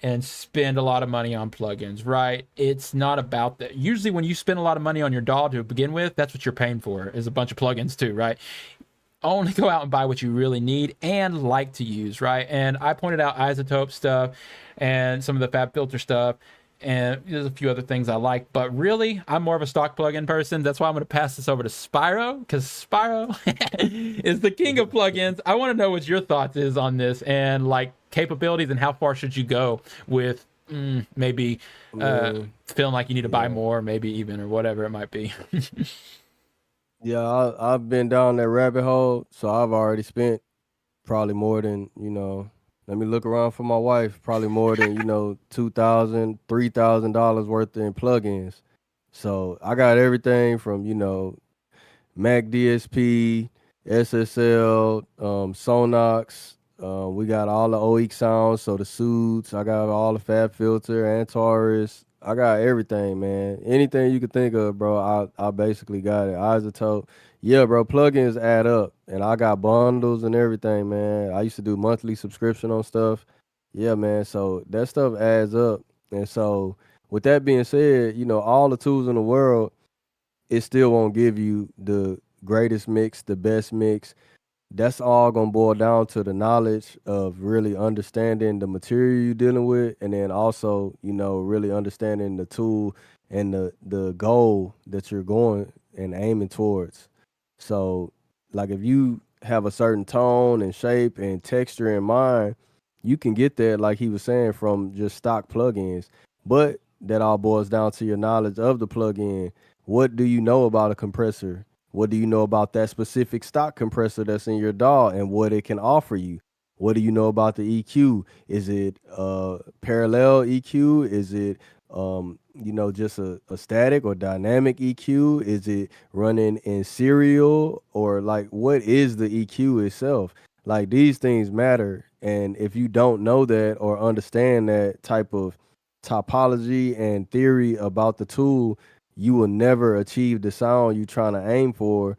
and spend a lot of money on plugins, right? It's not about that. Usually when you spend a lot of money on your DAW to begin with, that's what you're paying for, is a bunch of plugins too, right? Only go out and buy what you really need and like to use, right? And I pointed out Isotope stuff and some of the FabFilter stuff, and there's a few other things I like, but really, I'm more of a stock plugin person. That's why I'm going to pass this over to Spyro, because Spyro is the king of plugins. I want to know what your thoughts is on this and like capabilities, and how far should you go with maybe feeling like you need to buy more, maybe even, or whatever it might be. Yeah, I've been down that rabbit hole, so I've already spent probably more than, Let me look around for my wife. Probably more than $2,000, $3,000 worth in plugins. So I got everything from Mac DSP, SSL, Sonox. We got all the OEQ sounds, so the Suits. I got all the Fab Filter, Antares. I got everything, man. Anything you could think of, bro. I basically got it. Isotope. Yeah, bro. Plugins add up, and I got bundles and everything, man. I used to do monthly subscription on stuff. Yeah, man. So that stuff adds up, and so with that being said, all the tools in the world, it still won't give you the greatest mix, the best mix. That's all gonna boil down to the knowledge of really understanding the material you're dealing with, and then also, really understanding the tool and the goal that you're going and aiming towards. So, like if you have a certain tone and shape and texture in mind, you can get that, like he was saying, from just stock plugins. But that all boils down to your knowledge of the plugin. What do you know about a compressor? What do you know about that specific stock compressor that's in your DAW and what it can offer you? What do you know about the EQ? Is it parallel EQ? Is it just a static or dynamic EQ? Is it running in serial, or like what is the EQ itself? Like these things matter. And if you don't know that or understand that type of topology and theory about the tool, you will never achieve the sound you're trying to aim for,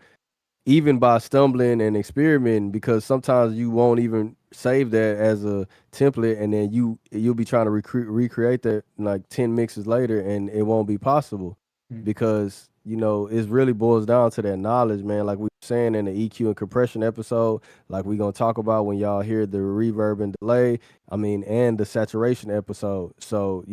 even by stumbling and experimenting, because sometimes you won't even save that as a template, and then you'll be trying to recreate that like 10 mixes later, and it won't be possible Mm. because it really boils down to that knowledge, man. Like we were saying in the EQ and compression episode, like we're gonna talk about when y'all hear the reverb and delay, and the saturation episode. So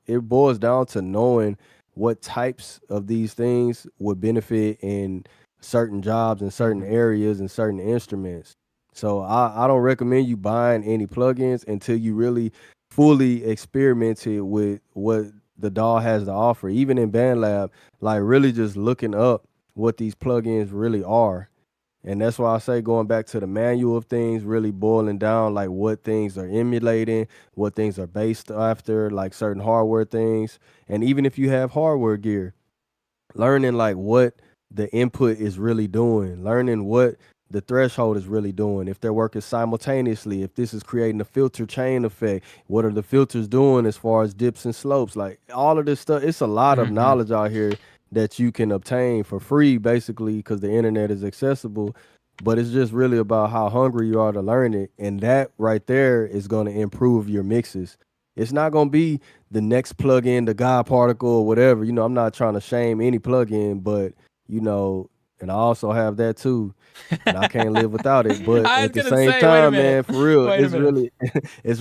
it boils down to knowing what types of these things would benefit in certain jobs in certain areas and certain instruments. So I don't recommend you buying any plugins until you really fully experimented with what the DAW has to offer. Even in BandLab, like really just looking up what these plugins really are. And that's why I say going back to the manual of things, really boiling down like what things are emulating, what things are based after, like certain hardware things. And even if you have hardware gear, learning like what the input is really doing, learning what the threshold is really doing, if they're working simultaneously, if this is creating a filter chain effect, what are the filters doing as far as dips and slopes, like all of this stuff. It's a lot of knowledge out here that you can obtain for free, basically, because the internet is accessible. But it's just really about how hungry you are to learn it, and that right there is going to improve your mixes. It's not going to be the next plugin, the God particle or whatever. I'm not trying to shame any plugin, but and I also have that too, and I can't live without it. But I was at the gonna same say, wait a time, minute. man, for real, Wait a it's minute. really, it's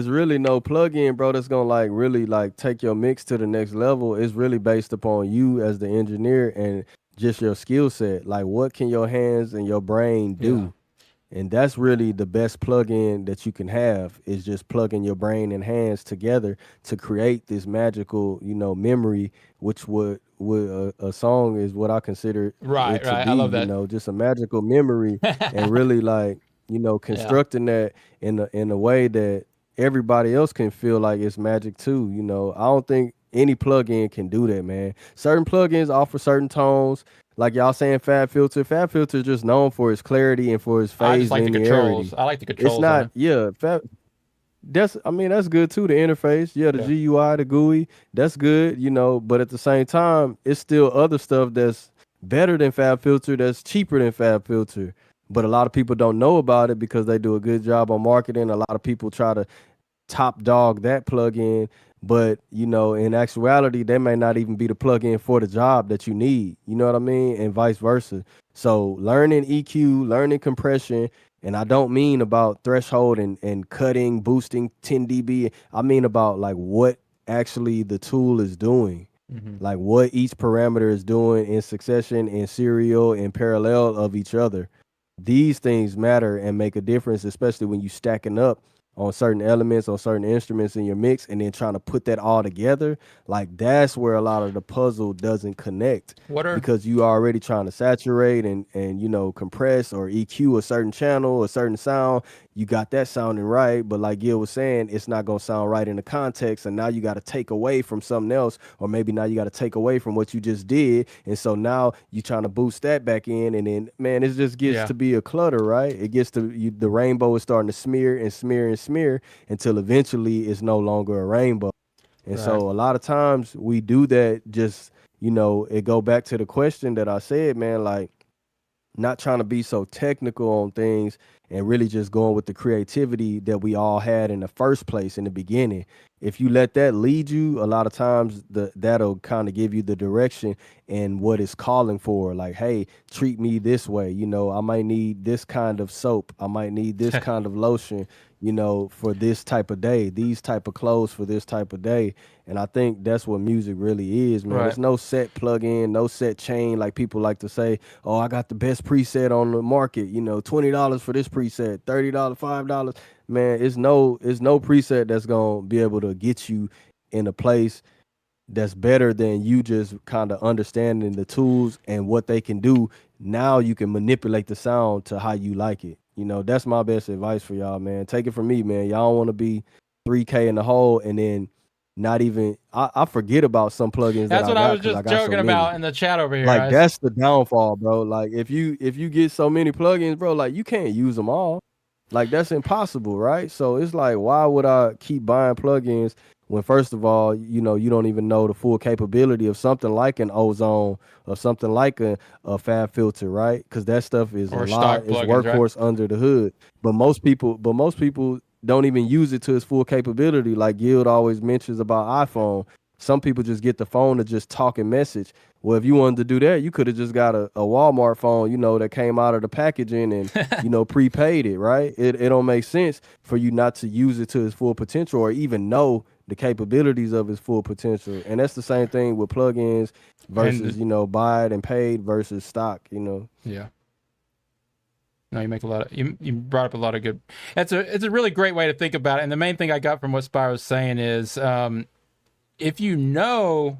really no plugin, bro, that's gonna like really like take your mix to the next level. It's really based upon you as the engineer and just your skill set. Like, what can your hands and your brain do? And that's really the best plug-in that you can have, is just plugging your brain and hands together to create this magical, memory, which would a song is what I consider Right, it to right. be, I love that. just a magical memory, and really like, Yeah. constructing that in a way that everybody else can feel like it's magic too. I don't think any plugin can do that, man. Certain plugins offer certain tones, like y'all saying Fab Filter. Fab Filter is just known for its clarity and for its I just phase like the controls. linearity. I like the It's controls on not, it. yeah, that's good too, the interface. Yeah, the Yeah. GUI, the GUI, that's good, but at the same time, it's still other stuff that's better than Fab Filter, that's cheaper than Fab Filter. But a lot of people don't know about it because they do a good job on marketing. A lot of people try to top dog that plugin, but in actuality, they may not even be the plugin for the job that you need. You know what I mean? And vice versa. So learning EQ, learning compression, and I don't mean about threshold and cutting, boosting 10 dB. I mean about like what actually the tool is doing. Like what each parameter is doing in succession, in serial, in parallel of each other. These things matter and make a difference, especially when you stacking up on certain elements, on certain instruments in your mix, and then trying to put that all together, like that's where a lot of the puzzle doesn't connect What are because you already trying to saturate and compress or EQ a certain channel, a certain sound. You got that sounding right, but like Gil was saying, it's not gonna sound right in the context, and now you got to take away from something else, or maybe now you got to take away from what you just did, and so now you trying to boost that back in, and then man, it just gets to be a clutter, right? It gets to the rainbow is starting to smear and smear and smear until eventually it's no longer a rainbow. And Right. so a lot of times we do that. Just it go back to the question that I said, man, like not trying to be so technical on things and really just going with the creativity that we all had in the first place in the beginning. If you let that lead you, a lot of times that'll kind of give you the direction and what it's calling for. Like, hey, treat me this way. I might need this kind of soap. I might need this kind of lotion, for this type of day, these type of clothes for this type of day. And I think that's what music really is, man. Right. There's no set plug-in, no set chain like people like to say, oh, I got the best preset on the market, $20 for this preset, $30, $5. Man, it's no preset that's gonna be able to get you in a place that's better than you just kind of understanding the tools and what they can do. Now you can manipulate the sound to how you like it. That's my best advice for y'all, man. Take it from me, man. Y'all don't want to be 3K in the hole and then not even I forget about some plugins That's that what I I got was because I just got so joking many. about in the chat over here. Like that's the downfall, bro. Like if you get so many plugins, bro, like you can't use them all. Like that's impossible, right? So it's like, why would I keep buying plugins when first of all, you don't even know the full capability of something like an ozone or something like a fab filter, right? Because that stuff is Or a stock lot, it's plugins, right? workhorse under the hood. But most people don't even use it to its full capability. Like Guild always mentions about iPhone. Some people just get the phone to just talk and message. Well, if you wanted to do that, you could have just got a Walmart phone, that came out of the packaging and, prepaid it, right? It don't make sense for you not to use it to its full potential or even know the capabilities of its full potential. And that's the same thing with plugins versus, buy it and paid versus stock, Yeah. No, you make a lot of you brought up a lot of good. It's a really great way to think about it. And the main thing I got from what Spyro was saying is if you know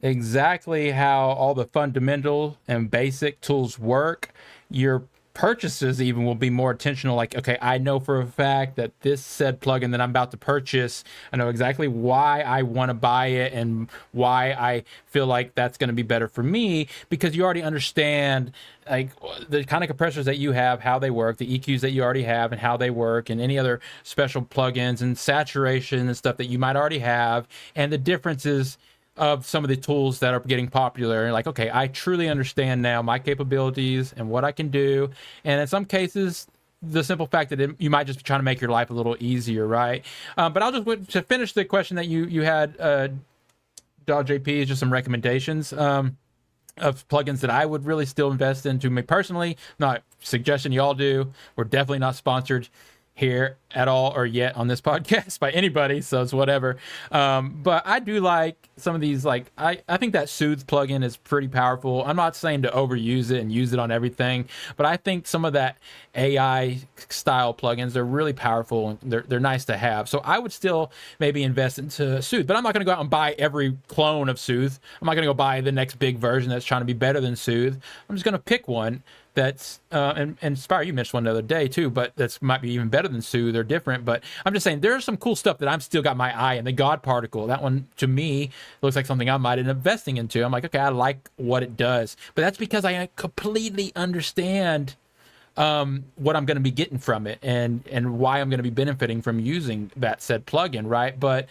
exactly how all the fundamental and basic tools work, your purchases even will be more intentional. Like, okay, I know for a fact that this said plugin that I'm about to purchase, I know exactly why I want to buy it and why I feel like that's going to be better for me, because you already understand like the kind of compressors that you have, how they work, the EQs that you already have and how they work, and any other special plugins and saturation and stuff that you might already have, and the differences of some of the tools that are getting popular. Like, okay, I truly understand now my capabilities and what I can do. And in some cases, the simple fact that you might just be trying to make your life a little easier, right? But I'll just, to finish the question that you had, JP, is just some recommendations of plugins that I would really still invest into. Me personally, not suggesting y'all do. We're definitely not sponsored here at all or yet on this podcast by anybody, so it's whatever. But I do like some of these. Like I think that Soothe plugin is pretty powerful. I'm not saying to overuse it and use it on everything, but I think some of that AI style plugins, they're really powerful and they're nice to have. So I would still maybe invest into Soothe, but I'm not going to go out and buy every clone of Soothe. I'm not going to go buy the next big version that's trying to be better than Soothe. I'm just going to pick one that's and Spyro, you mentioned one the other day too, but that's might be even better than Soothe or different. But I'm just saying there's some cool stuff that I'm still got my eye in. The God Particle, that one to me looks like something I might end up investing into. I'm like, okay, I like what it does, but that's because I completely understand what I'm going to be getting from it and why I'm going to be benefiting from using that said plugin, right? But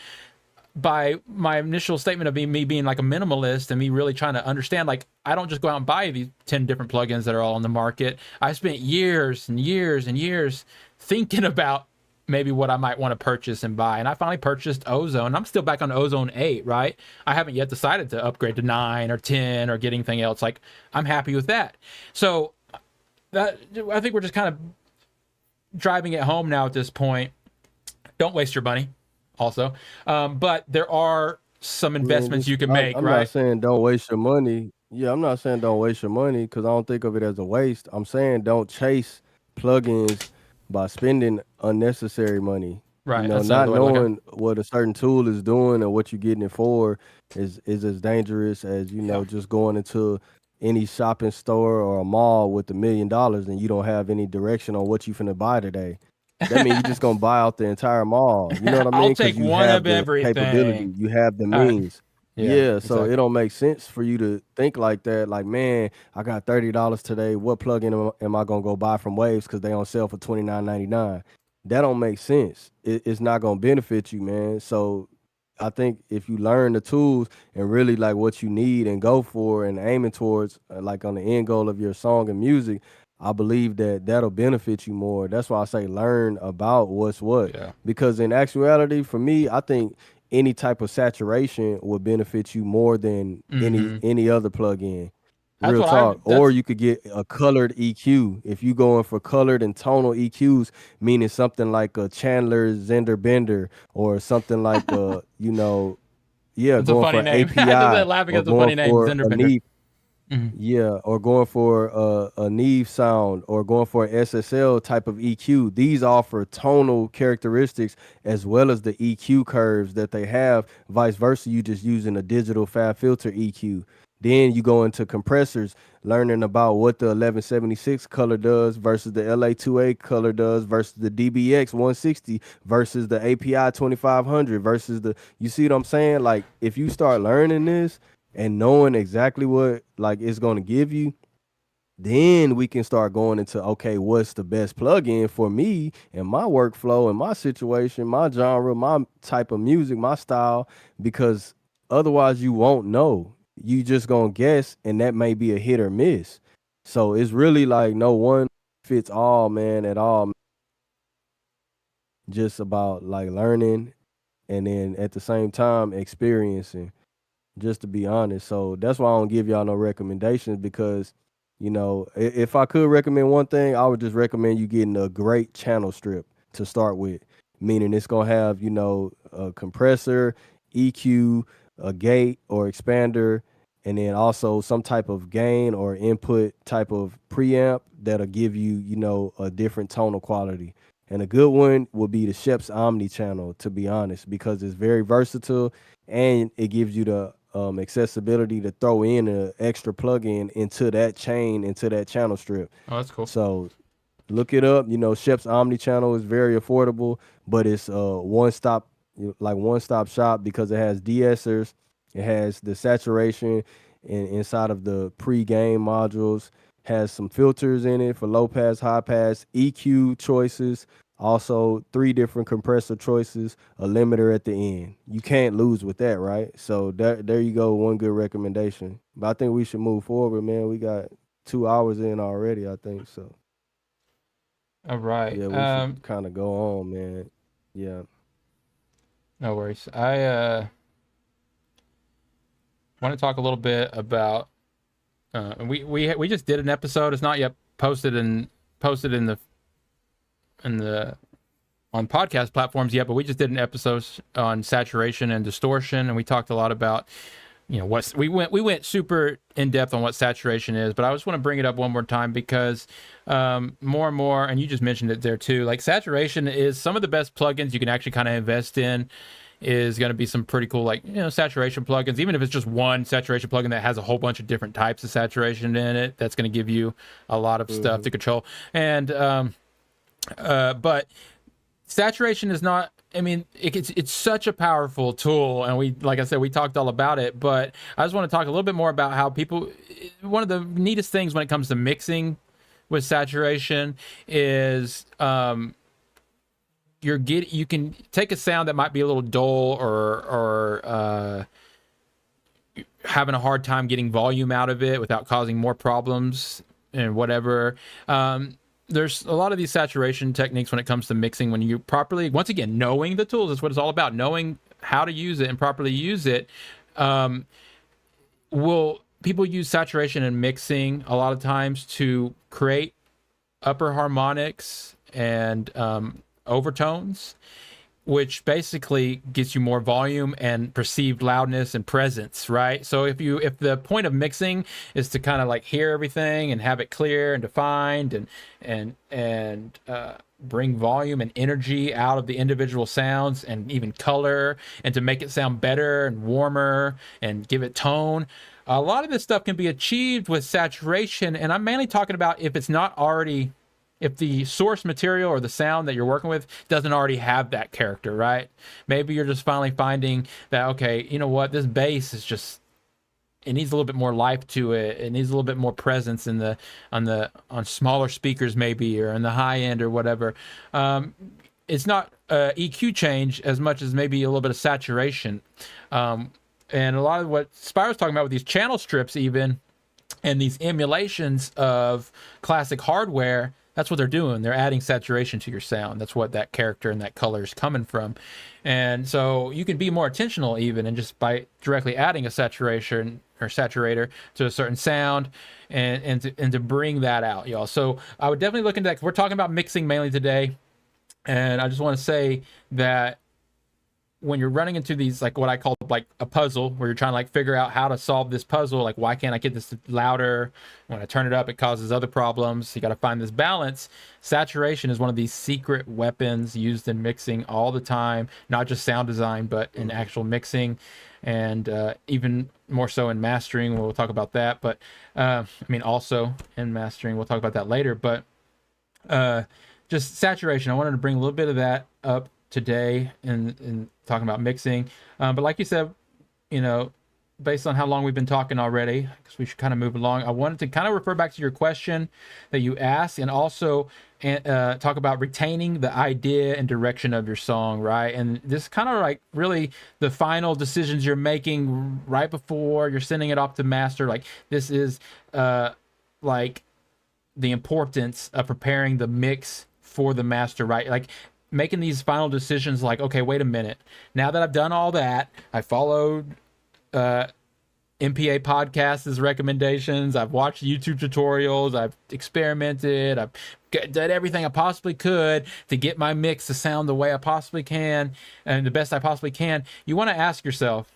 by my initial statement of me being like a minimalist and me really trying to understand, like, I don't just go out and buy these 10 different plugins that are all on the market. I spent years and years and years thinking about maybe what I might want to purchase and buy. And I finally purchased Ozone. I'm still back on Ozone 8, right? I haven't yet decided to upgrade to 9 or 10 or get anything else. Like, I'm happy with that. So that, I think we're just kind of driving it home now at this point. Don't waste your money. Also, but there are some investments you can make, I'm right? not saying don't waste your money. Yeah, I'm not saying don't waste your money because I don't think of it as a waste. I'm saying don't chase plugins by spending unnecessary money. Right. You know, That's not another way to look at it. knowing what a certain tool is doing or what you're getting it for is as dangerous as, you know, just going into any shopping store or a mall with $1 million and you don't have any direction on what you finna buy today. That means you're just gonna buy out the entire mall. You know what I I'll mean? Because take you one have of the everything. capability, you have the All right. means. Yeah, Yeah, so exactly. it don't make sense for you to think like that. Like, man, I got $30 today. What plugin am I gonna go buy from Waves because they on sale for $29.99? That don't make sense. It's not gonna benefit you, man. So I think if you learn the tools and really like what you need and go for and aiming towards like on the end goal of your song and music, I believe that that'll benefit you more. That's why I say learn about what's what. Yeah. Because in actuality, for me, I think any type of saturation would benefit you more than Mm-hmm. any other plugin. That's Real what I've. talk. Or That's you could get a colored EQ. If you going for colored and tonal EQs, meaning something like a Chandler Zender Bender or something like you know, yeah, it's a going funny for name. I just API said laughing. or It's a going funny name, for a Zenderbender. Neve, Mhm. yeah, or going for a Neve sound or going for an SSL type of EQ. These offer tonal characteristics as well as the EQ curves that they have. Vice versa, you just using a digital fab filter EQ. Then you go into compressors, learning about what the 1176 color does versus the LA2A color does versus the DBX 160 versus the API 2500 versus the, you see what I'm saying? Like if you start learning this and knowing exactly what like it's going to give you, then we can start going into, okay, what's the best plugin for me and my workflow and my situation, my genre, my type of music, my style, because otherwise you won't know. You just gonna guess, and that may be a hit or miss. So it's really like no one fits all, man, at all. Just about like learning and then at the same time experiencing, just to be honest. So that's why I don't give y'all no recommendations because, you know, if I could recommend one thing, I would just recommend you getting a great channel strip to start with, meaning it's going to have, you know, a compressor, EQ, a gate or expander, and then also some type of gain or input type of preamp that'll give you, you know, a different tonal quality. And a good one would be the Shep's Omni channel, to be honest, because it's very versatile and it gives you the accessibility to throw in an extra plugin into that chain, into that channel strip. Oh, that's cool. So look it up. You know, Shep's Omni channel is very affordable, but it's one stop shop because it has de-essers, it has the saturation inside of the pre-game modules, has some filters in it for low pass, high pass, EQ choices, also 3 different compressor choices, a limiter at the end. You can't lose with that, right? So there you go, one good recommendation. But I think we should move forward, man. We got 2 hours in already, I think so. All right. Yeah, we should kind of go on, man. Yeah. No worries. I want to talk a little bit about. We just did an episode. It's not yet posted in the on podcast platforms yet, but we just did an episode on saturation and distortion, and we talked a lot about, you know, what we went super in depth on what saturation is, but I just want to bring it up one more time because more and more, and you just mentioned it there too, like saturation is some of the best plugins you can actually kind of invest in. Is going to be some pretty cool, like, you know, saturation plugins, even if it's just one saturation plugin that has a whole bunch of different types of saturation in it. That's going to give you a lot of stuff to control. And but saturation is not, I mean, it's such a powerful tool, and we, like I said, we talked all about it, but I just want to talk a little bit more about how people, one of the neatest things when it comes to mixing with saturation is you can take a sound that might be a little dull or having a hard time getting volume out of it without causing more problems and whatever. There's a lot of these saturation techniques when it comes to mixing when you properly, once again, knowing the tools. That's what it's all about. Knowing how to use it and properly use it. People use saturation and mixing a lot of times to create upper harmonics and overtones, which basically gets you more volume and perceived loudness and presence, right? So if the point of mixing is to kind of like hear everything and have it clear and defined and bring volume and energy out of the individual sounds and even color, and to make it sound better and warmer and give it tone. A lot of this stuff can be achieved with saturation, and I'm mainly talking about if it's not already, if the source material or the sound that you're working with doesn't already have that character, right? Maybe you're just finally finding that, okay, you know what, this bass is just, it needs a little bit more life to it. It needs a little bit more presence in the on smaller speakers maybe, or in the high end or whatever. It's not EQ change as much as maybe a little bit of saturation. And a lot of what Spiro's talking about with these channel strips even, and these emulations of classic hardware, that's what they're doing. They're adding saturation to your sound. That's what that character and that color is coming from. And so you can be more intentional even, and just by directly adding a saturation or saturator to a certain sound, and to bring that out, y'all. So I would definitely look into that, 'cause we're talking about mixing mainly today. And I just want to say that when you're running into these, like what I call like a puzzle, where you're trying to like figure out how to solve this puzzle, like why can't I get this louder? When I turn it up, it causes other problems. You got to find this balance. Saturation is one of these secret weapons used in mixing all the time, not just sound design, but in actual mixing, and even more so in mastering. We'll talk about that, but I mean also in mastering. We'll talk about that later, but just saturation. I wanted to bring a little bit of that up today in talking about mixing, but like you said, you know, based on how long we've been talking already, because we should kind of move along, I wanted to kind of refer back to your question that you asked, and also talk about retaining the idea and direction of your song, right? And this kind of like really the final decisions you're making right before you're sending it off to master. Like this is like the importance of preparing the mix for the master, right? Like making these final decisions, like, okay, wait a minute. Now that I've done all that, I followed MPA Podcast's recommendations, I've watched YouTube tutorials, I've experimented, I've done everything I possibly could to get my mix to sound the way I possibly can and the best I possibly can. You want to ask yourself,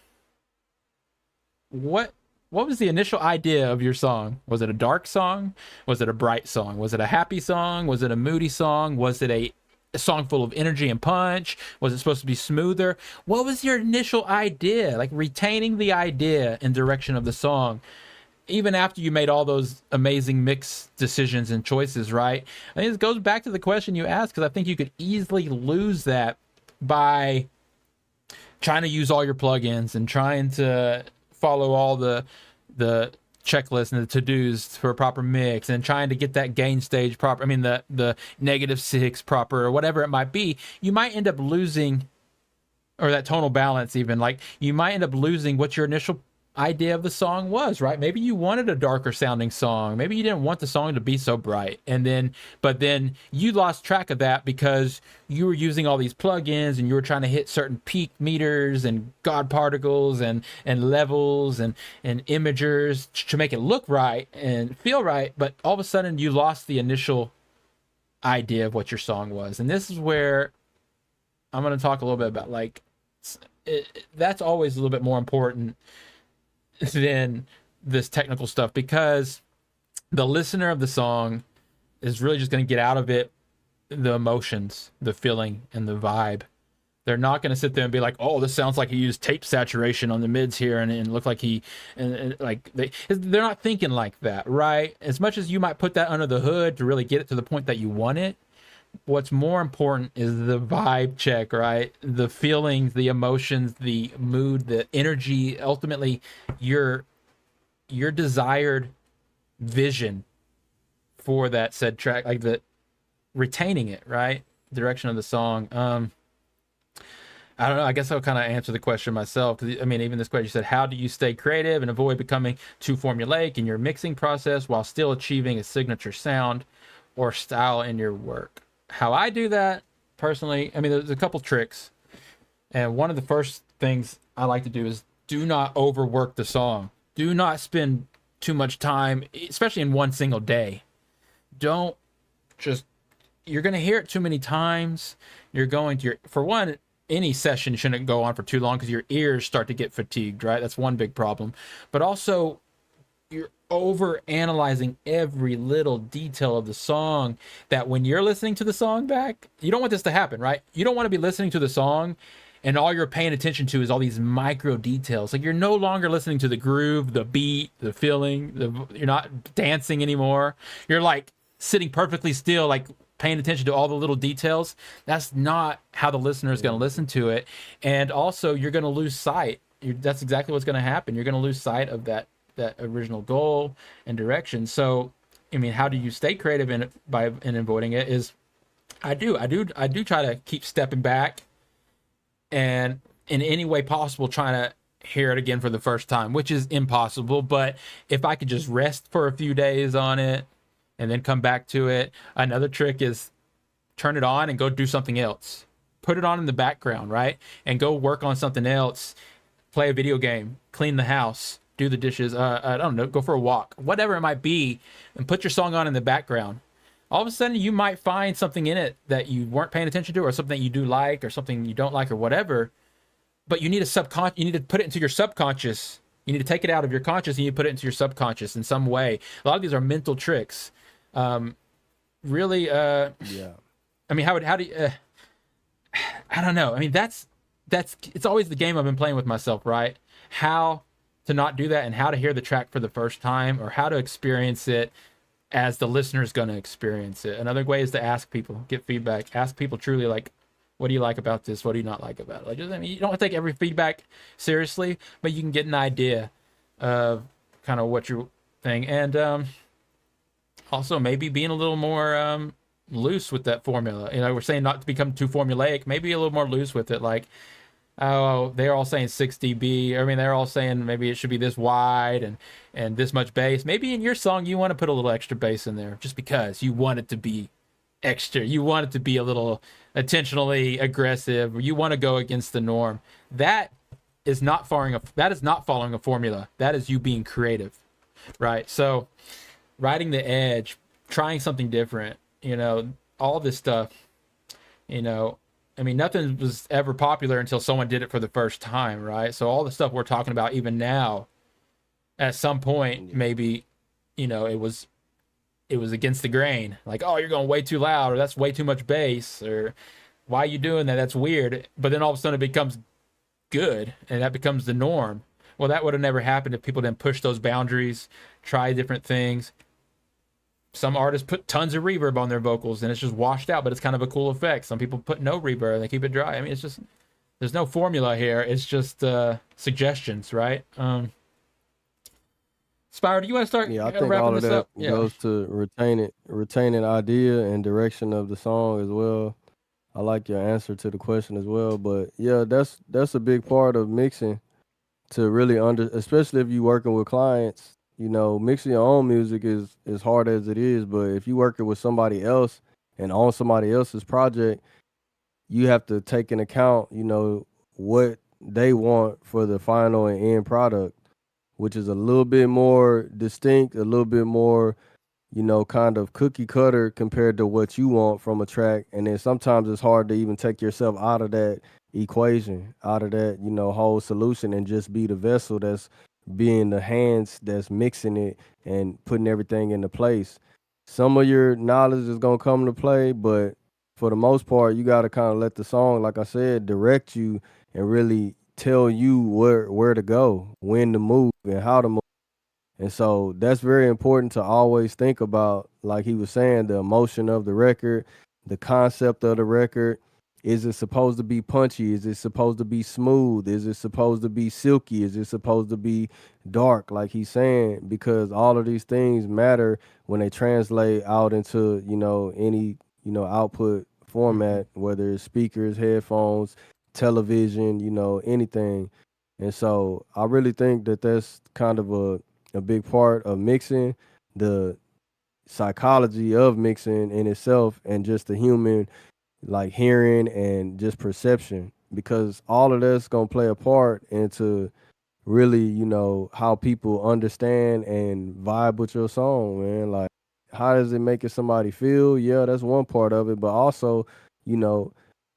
what was the initial idea of your song? Was it a dark song? Was it a bright song? Was it a happy song? Was it a moody song? Was it a song full of energy and punch? Was it supposed to be smoother? What was your initial idea? Like retaining the idea and direction of the song, even after you made all those amazing mix decisions and choices, right? I think it goes back to the question you asked, because I think you could easily lose that by trying to use all your plugins and trying to follow all the checklist and the to-dos for a proper mix, and trying to get that gain stage proper, I mean the -6 proper, or whatever it might be. You might end up losing, or that tonal balance even, like you might end up losing what your initial idea of the song was, right? Maybe you wanted a darker sounding song, maybe you didn't want the song to be so bright, but then you lost track of that because you were using all these plugins and you were trying to hit certain peak meters and God particles and levels and imagers to make it look right and feel right, but all of a sudden you lost the initial idea of what your song was. And this is where I'm going to talk a little bit about, like, that's always a little bit more important than this technical stuff, because the listener of the song is really just going to get out of it the emotions, the feeling, and the vibe. They're not going to sit there and be like, oh, this sounds like he used tape saturation on the mids here and look like he, and like they're not thinking like that, right? As much as you might put that under the hood to really get it to the point that you want it, what's more important is the vibe check, right? The feelings, the emotions, the mood, the energy, ultimately your desired vision for that said track, like the retaining it, right? Direction of the song. I don't know. I guess I'll kind of answer the question myself. I mean, even this question, you said, how do you stay creative and avoid becoming too formulaic in your mixing process while still achieving a signature sound or style in your work? How I do that personally, I mean, there's a couple tricks. And one of the first things I like to do is do not overwork the song. Do not spend too much time, especially in one single day. Don't just, you're going to hear it too many times. You're going to, for one, any session shouldn't go on for too long because your ears start to get fatigued, right? That's one big problem. But also, you're over analyzing every little detail of the song, that when you're listening to the song back, you don't want this to happen, right? You don't want to be listening to the song and all you're paying attention to is all these micro details. Like, you're no longer listening to the groove, the beat, the feeling, you're not dancing anymore. You're like sitting perfectly still, like paying attention to all the little details. That's not how the listener is going to listen to it. And also, you're going to lose sight. That's exactly what's going to happen. You're going to lose sight of that original goal and direction. So, I mean, how do you stay creative in avoiding it? Is I do try to keep stepping back and in any way possible trying to hear it again for the first time, which is impossible. But if I could just rest for a few days on it and then come back to it. Another trick is turn it on and go do something else. Put it on in the background, right? And go work on something else. Play a video game, clean the house, do the dishes, I don't know, go for a walk, whatever it might be, and put your song on in the background. All of a sudden, you might find something in it that you weren't paying attention to, or something that you do like, or something you don't like, or whatever. But you need you need to put it into your subconscious. You need to take it out of your conscious and you put it into your subconscious in some way. A lot of these are mental tricks. Really, yeah. I mean, how do you, I don't know. I mean, it's always the game I've been playing with myself, right? How to not do that and how to hear the track for the first time, or how to experience it as the listener is going to experience it. Another way is to ask people, get feedback, ask people truly, like, what do you like about this? What do you not like about it? Like, I mean, you don't have to take every feedback seriously, but you can get an idea of kind of what you're thinking. And also maybe being a little more loose with that formula. You know, we're saying not to become too formulaic, maybe a little more loose with it. Like, oh, they're all saying 6 dB. I mean, they're all saying maybe it should be this wide and this much bass. Maybe in your song you want to put a little extra bass in there just because you want it to be extra. You want it to be a little intentionally aggressive, or you want to go against the norm. That is not following a formula. That is you being creative, right? So riding the edge, trying something different, you know, all this stuff, you know, I mean, nothing was ever popular until someone did it for the first time, right? So all the stuff we're talking about even now, at some point, maybe, you know, it was against the grain. Like, oh, you're going way too loud, or that's way too much bass, or why are you doing that? That's weird. But then all of a sudden it becomes good, and that becomes the norm. Well, that would have never happened if people didn't push those boundaries, try different things. Some artists put tons of reverb on their vocals and it's just washed out, but it's kind of a cool effect. Some people put no reverb and they keep it dry. I mean, it's just, there's no formula here. It's just suggestions, right? Spire, do you want to start? Yeah, I think all of that goes to retaining idea and direction of the song as well. I like your answer to the question as well. But yeah, that's a big part of mixing, to really especially if you're working with clients. You know, mixing your own music is as hard as it is, but if you're working with somebody else and on somebody else's project, you have to take into account, you know, what they want for the final and end product, which is a little bit more distinct, a little bit more, you know, kind of cookie cutter compared to what you want from a track. And then sometimes it's hard to even take yourself out of that equation, out of that, you know, whole solution, and just be the vessel that's being the hands that's mixing it and putting everything into place. Some of your knowledge is going to come into play, but for the most part, you got to kind of let the song, like I said, direct you and really tell you where to go, when to move, and how to move. And so that's very important to always think about, like he was saying, the emotion of the record, the concept of the record. Is it supposed to be punchy? Is it supposed to be smooth? Is it supposed to be silky? Is it supposed to be dark, like he's saying? Because all of these things matter when they translate out into, you know, any, you know, output format, whether it's speakers, headphones, television, you know, anything. And so I really think that that's kind of a big part of mixing, the psychology of mixing in itself, and just the human, like, hearing and just perception, because all of that's going to play a part into really, you know, how people understand and vibe with your song, man. Like, how does it make somebody feel? Yeah, that's one part of it, but also, you know,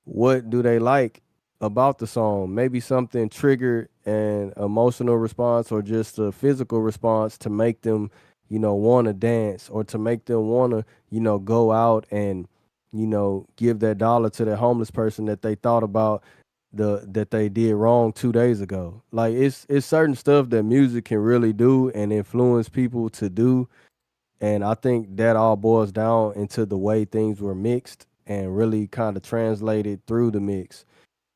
what do they like about the song? Maybe something triggered an emotional response or just a physical response to make them, want to dance or to make them want to, go out and, give that dollar to that homeless person that they thought about that they did wrong 2 days ago. Like it's certain stuff that music can really do and influence people to do. And I think that all boils down into the way things were mixed and really kind of translated through the mix.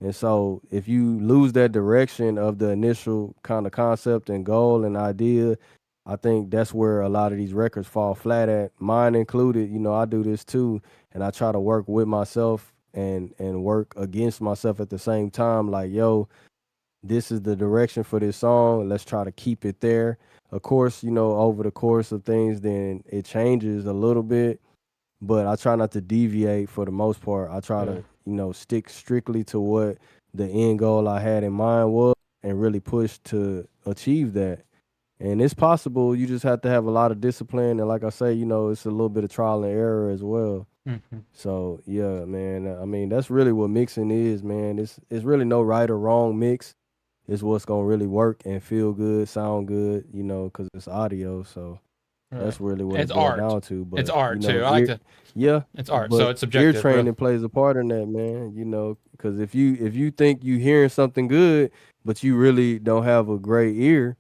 And so if you lose that direction of the initial kind of concept and goal and idea, I think that's where a lot of these records fall flat at, mine included. I do this too, and I try to work with myself and work against myself at the same time. Like, yo, this is the direction for this song. Let's try to keep it there. Of course, over the course of things, then it changes a little bit, but I try not to deviate for the most part. I try to, stick strictly to what the end goal I had in mind was and really push to achieve that. And it's possible. You just have to have a lot of discipline. And like I say, it's a little bit of trial and error as well. Mm-hmm. So yeah, man. I mean, that's really what mixing is, man. It's really no right or wrong mix. It's what's gonna really work and feel good, sound good, because it's audio. So that's really what it's it boils art. down to. But It's art too. I like to. Yeah, It's art, but so it's subjective. ear training plays a part in that, man. Because if you think you hearing something good, but you really don't have a great ear,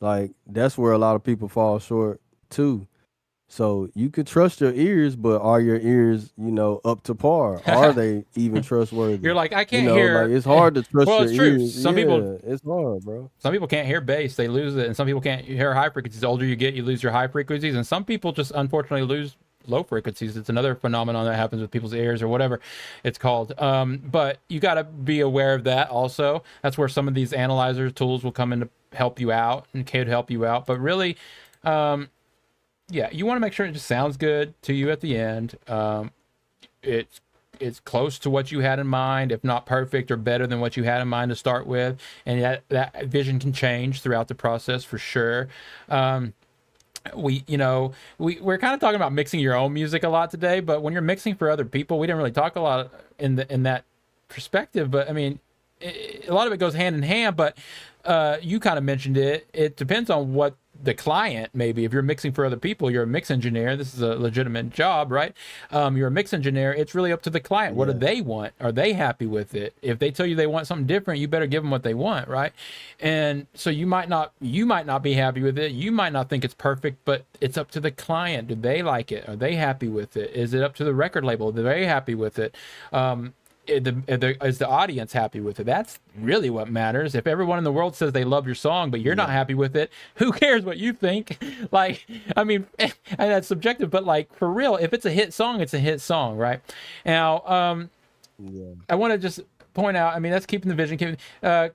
like that's where a lot of people fall short too. So you could trust your ears, but are your ears, up to par? Are they even trustworthy? You're like, I can't hear. Like it's hard to trust Well, your it's true. ears. Some people, it's hard, bro. some people can't hear bass; they lose it, and some people can't hear high frequencies. The older you get, you lose your high frequencies, and some people just unfortunately lose low frequencies. It's another phenomenon that happens with people's ears or whatever it's called. But you got to be aware of that also. That's where some of these analyzer tools will come in to help you out and could help you out. But really, yeah, you want to make sure it just sounds good to you at the end. It's close to what you had in mind, if not perfect or better than what you had in mind to start with. And that vision can change throughout the process for sure. We're kind of talking about mixing your own music a lot today, but when you're mixing for other people, we didn't really talk a lot in that perspective. But I mean, a lot of it goes hand in hand, but you kind of mentioned it. It depends on what the client, maybe if you're mixing for other people, you're a mix engineer. This is a legitimate job, right? You're a mix engineer. It's really up to the client. What do they want? Are they happy with it? If they tell you they want something different, you better give them what they want, right? And so you might not be happy with it. You might not think it's perfect, but it's up to the client. Do they like it? Are they happy with it? Is it up to the record label? Are they happy with it? Is the audience happy with it? That's really what matters. If everyone in the world says they love your song, but you're not happy with it, who cares what you think? Like, I mean, and that's subjective, but like for real, if it's a hit song, it's a hit song, right? Now, I want to just point out, I mean, that's keeping the vision,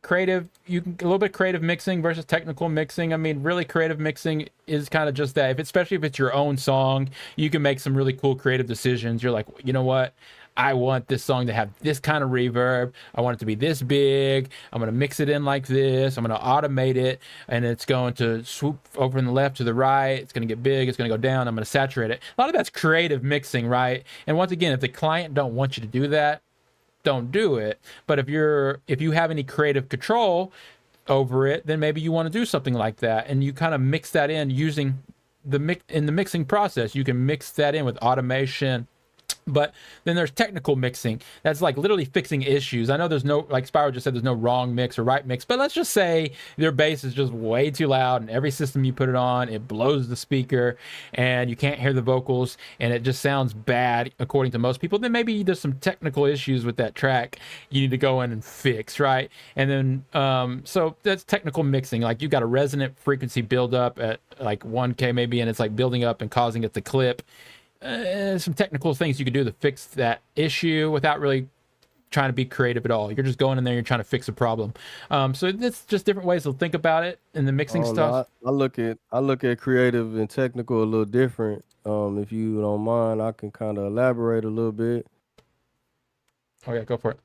creative, a little bit creative mixing versus technical mixing. I mean, really creative mixing is kind of just that. Especially if it's your own song, you can make some really cool creative decisions. You're like, you know what? I want this song to have this kind of reverb. I want it to be this big. I'm going to mix it in like this. I'm going to automate it, and it's going to swoop over from the left to the right. It's going to get big. It's going to go down. I'm going to saturate it. A lot of that's creative mixing, right? And once again, if the client don't want you to do that, don't do it. But if you have any creative control over it, then maybe you want to do something like that, and you kind of mix that in using in the mixing process. You can mix that in with automation. But then there's technical mixing. That's like literally fixing issues. I know there's no, like Spyro just said, there's no wrong mix or right mix, but let's just say their bass is just way too loud, and every system you put it on, it blows the speaker and you can't hear the vocals and it just sounds bad according to most people. Then maybe there's some technical issues with that track you need to go in and fix, right? And then, so that's technical mixing. Like you got a resonant frequency build up at like 1K maybe, and it's like building up and causing it to clip. Some technical things you can do to fix that issue without really trying to be creative at all. You're just going in there, you're trying to fix a problem. So that's just different ways to think about it in the mixing stuff. I look at creative and technical a little different. If you don't mind, I can kind of elaborate a little bit. Oh yeah, go for it.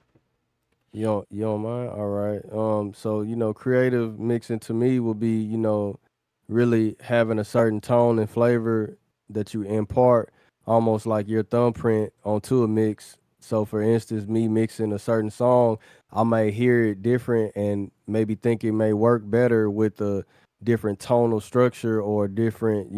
You don't mind? All right. So creative mixing to me will be really having a certain tone and flavor that you impart, almost like your thumbprint onto a mix, So for instance, me mixing a certain song, I may hear it different and maybe think it may work better with a different tonal structure or different,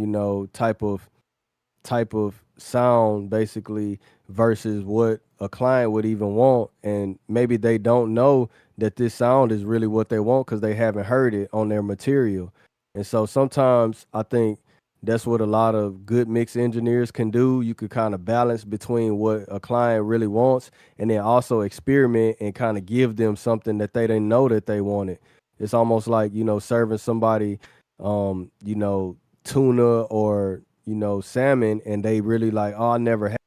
type of sound basically versus what a client would even want, and maybe they don't know that this sound is really what they want because they haven't heard it on their material. And so sometimes I think that's what a lot of good mix engineers can do. You could kind of balance between what a client really wants and then also experiment and kind of give them something that they didn't know that they wanted. It's almost like, serving somebody tuna or salmon, and they really like, oh, I never had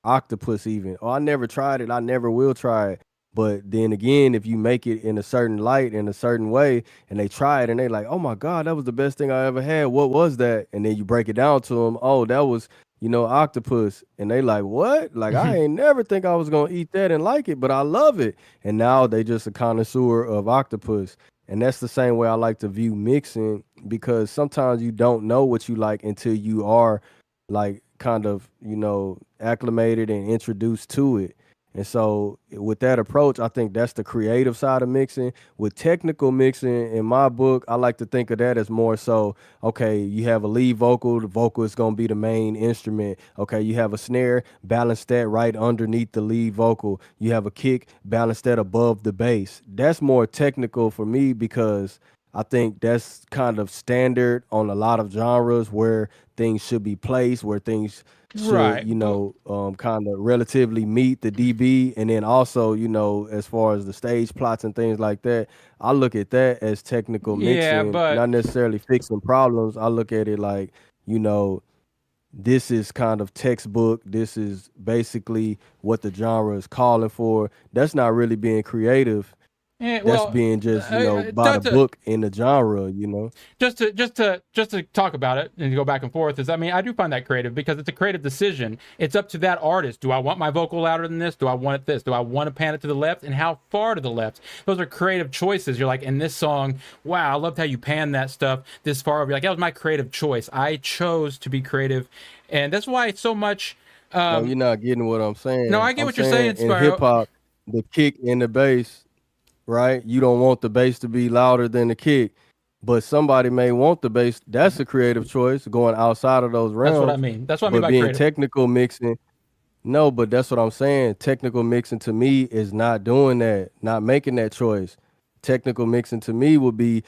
octopus even. Oh, I never tried it. I never will try it. But then again, if you make it in a certain light, in a certain way, and they try it and they like, oh my God, that was the best thing I ever had. What was that? And then you break it down to them. Oh, that was, octopus. And they like, what? Like, I ain't never think I was going to eat that and like it, but I love it. And now they just a connoisseur of octopus. And that's the same way I like to view mixing, because sometimes you don't know what you like until you are like kind of, acclimated and introduced to it. And so with that approach, I think that's the creative side of mixing. With technical mixing, in my book, I like to think of that as more so, okay, you have a lead vocal, the vocal is going to be the main instrument. Okay, you have a snare, balance that right underneath the lead vocal. You have a kick, balance that above the bass. That's more technical for me because I think that's kind of standard on a lot of genres where things should be placed, where things should, Right. kind of relatively meet the DB. And then also, as far as the stage plots and things like that, I look at that as technical Yeah, mixing, but not necessarily fixing problems. I look at it like, this is kind of textbook. This is basically what the genre is calling for. That's not really being creative. That's well, being just, by the Doctor, book in the genre, just to talk about it and go back and forth is, I mean, I do find that creative because it's a creative decision. It's up to that artist. Do I want my vocal louder than this? Do I want it this? Do I want to pan it to the left? And how far to the left? Those are creative choices. You're like, in this song, wow, I loved how you pan that stuff this far over. You're like, that was my creative choice. I chose to be creative. And that's why it's so much. No, you're not getting what I'm saying. No, I get I'm what you're saying, in Spyro. hip hop, the kick and the bass, right? You don't want the bass to be louder than the kick, but somebody may want the bass. That's a creative choice going outside of those realms. That's what I mean. That's what I mean But by being creative. technical mixing, no, but that's what I'm saying. Technical mixing to me is not doing that, not making that choice. Technical mixing to me would be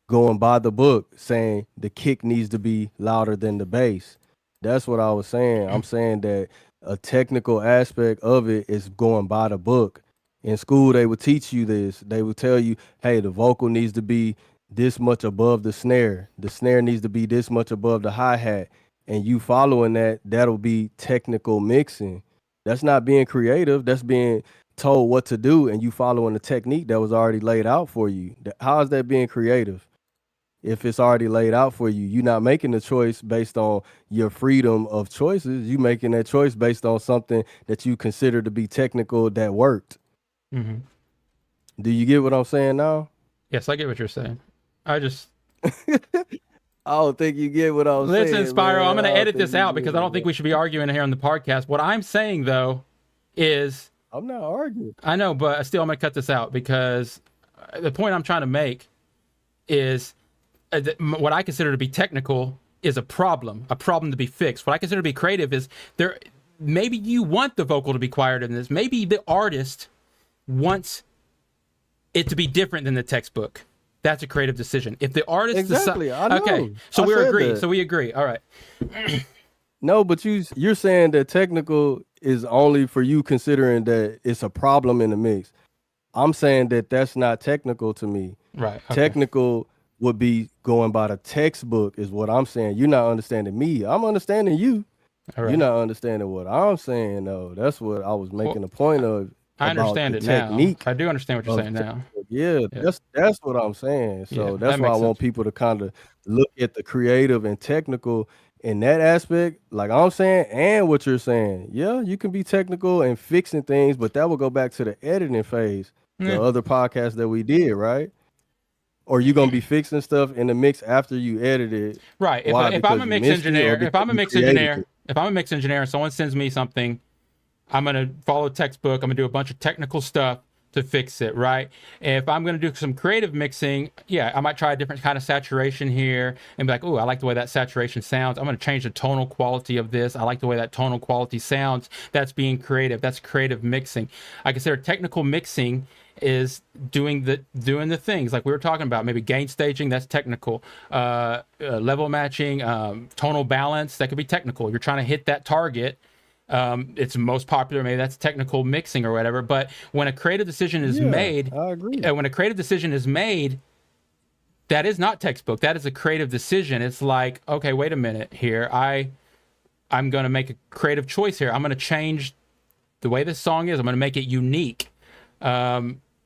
going by the book, saying the kick needs to be louder than the bass. That's what I was saying. I'm saying that a technical aspect of it is going by the book. In school, they would teach you this. They would tell you, hey, the vocal needs to be this much above the snare. The snare needs to be this much above the hi-hat. And you following that, that'll be technical mixing. That's not being creative. That's being told what to do, and you following the technique that was already laid out for you. How is that being creative? If it's already laid out for you, you're not making the choice based on your freedom of choices. You making that choice based on something that you consider to be technical that worked. Mm-hmm. Do you get what I'm saying now? Yes, I get what you're saying. I just I don't think you get what I was saying. listen, Spyro. Man. I'm going to I don't edit think this you out get because it, I don't think man. we should be arguing here on the podcast. What I'm saying though is, I'm not arguing. I know, but still, I'm going to cut this out because the point I'm trying to make is what I consider to be technical is a problem to be fixed. What I consider to be creative is there. Maybe you want the vocal to be quieter than this. Maybe the artist wants it to be different than the textbook. That's a creative decision. If the artist Exactly, I know. okay, so I we said agree. that. So we agree. All right. No, but you're saying that technical is only for you considering that it's a problem in the mix. I'm saying that that's not technical to me. Right. Okay. Technical would be going by the textbook is what I'm saying. You're not understanding me. I'm understanding you. All right. You're not understanding what I'm saying though. That's what I was making a point of. I about understand the it technique now. I do understand what you're saying now. Yeah, Yeah. that's what I'm saying. So Yeah, that's that why I makes want sense. people to kind of look at the creative and technical in that aspect, like I'm saying, and what you're saying. Yeah, you can be technical and fixing things, but that will go back to the editing phase, Yeah. the other podcast that we did, right? Or you gonna be fixing stuff in the mix after you edit it. Right. If, Why? if Because I'm a you mix missed it or engineer, because you created it? if I'm a mix engineer and someone sends me something I'm going to follow textbook. I'm going to do a bunch of technical stuff to fix it, right? And if I'm going to do some creative mixing, yeah, I might try a different kind of saturation here and be like, oh, I like the way that saturation sounds. I'm going to change the tonal quality of this. I like the way that tonal quality sounds. That's being creative. That's creative mixing. I consider technical mixing is doing the things like we were talking about, maybe gain staging, that's technical. Level matching, tonal balance, that could be technical. You're trying to hit that target. It's most popular, maybe that's technical mixing or whatever. But when a creative decision is made, I agree. when a creative decision is made, that is not textbook. That is a creative decision. It's like, okay, wait a minute here. I'm going to make a creative choice here. I'm going to change the way this song is. I'm going to make it unique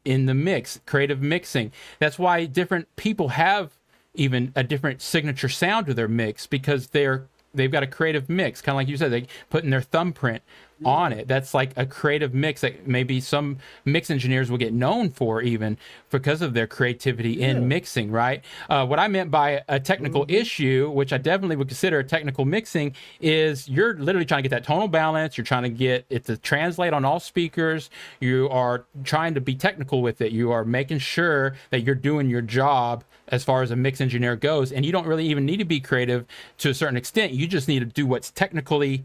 in the mix, creative mixing. That's why different people have even a different signature sound to their mix, because they've got a creative mix, kind of like you said, they putting their thumbprint on it. That's like a creative mix that maybe some mix engineers will get known for, even because of their creativity in mixing, right? What I meant by a technical issue, which I definitely would consider a technical mixing, is you're literally trying to get that tonal balance. You're trying to get it to translate on all speakers. You are trying to be technical with it. You are making sure that you're doing your job as far as a mix engineer goes. And you don't really even need to be creative to a certain extent. You just need to do what's technically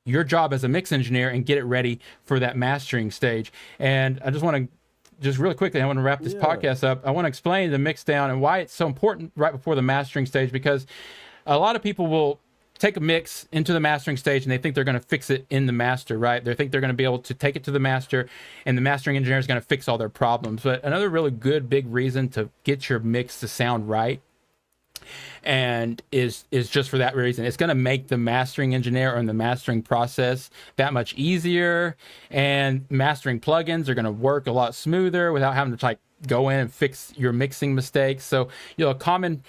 your job as a mix engineer and get it ready for that mastering stage. And I just want to, just really quickly, I want to wrap this podcast up. I want to explain the mix down and why it's so important right before the mastering stage, because a lot of people will take a mix into the mastering stage and they think they're going to fix it in the master, right? They think they're going to be able to take it to the master and the mastering engineer is going to fix all their problems. But another really good big reason to get your mix to sound right and is just for that reason. It's going to make the mastering engineer or the mastering process that much easier, and mastering plugins are going to work a lot smoother without having to like go in and fix your mixing mistakes. So, a common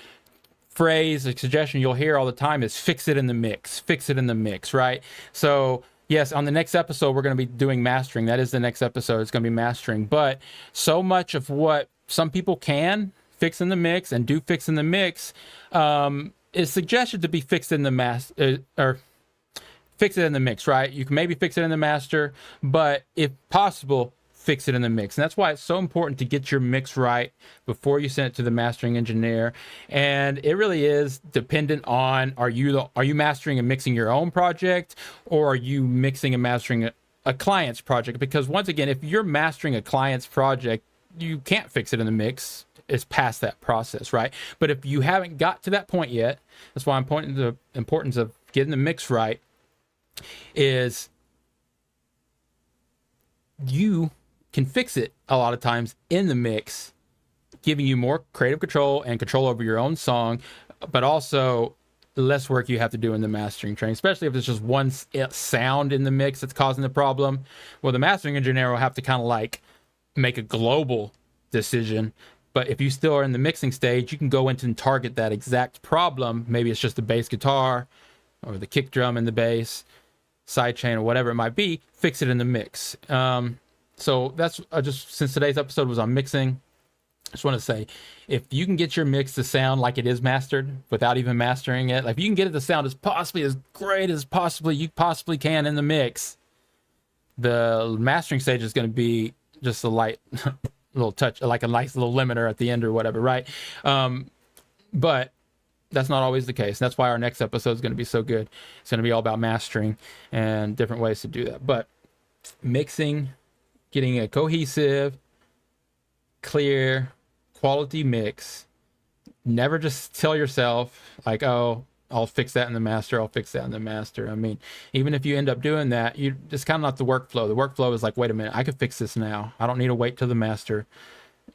phrase, a suggestion you'll hear all the time is fix it in the mix, right? So yes, on the next episode, we're going to be doing mastering. That is the next episode. It's going to be mastering. But so much of what some people can fix in the mix and do fix in the mix is suggested to be fixed in the or fix it in the mix, right? You can maybe fix it in the master, but if possible, fix it in the mix. And that's why it's so important to get your mix right before you send it to the mastering engineer. And it really is dependent on, are you mastering and mixing your own project, or are you mixing and mastering a client's project? Because once again, if you're mastering a client's project, you can't fix it in the mix. It's past that process, right? But if you haven't got to that point yet, that's why I'm pointing to the importance of getting the mix right, is you can fix it a lot of times in the mix, giving you more creative control and control over your own song, but also less work you have to do in the mastering train, especially if it's just one sound in the mix that's causing the problem. Well, the mastering engineer will have to kind of like make a global decision. But if you still are in the mixing stage, you can go into and target that exact problem. Maybe it's just the bass guitar or the kick drum in the bass, sidechain, or whatever it might be, fix it in the mix. So that's just, since today's episode was on mixing, I just want to say, if you can get your mix to sound like it is mastered without even mastering it, like if you can get it to sound as great as you possibly can in the mix, the mastering stage is going to be just a light little touch, like a nice little limiter at the end or whatever, right? But that's not always the case. That's why our next episode is going to be so good. It's going to be all about mastering and different ways to do that. But mixing, getting a cohesive, clear, quality mix. Never just tell yourself like, oh, I'll fix that in the master. I mean, even if you end up doing that, it's kind of not the workflow. The workflow is like, wait a minute, I could fix this now. I don't need to wait till the master,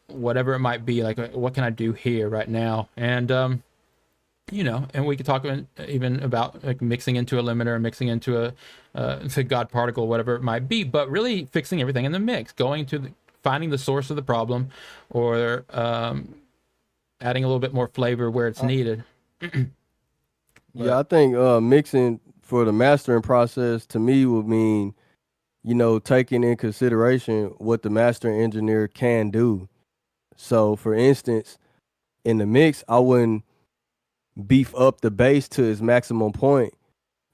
whatever it might be. Like, what can I do here right now? And, and we could talk even about like mixing into a limiter, mixing into a God particle, whatever it might be, but really fixing everything in the mix, finding the source of the problem, or adding a little bit more flavor where it's needed. Yeah, I think mixing for the mastering process to me would mean, taking in consideration what the mastering engineer can do. So, for instance, in the mix, I wouldn't beef up the bass to its maximum point,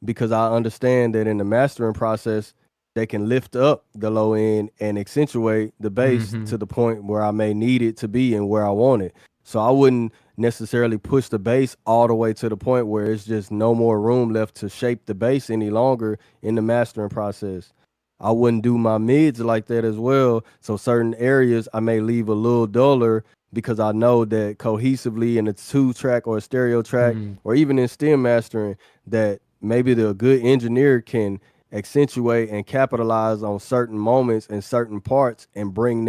because I understand that in the mastering process, they can lift up the low end and accentuate the bass to the point where I may need it to be and where I want it. So I wouldn't necessarily push the bass all the way to the point where it's just no more room left to shape the bass any longer in the mastering process. I wouldn't do my mids like that as well. So certain areas I may leave a little duller because I know that cohesively in a 2-track or a stereo track or even in stem mastering that maybe the good engineer can accentuate and capitalize on certain moments and certain parts and bring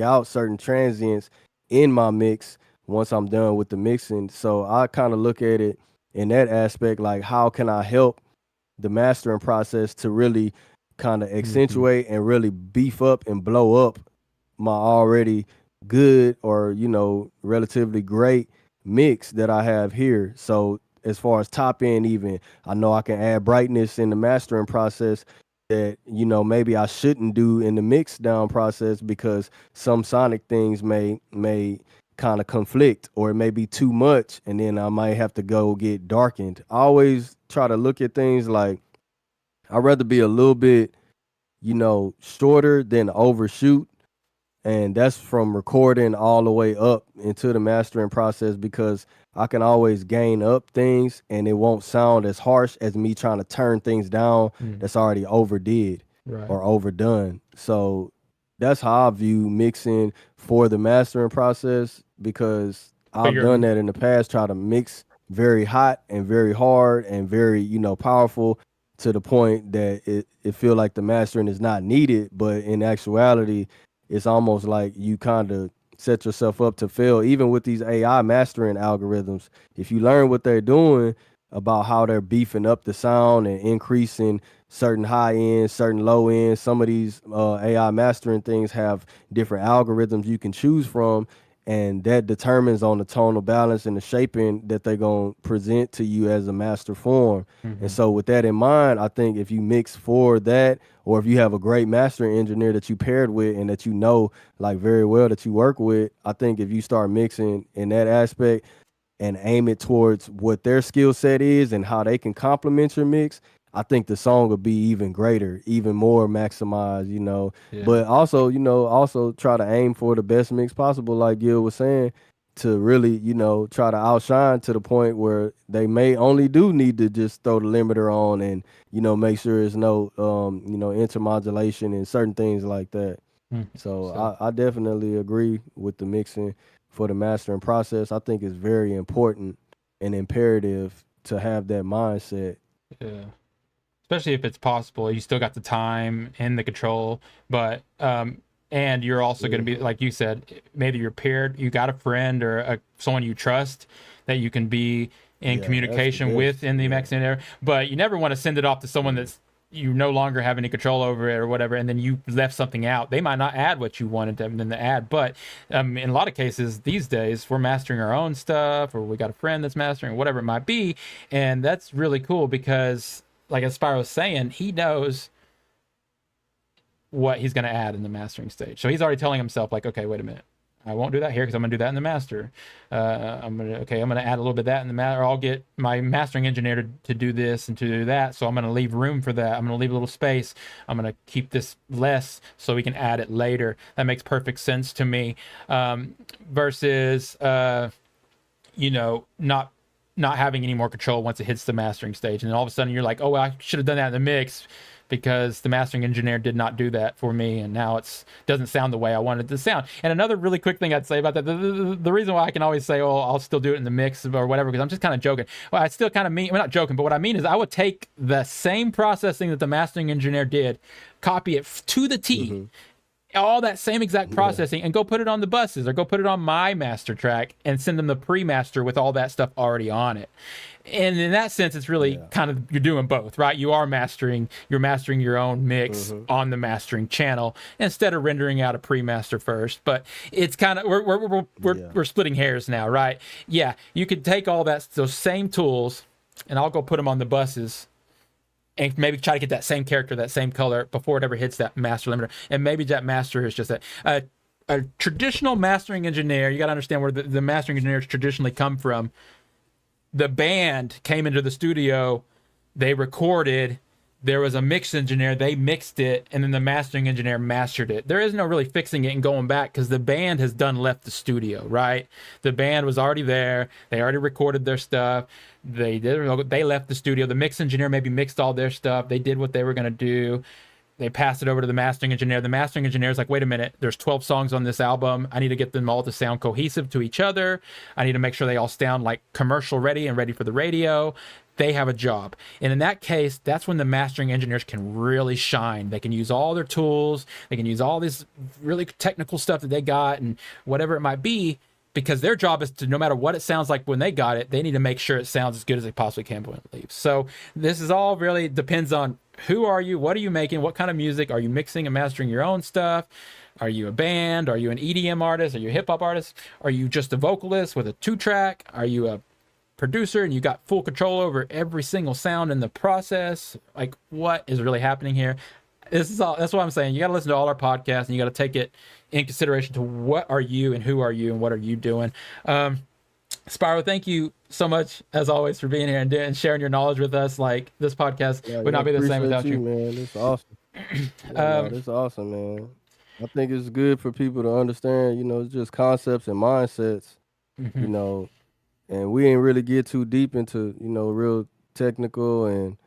out certain transients in my mix once I'm done with the mixing. So I kind of look at it in that aspect, like how can I help the mastering process to really kind of accentuate and really beef up and blow up my already good or, relatively great mix that I have here. So as far as top end, even I know I can add brightness in the mastering process that, maybe I shouldn't do in the mix down process because some sonic things may kind of conflict or it may be too much. And then I might have to go get darkened. I always try to look at things like I'd rather be a little bit, shorter than overshoot. And that's from recording all the way up into the mastering process because I can always gain up things and it won't sound as harsh as me trying to turn things down that's already overdid or overdone. So that's how I view mixing for the mastering process because I've done that in the past, try to mix very hot and very hard and very, powerful to the point that it feel like the mastering is not needed. But in actuality, it's almost like you kind of set yourself up to fail. Even with these AI mastering algorithms, if you learn what they're doing about how they're beefing up the sound and increasing certain high ends, certain low ends, some of these AI mastering things have different algorithms you can choose from. And that determines on the tonal balance and the shaping that they're going to present to you as a master form. And so with that in mind, I think if you mix for that, or if you have a great mastering engineer that you paired with and that like very well that you work with, I think if you start mixing in that aspect and aim it towards what their skill set is and how they can complement your mix, I think the song will be even greater, even more maximized, But also, also try to aim for the best mix possible, like Gil was saying, to really, try to outshine to the point where they may only do need to just throw the limiter on and, make sure there's no, intermodulation and certain things like that. So I definitely agree with the mixing for the mastering process. I think it's very important and imperative to have that mindset. Yeah. Especially if it's possible, you still got the time and the control, but and you're also going to be, like you said, maybe you're paired, you got a friend or someone you trust that you can be in communication with in the mixing area, but you never want to send it off to someone that's you no longer have any control over it or whatever, and then you left something out. They might not add what you wanted them to add, but in a lot of cases these days we're mastering our own stuff, or we got a friend that's mastering, whatever it might be, and that's really cool because, like as Spyro was saying, he knows what he's going to add in the mastering stage. So he's already telling himself, like, okay, wait a minute, I won't do that here because I'm going to do that in the master. I'm going to add a little bit of that in the master, or I'll get my mastering engineer to do this and to do that. So I'm going to leave room for that. I'm going to leave a little space. I'm going to keep this less so we can add it later. That makes perfect sense to me. Versus, not having any more control once it hits the mastering stage. And then all of a sudden you're like, oh, well, I should have done that in the mix because the mastering engineer did not do that for me. And now it doesn't sound the way I wanted it to sound. And another really quick thing I'd say about that, the reason why I can always say, oh, I'll still do it in the mix or whatever, because I'm just kind of joking. Well, I still kind of mean, well, not joking, but what I mean is I would take the same processing that the mastering engineer did, copy it to the T, all that same exact processing, and go put it on the buses or go put it on my master track and send them the pre-master with all that stuff already on it. And in that sense, it's really kind of, you're doing both, right? You're mastering your own mix on the mastering channel instead of rendering out a pre-master first. But it's kind of, we're splitting hairs now, right? Yeah, you could take all those same tools and I'll go put them on the buses and maybe try to get that same character, that same color before it ever hits that master limiter. And maybe that master is just a traditional mastering engineer. You got to understand where the mastering engineers traditionally come from. The band came into the studio, they recorded, there was a mix engineer, they mixed it, and then the mastering engineer mastered it. There is no really fixing it and going back because the band has left the studio, right? The band was already there. They already recorded their stuff. They left the studio. The mix engineer maybe mixed all their stuff. They did what they were going to do. They passed it over to the mastering engineer. The mastering engineer is like, wait a minute, there's 12 songs on this album. I need to get them all to sound cohesive to each other. I need to make sure they all sound like commercial ready and ready for the radio. They have a job. And in that case, that's when the mastering engineers can really shine. They can use all their tools. They can use all this really technical stuff that they got and whatever it might be, because their job is to, no matter what it sounds like when they got it, they need to make sure it sounds as good as they possibly can when it leaves. So this is all really depends on who are you, what are you making, what kind of music, are you mixing and mastering your own stuff? Are you a band? Are you an EDM artist? Are you a hip hop artist? Are you just a vocalist with a 2-track? Are you a producer and you got full control over every single sound in the process? Like, what is really happening here? This is all, that's what I'm saying. You got to listen to all our podcasts and you got to take it in consideration to what are you and who are you and what are you doing. Spyro, thank you so much as always for being here and sharing your knowledge with us. Like, this podcast would not be the same without you. Man, it's awesome. It's awesome, man. I think it's good for people to understand, you know, it's just concepts and mindsets, you know, and we ain't really get too deep into, you know, real technical and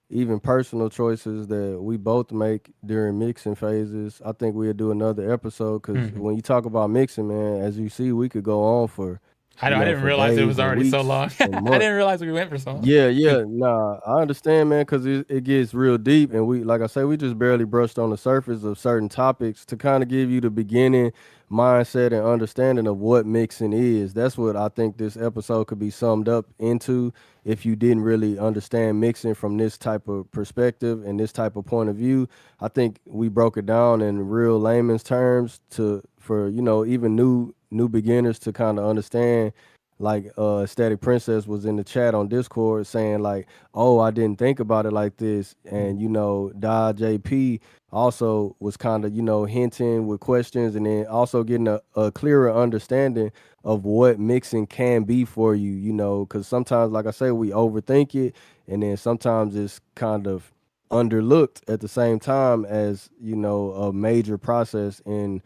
even personal choices that we both make during mixing phases. I think we'll do another episode because when you talk about mixing, man, as you see, we could go on for. I didn't realize it was already so long. I didn't realize we went for so long. Yeah. Nah, I understand, man, because it gets real deep. And we, like I say, we just barely brushed on the surface of certain topics to kind of give you the beginning mindset and understanding of what mixing is. That's what I think this episode could be summed up into if you didn't really understand mixing from this type of perspective and this type of point of view. I think we broke it down in real layman's terms for, you know, even new beginners to kind of understand. Like Static Princess was in the chat on Discord saying like, oh, I didn't think about it like this. And, you know, Da JP also was kind of, you know, hinting with questions and then also getting a clearer understanding of what mixing can be for you, you know, because sometimes, like I say, we overthink it and then sometimes it's kind of underlooked at the same time as, you know, a major process in,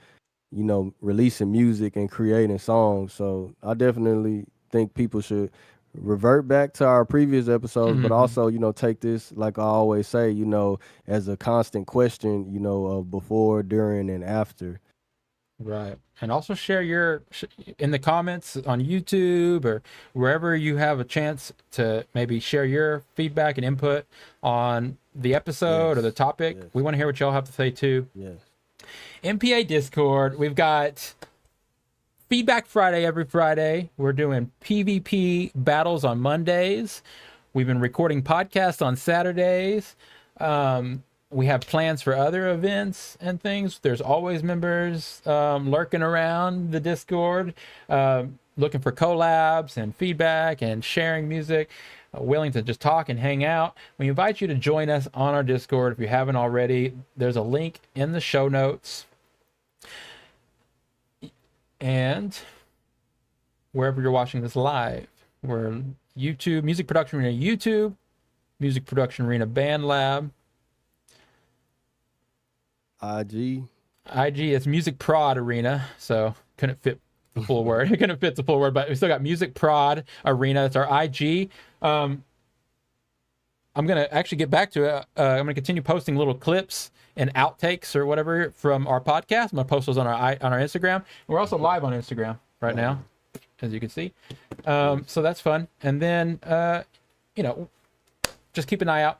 you know, releasing music and creating songs. So I definitely think people should revert back to our previous episodes, but also, you know, take this, like I always say, you know, as a constant question, you know, of before, during, and after. Right. And also share in the comments on YouTube or wherever you have a chance to maybe share your feedback and input on the episode or the topic. Yes. We want to hear what y'all have to say too. Yes. MPA Discord, we've got Feedback Friday every Friday. We're doing PvP battles on Mondays. We've been recording podcasts on Saturdays. We have plans for other events and things. There's always members lurking around the Discord, looking for collabs and feedback and sharing music, willing to just talk and hang out. We invite you to join us on our Discord if you haven't already. There's a link in the show notes. And wherever you're watching this live, we're YouTube, Music Production Arena YouTube, Music Production Arena Band Lab. IG, it's Music Prod Arena, so couldn't fit the full word. It couldn't fit the full word, but we still got Music Prod Arena. That's our IG. I'm going to actually get back to it. I'm going to continue posting little clips and outtakes or whatever from our podcast. I'm going to post those on our Instagram. We're also live on Instagram right now, as you can see. So that's fun. And then, you know, just keep an eye out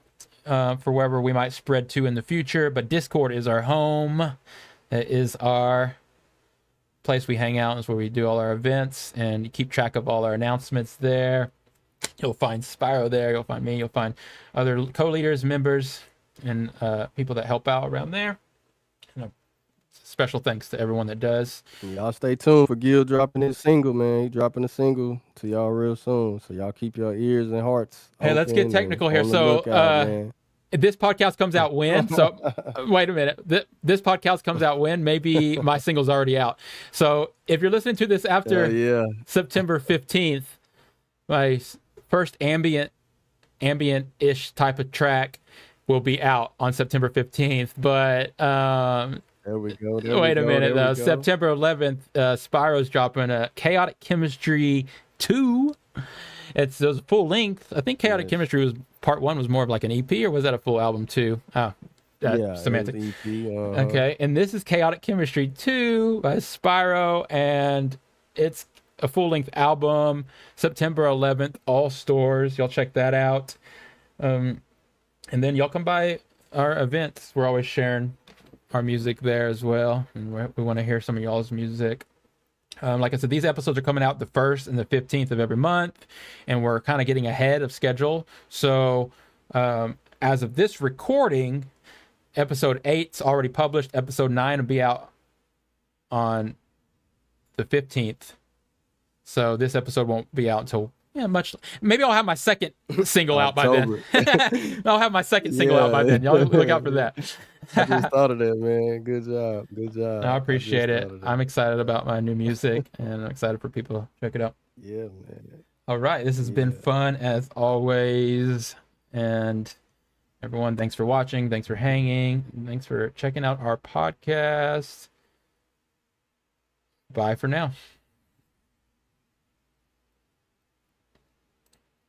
for wherever we might spread to in the future. But Discord is our home. It is our place we hang out. It's where we do all our events and keep track of all our announcements there. You'll find Spyro there. You'll find me. You'll find other co-leaders, members, and people that help out around there. And special thanks to everyone that does. Y'all stay tuned for Gil dropping his single, man. He dropping a single to y'all real soon. So y'all keep your ears and hearts. Hey, let's get technical here. So this podcast comes out when? So wait a minute. This podcast comes out when? Maybe my single's already out. So if you're listening to this after September 15th, my first ambient-ish type of track will be out on September 15th. But There we go. wait a minute, though. September 11th, Spyro's dropping a Chaotic Chemistry 2. It's a full length. I think Chaotic Chemistry was part 1 was more of like an EP, or was that a full album too? Semantic. EP, Okay, and this is Chaotic Chemistry 2 by Spyro, and it's a full length album. September 11th, all stores. Y'all check that out. And then y'all come by our events. We're always sharing our music there as well, and we want to hear some of y'all's music. Like I said, these episodes are coming out the 1st and the 15th of every month, and we're kind of getting ahead of schedule. So as of this recording, episode 8's already published. Episode 9 will be out on the 15th. So this episode won't be out until maybe I'll have my second single out by then. I'll have my second single out by then. Y'all look out for that. I just thought of that, man. Good job. I appreciate it. I'm excited about my new music, and I'm excited for people to check it out. Yeah, man. All right, this has been fun as always, and everyone, thanks for watching, thanks for hanging, thanks for checking out our podcast. Bye for now.